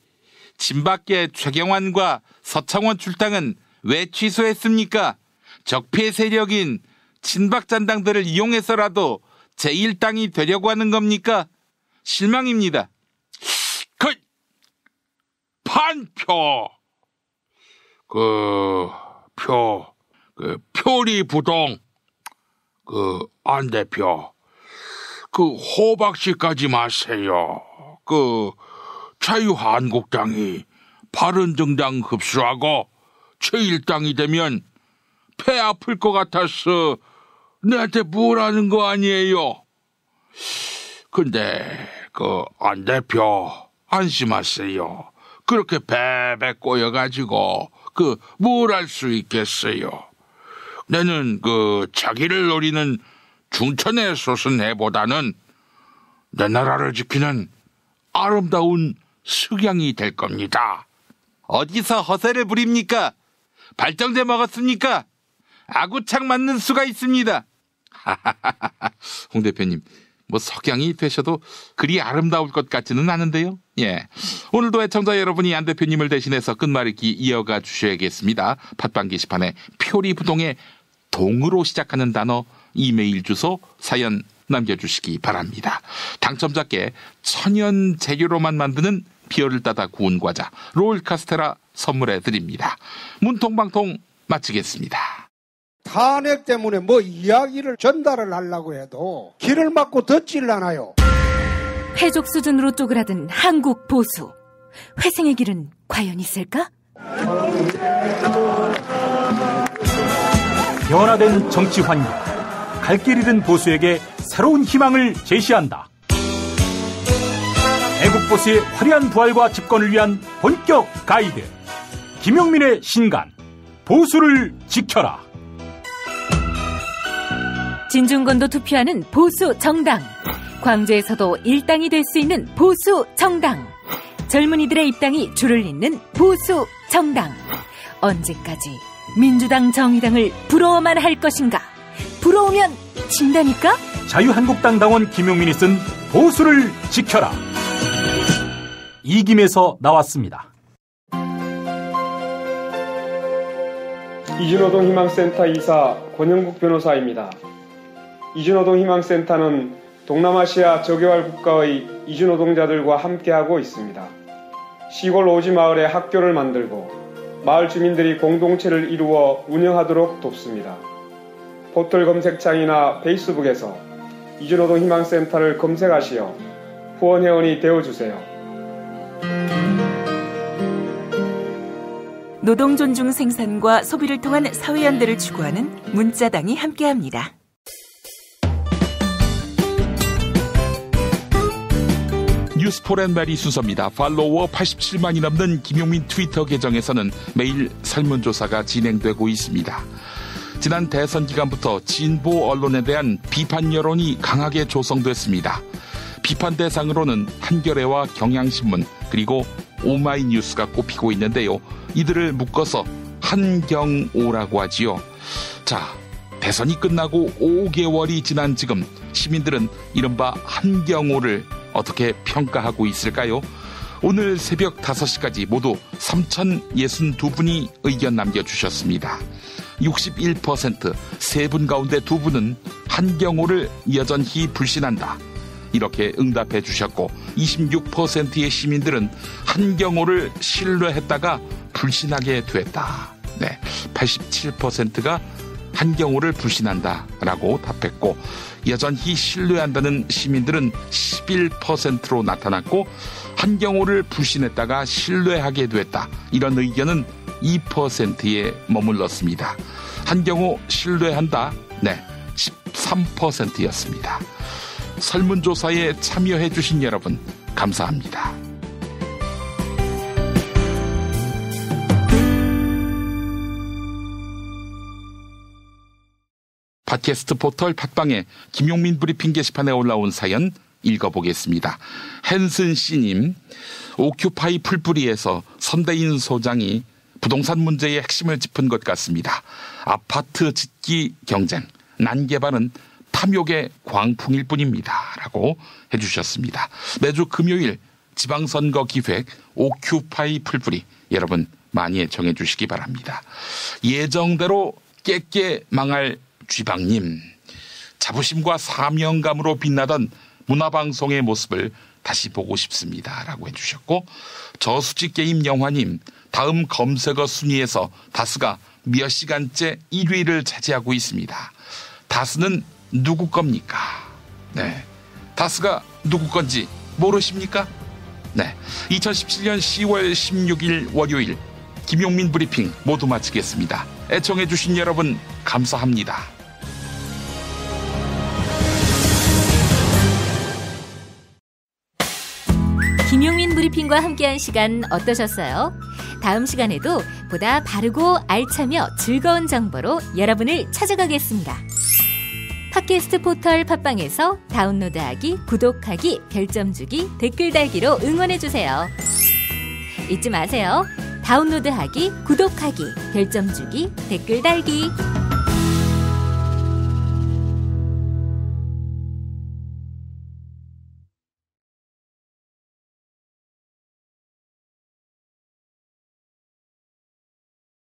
친박계 최경환과 서창원 출당은 왜 취소했습니까? 적폐 세력인 친박 잔당들을 이용해서라도 제1당이 되려고 하는 겁니까? 실망입니다. 판표 표리부동 안 대표 호박씨까지 마세요. 자유한국당이 바른정당 흡수하고 제1당이 되면 폐 아플 것 같아서 내한테 뭐라는 거 아니에요. 근데 안 대표 안심하세요. 그렇게 베베 꼬여가지고 뭘 할 수 있겠어요. 나는 자기를 노리는 중천의 소선해보다는 내 나라를 지키는 아름다운 석양이 될 겁니다. 어디서 허세를 부립니까? 발정제 먹었습니까? 아구창 맞는 수가 있습니다. 홍 대표님, 석양이 되셔도 그리 아름다울 것 같지는 않은데요. 예, 오늘도 애청자 여러분이 안 대표님을 대신해서 끝말잇기 이어가 주셔야겠습니다. 팟빵 게시판에 표리부동의 동으로 시작하는 단어, 이메일 주소, 사연 남겨주시기 바랍니다. 당첨자께 천연 재료로만 만드는 비열을 따다 구운 과자 롤 카스테라 선물해 드립니다. 문통방통 마치겠습니다. 탄핵 때문에 이야기를 전달을 하려고 해도 길을 막고 듣질 않아요. 회족 수준으로 쪼그라든 한국 보수. 회생의 길은 과연 있을까? 변화된 정치 환경, 갈 길 잃은 보수에게 새로운 희망을 제시한다. 애국 보수의 화려한 부활과 집권을 위한 본격 가이드, 김용민의 신간, 보수를 지켜라. 진중권도 투표하는 보수 정당, 광주에서도 일당이 될 수 있는 보수 정당, 젊은이들의 입당이 줄을 잇는 보수 정당. 언제까지 민주당 정의당을 부러워만 할 것인가? 부러우면 진다니까? 자유한국당 당원 김용민이 쓴 보수를 지켜라. 이김에서 나왔습니다. 이준호동 희망센터 이사 권영국 변호사입니다. 이준호동 희망센터는 동남아시아 저개발 국가의 이주노동자들과 함께하고 있습니다. 시골 오지 마을에 학교를 만들고 마을 주민들이 공동체를 이루어 운영하도록 돕습니다. 포털 검색창이나 페이스북에서 이주노동 희망센터를 검색하시어 후원회원이 되어주세요. 노동 존중 생산과 소비를 통한 사회연대를 추구하는 문자당이 함께합니다. 뉴스포렌메리 순서입니다. 팔로워 87만이 넘는 김용민 트위터 계정에서는 매일 설문조사가 진행되고 있습니다. 지난 대선 기간부터 진보 언론에 대한 비판 여론이 강하게 조성됐습니다. 비판 대상으로는 한겨레와 경향신문 그리고 오마이뉴스가 꼽히고 있는데요. 이들을 묶어서 한경오라고 하지요. 자, 대선이 끝나고 5개월이 지난 지금 시민들은 이른바 한경오를 어떻게 평가하고 있을까요? 오늘 새벽 5시까지 모두 3,062분이 의견 남겨주셨습니다. 61%, 3분 가운데 2분은 한경오를 여전히 불신한다. 이렇게 응답해 주셨고 26%의 시민들은 한경오를 신뢰했다가 불신하게 됐다. 네, 87%가 한경호를 불신한다라고 답했고 여전히 신뢰한다는 시민들은 11%로 나타났고 한경호를 불신했다가 신뢰하게 됐다. 이런 의견은 2%에 머물렀습니다. 한경호 신뢰한다. 네, 13%였습니다. 설문조사에 참여해 주신 여러분 감사합니다. 팟캐스트 포털 팟빵에 김용민 브리핑 게시판에 올라온 사연 읽어보겠습니다. 헨슨 씨님, 오큐파이 풀뿌리에서 선대인 소장이 부동산 문제의 핵심을 짚은 것 같습니다. 아파트 짓기 경쟁, 난개발은 탐욕의 광풍일 뿐입니다. 라고 해주셨습니다. 매주 금요일 지방선거 기획 오큐파이 풀뿌리 여러분 많이 애청해 주시기 바랍니다. 예정대로 깨깨 망할 쥐방님, 자부심과 사명감으로 빛나던 문화방송의 모습을 다시 보고 싶습니다. 라고 해주셨고, 저수지 게임 영화님, 다음 검색어 순위에서 다스가 몇 시간째 1위를 차지하고 있습니다. 다스는 누구 겁니까? 네, 다스가 누구 건지 모르십니까? 네, 2017년 10월 16일 월요일 김용민 브리핑 모두 마치겠습니다. 애청해 주신 여러분 감사합니다. 김용민 브리핑과 함께한 시간 어떠셨어요? 다음 시간에도 보다 바르고 알차며 즐거운 정보로 여러분을 찾아가겠습니다. 팟캐스트 포털 팟빵에서 다운로드하기, 구독하기, 별점 주기, 댓글 달기로 응원해주세요. 잊지 마세요. 다운로드하기, 구독하기, 별점 주기, 댓글 달기.